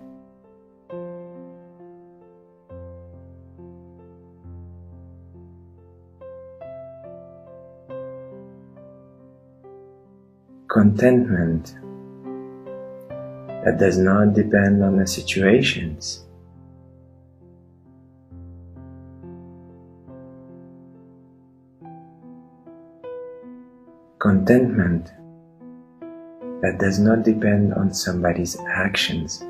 Contentment that does not depend on the situations. Contentment that does not depend on somebody's actions.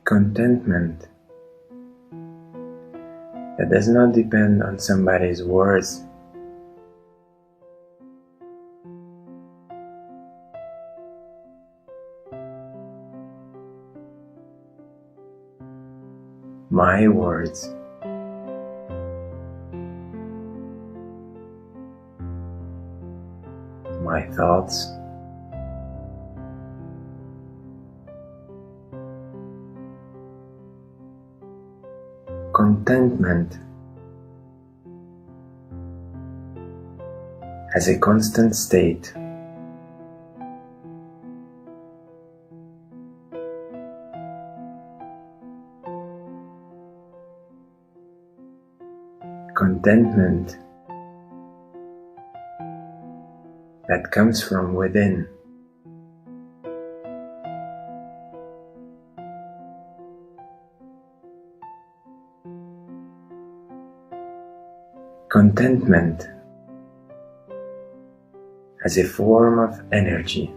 Contentment that does not depend on somebody's words. My words. My thoughts. Contentment as a constant state. Contentment that comes from within. Contentment as a form of energy.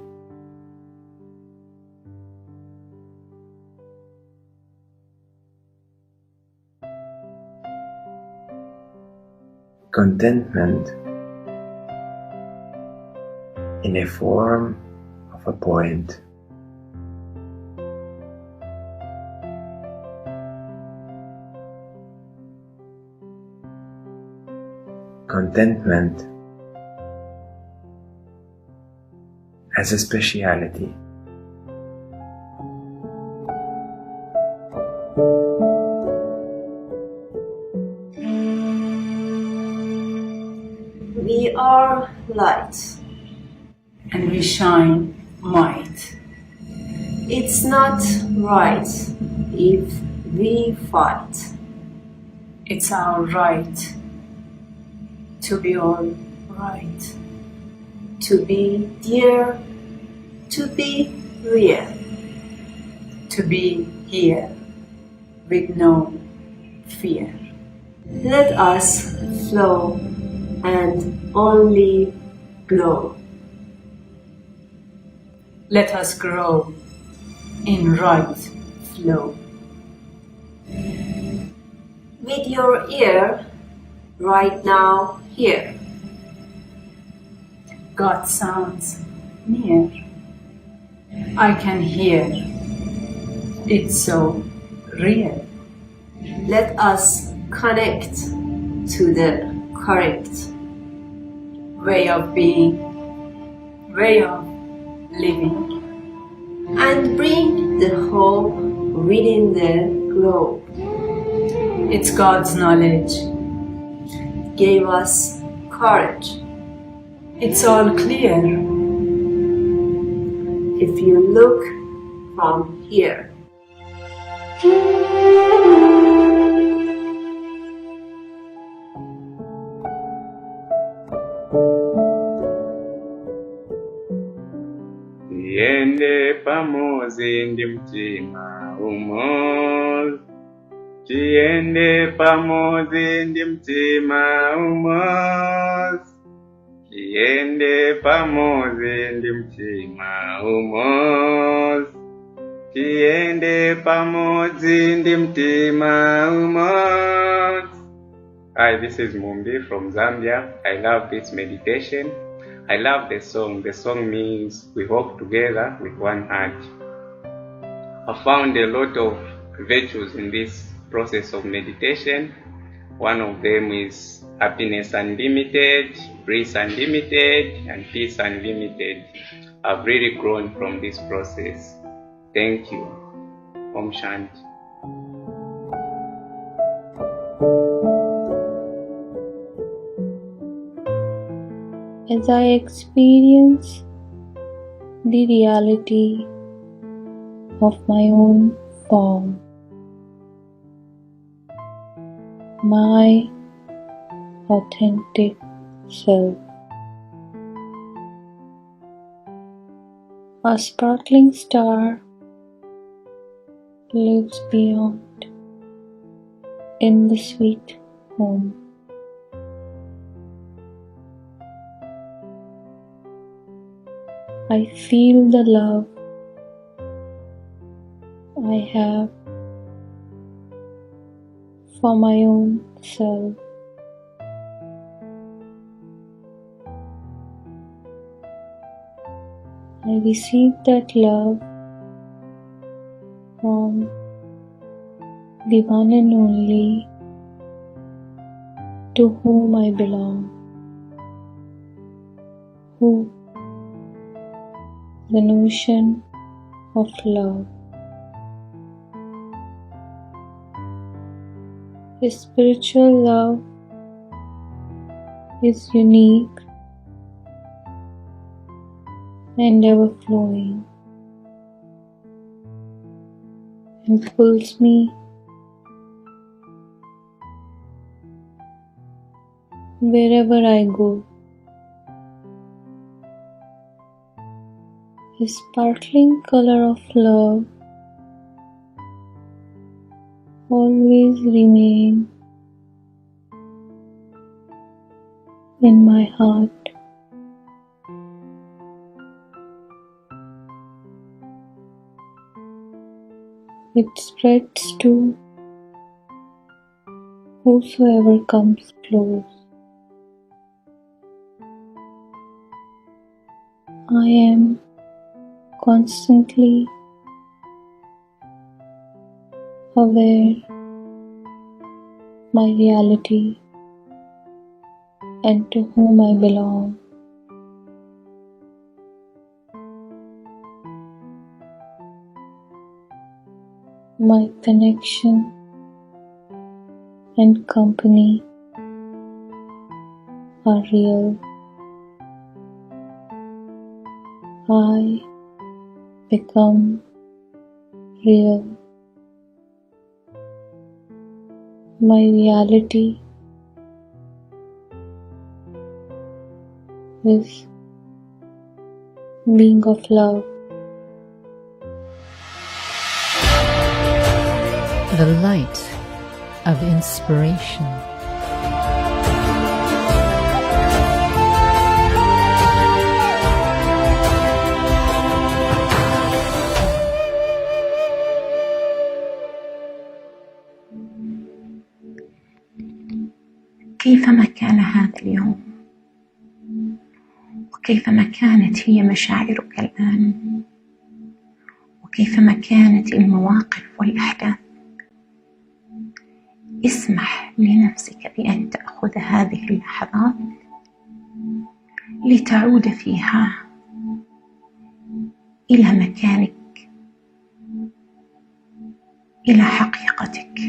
Contentment in a form of a point. Contentment as a speciality. We are light. And we shine might. It's not right if we fight. It's our right to be all right. To be dear, to be real. To be here with no fear. Let us flow and only glow. Let us grow in right flow. With your ear, right now, here. God sounds near. I can hear. It's so real. Let us connect to the correct way of being, way of living, and bring the hope within the globe. It's God's knowledge gave us courage. It's all clear if you look from here. Tiende pamoja ndi mtima umoja. Tiende pamoja ndi mtima umoja. Tiende pamoja ndi mtima umoja. Tiende pamoja ndi mtima umoja. Hi, this is Mumbi from Zambia. I love this meditation. I love the song. The song means we walk together with one heart. I found a lot of virtues in this process of meditation. One of them is happiness unlimited, bliss unlimited, and peace unlimited. I've really grown from this process. Thank you. Om Shanti. As I experience the reality of my own form, my authentic self, a sparkling star lives beyond in the sweet home. I feel the love I have for my own self. I receive that love from the one and only to whom I belong, who the notion of love. His spiritual love is unique and ever-flowing and pulls me wherever I go. The sparkling color of love always remain in my heart. It spreads to whosoever comes close. I am constantly aware my reality and to whom I belong. My connection and company are real. I become real. My reality is being of love. The light of inspiration. كيفما كان هذا اليوم، وكيفما كانت هي مشاعرك الآن، وكيفما كانت المواقف والأحداث، اسمح لنفسك بأن تأخذ هذه اللحظات لتعود فيها إلى مكانك، إلى حقيقتك،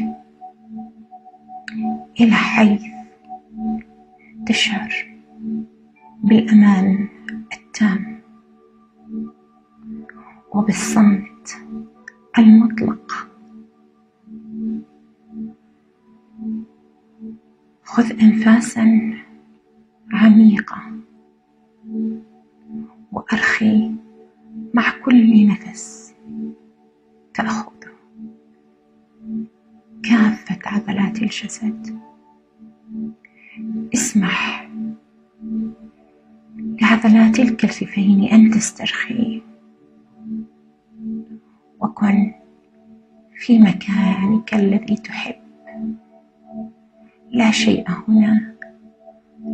إلى حيث تشعر بالأمان التام وبالصمت المطلق. خذ أنفاسا عميقة وأرخي مع كل نفس تأخذه كافة عضلات الجسد. اسمح لعضلات الكتفين أن تسترخي، وكن في مكانك الذي تحب لا شيء هنا،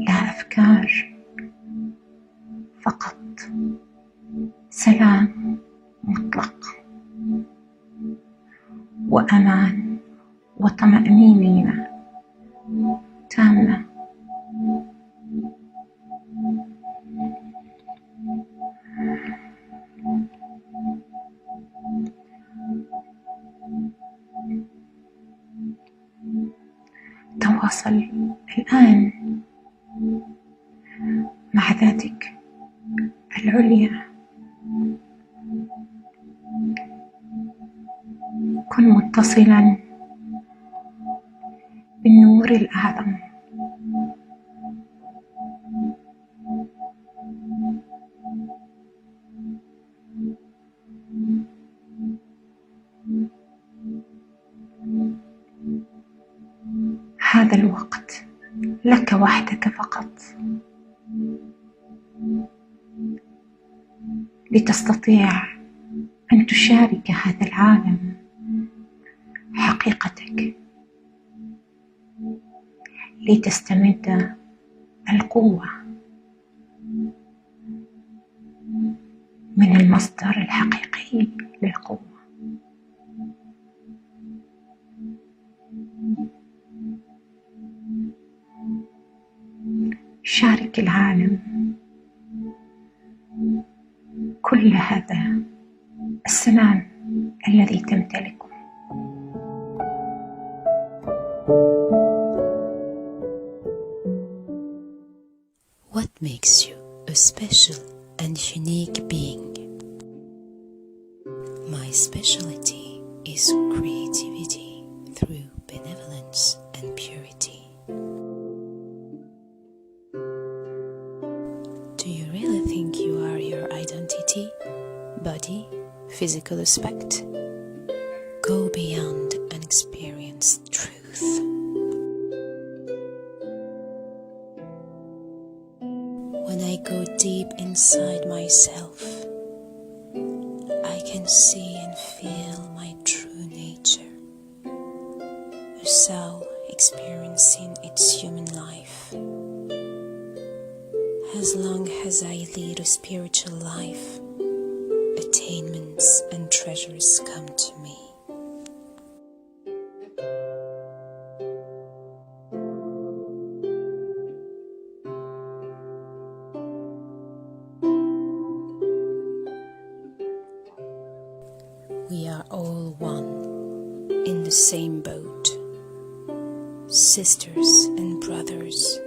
لا أفكار، فقط سلام مطلق وأمان وطمأنينة تامة. تواصل الآن مع ذاتك العليا، كن متصلا بالنور الأعظم. هذا الوقت لك وحدك فقط، لتستطيع أن تشارك هذا العالم حقيقتك، لتستمد القوة من المصدر الحقيقي للقوة. شارك العالم كل هذا السلام الذي تمتلكه. What makes you a special and unique being? My specialty is creativity through benevolence and purity. Do you really think you are your identity, body, physical aspect? Go beyond and experience truth. When I go deep inside myself, I can see and feel my true nature, a soul experiencing its human life. As long as I lead a spiritual life, attainments and treasures come to me. We are all one, in the same boat, sisters and brothers,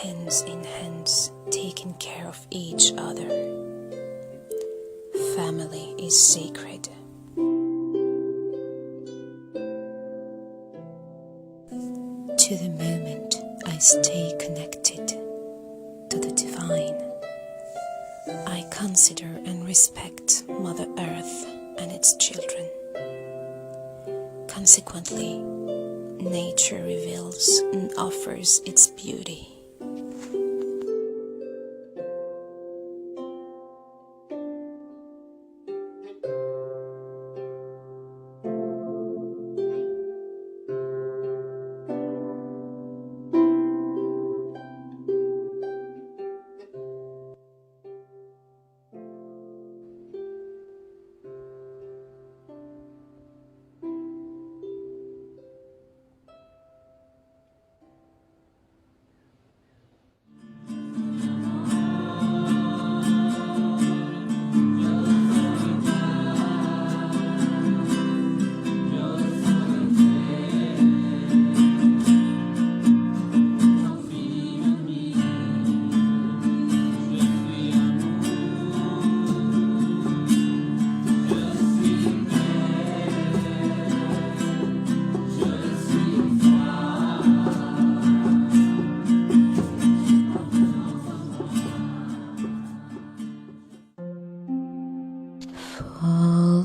hands in hands, taking care of each other. Family is sacred. To the moment I stay connected to the divine, I consider and respect Mother Earth and its children. Consequently, nature reveals and offers its beauty.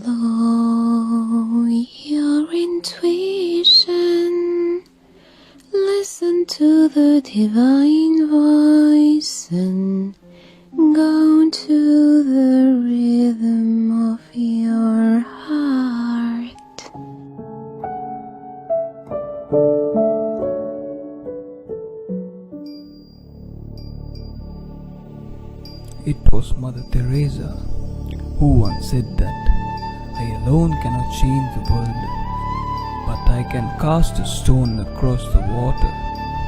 Follow your intuition, listen to the divine voice and go to the rhythm of your heart. It was Mother Teresa who once said that I alone cannot change the world, but I can cast a stone across the water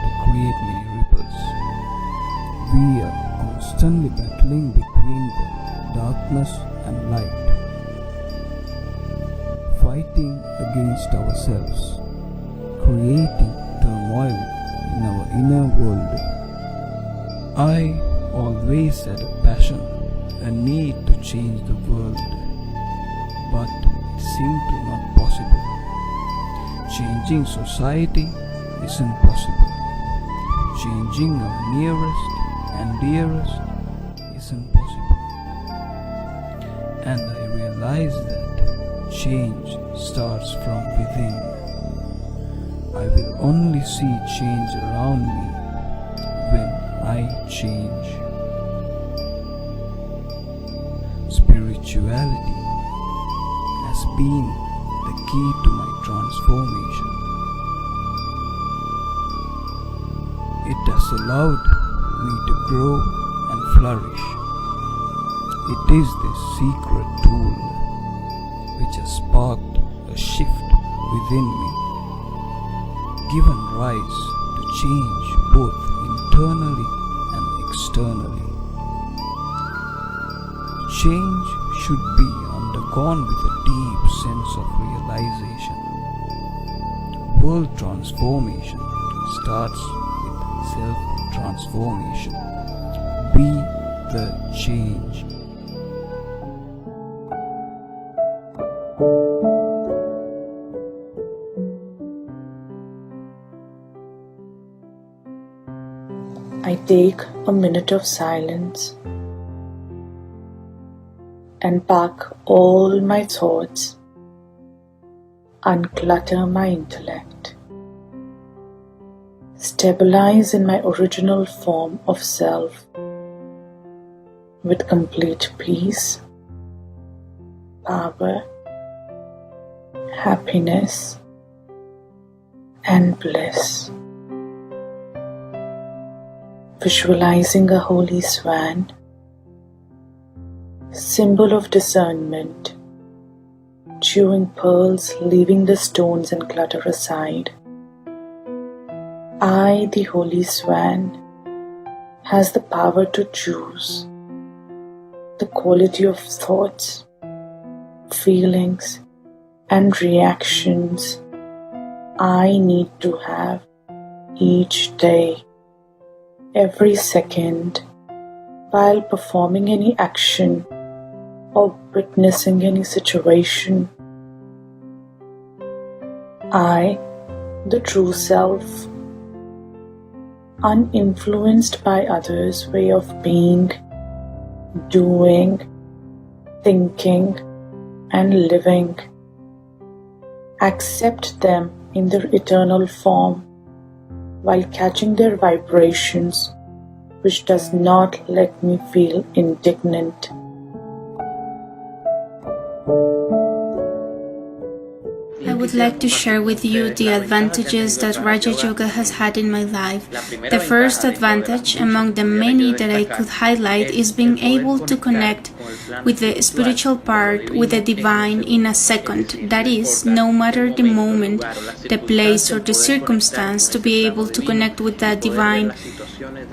to create many ripples. We are constantly battling between the darkness and light, fighting against ourselves, creating turmoil in our inner world. I always had a passion, a need to change the world, but it's simply not possible. Changing society isn't possible. Changing our nearest and dearest isn't possible. And I realize that change starts from within. I will only see change around me when I change. Spirituality has been the key to my transformation. It has allowed me to grow and flourish. It is this secret tool which has sparked a shift within me, given rise to change both internally and externally. Change should be undergone with a deep sense of realization. World transformation starts with self-transformation. Be the change. I take a minute of silence and pack all my thoughts, unclutter my intellect, stabilize in my original form of self with complete peace, power, happiness, and bliss. Visualizing a holy swan, symbol of discernment, chewing pearls, leaving the stones and clutter aside. I, the holy swan, has the power to choose the quality of thoughts, feelings, and reactions I need to have each day, every second, while performing any action or witnessing any situation. I, the true self, uninfluenced by others' way of being, doing, thinking, and living, accept them in their eternal form while catching their vibrations, which does not let me feel indignant. I would like to share with you the advantages that Raja Yoga has had in my life. The first advantage, among the many that I could highlight, is being able to connect with the spiritual part, with the divine in a second. That is, no matter the moment, the place, or the circumstance, to be able to connect with that divine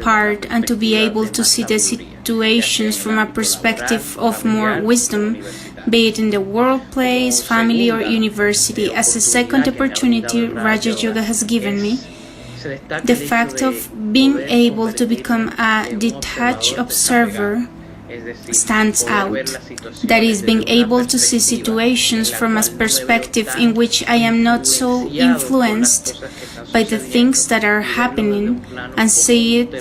part and to be able to see the situations from a perspective of more wisdom, be it in the workplace, family, or university. As a second opportunity Raja Yoga has given me, the fact of being able to become a detached observer stands out. That is, being able to see situations from a perspective in which I am not so influenced by the things that are happening and see it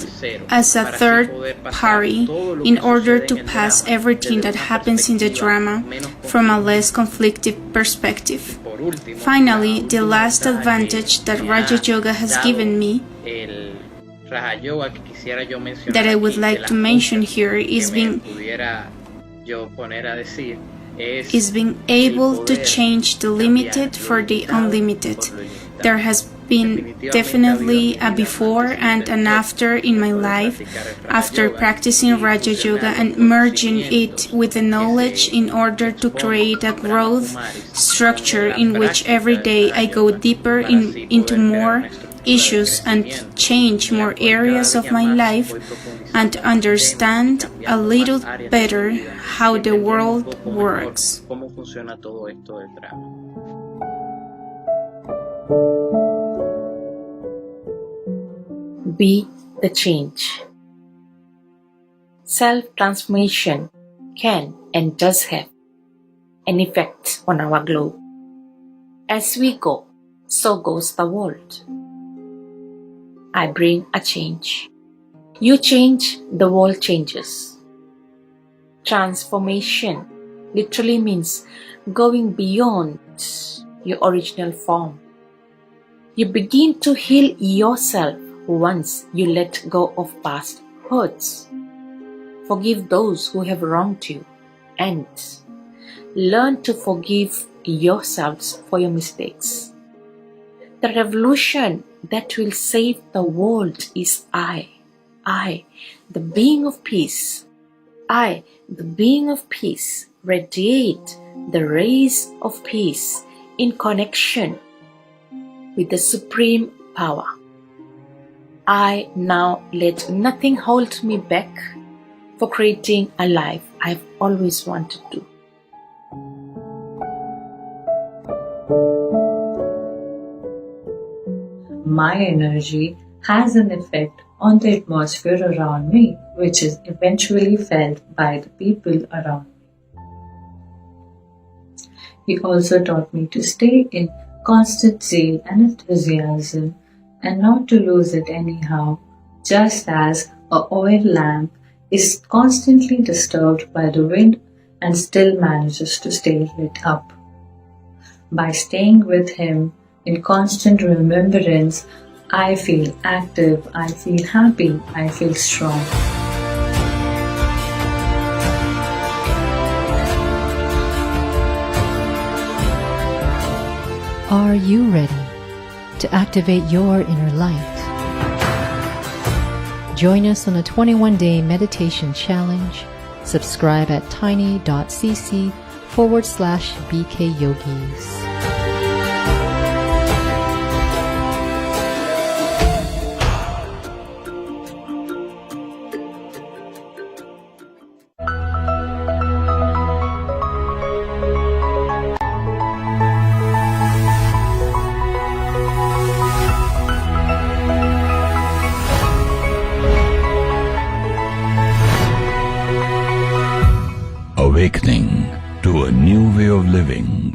as a third party in order to pass everything that happens in the drama from a less conflicted perspective. Finally, the last advantage that Raja Yoga has given me that I would like to mention here is being able to change the limited for the unlimited. There has been definitely a before and an after in my life after practicing Raja Yoga and merging it with the knowledge in order to create a growth structure in which every day I go deeper into more issues and change more areas of my life and understand a little better how the world works. Be the change. Self-transformation can and does have an effect on our globe. As we go, so goes the world. I bring a change. You change, the world changes. Transformation literally means going beyond your original form. You begin to heal yourself once you let go of past hurts. Forgive those who have wronged you and learn to forgive yourselves for your mistakes. The revolution that will save the world is I, the being of peace. I, the being of peace, radiate the rays of peace in connection with the supreme power. I now let nothing hold me back for creating a life I've always wanted to. My energy has an effect on the atmosphere around me, which is eventually felt by the people around me. He also taught me to stay in constant zeal and enthusiasm and not to lose it anyhow, just as an oil lamp is constantly disturbed by the wind and still manages to stay lit up. By staying with him in constant remembrance, I feel active, I feel happy, I feel strong. Are you ready to activate your inner light? Join us on a 21-day meditation challenge. Subscribe at tiny.cc/BKYogis. Awakening to a new way of living.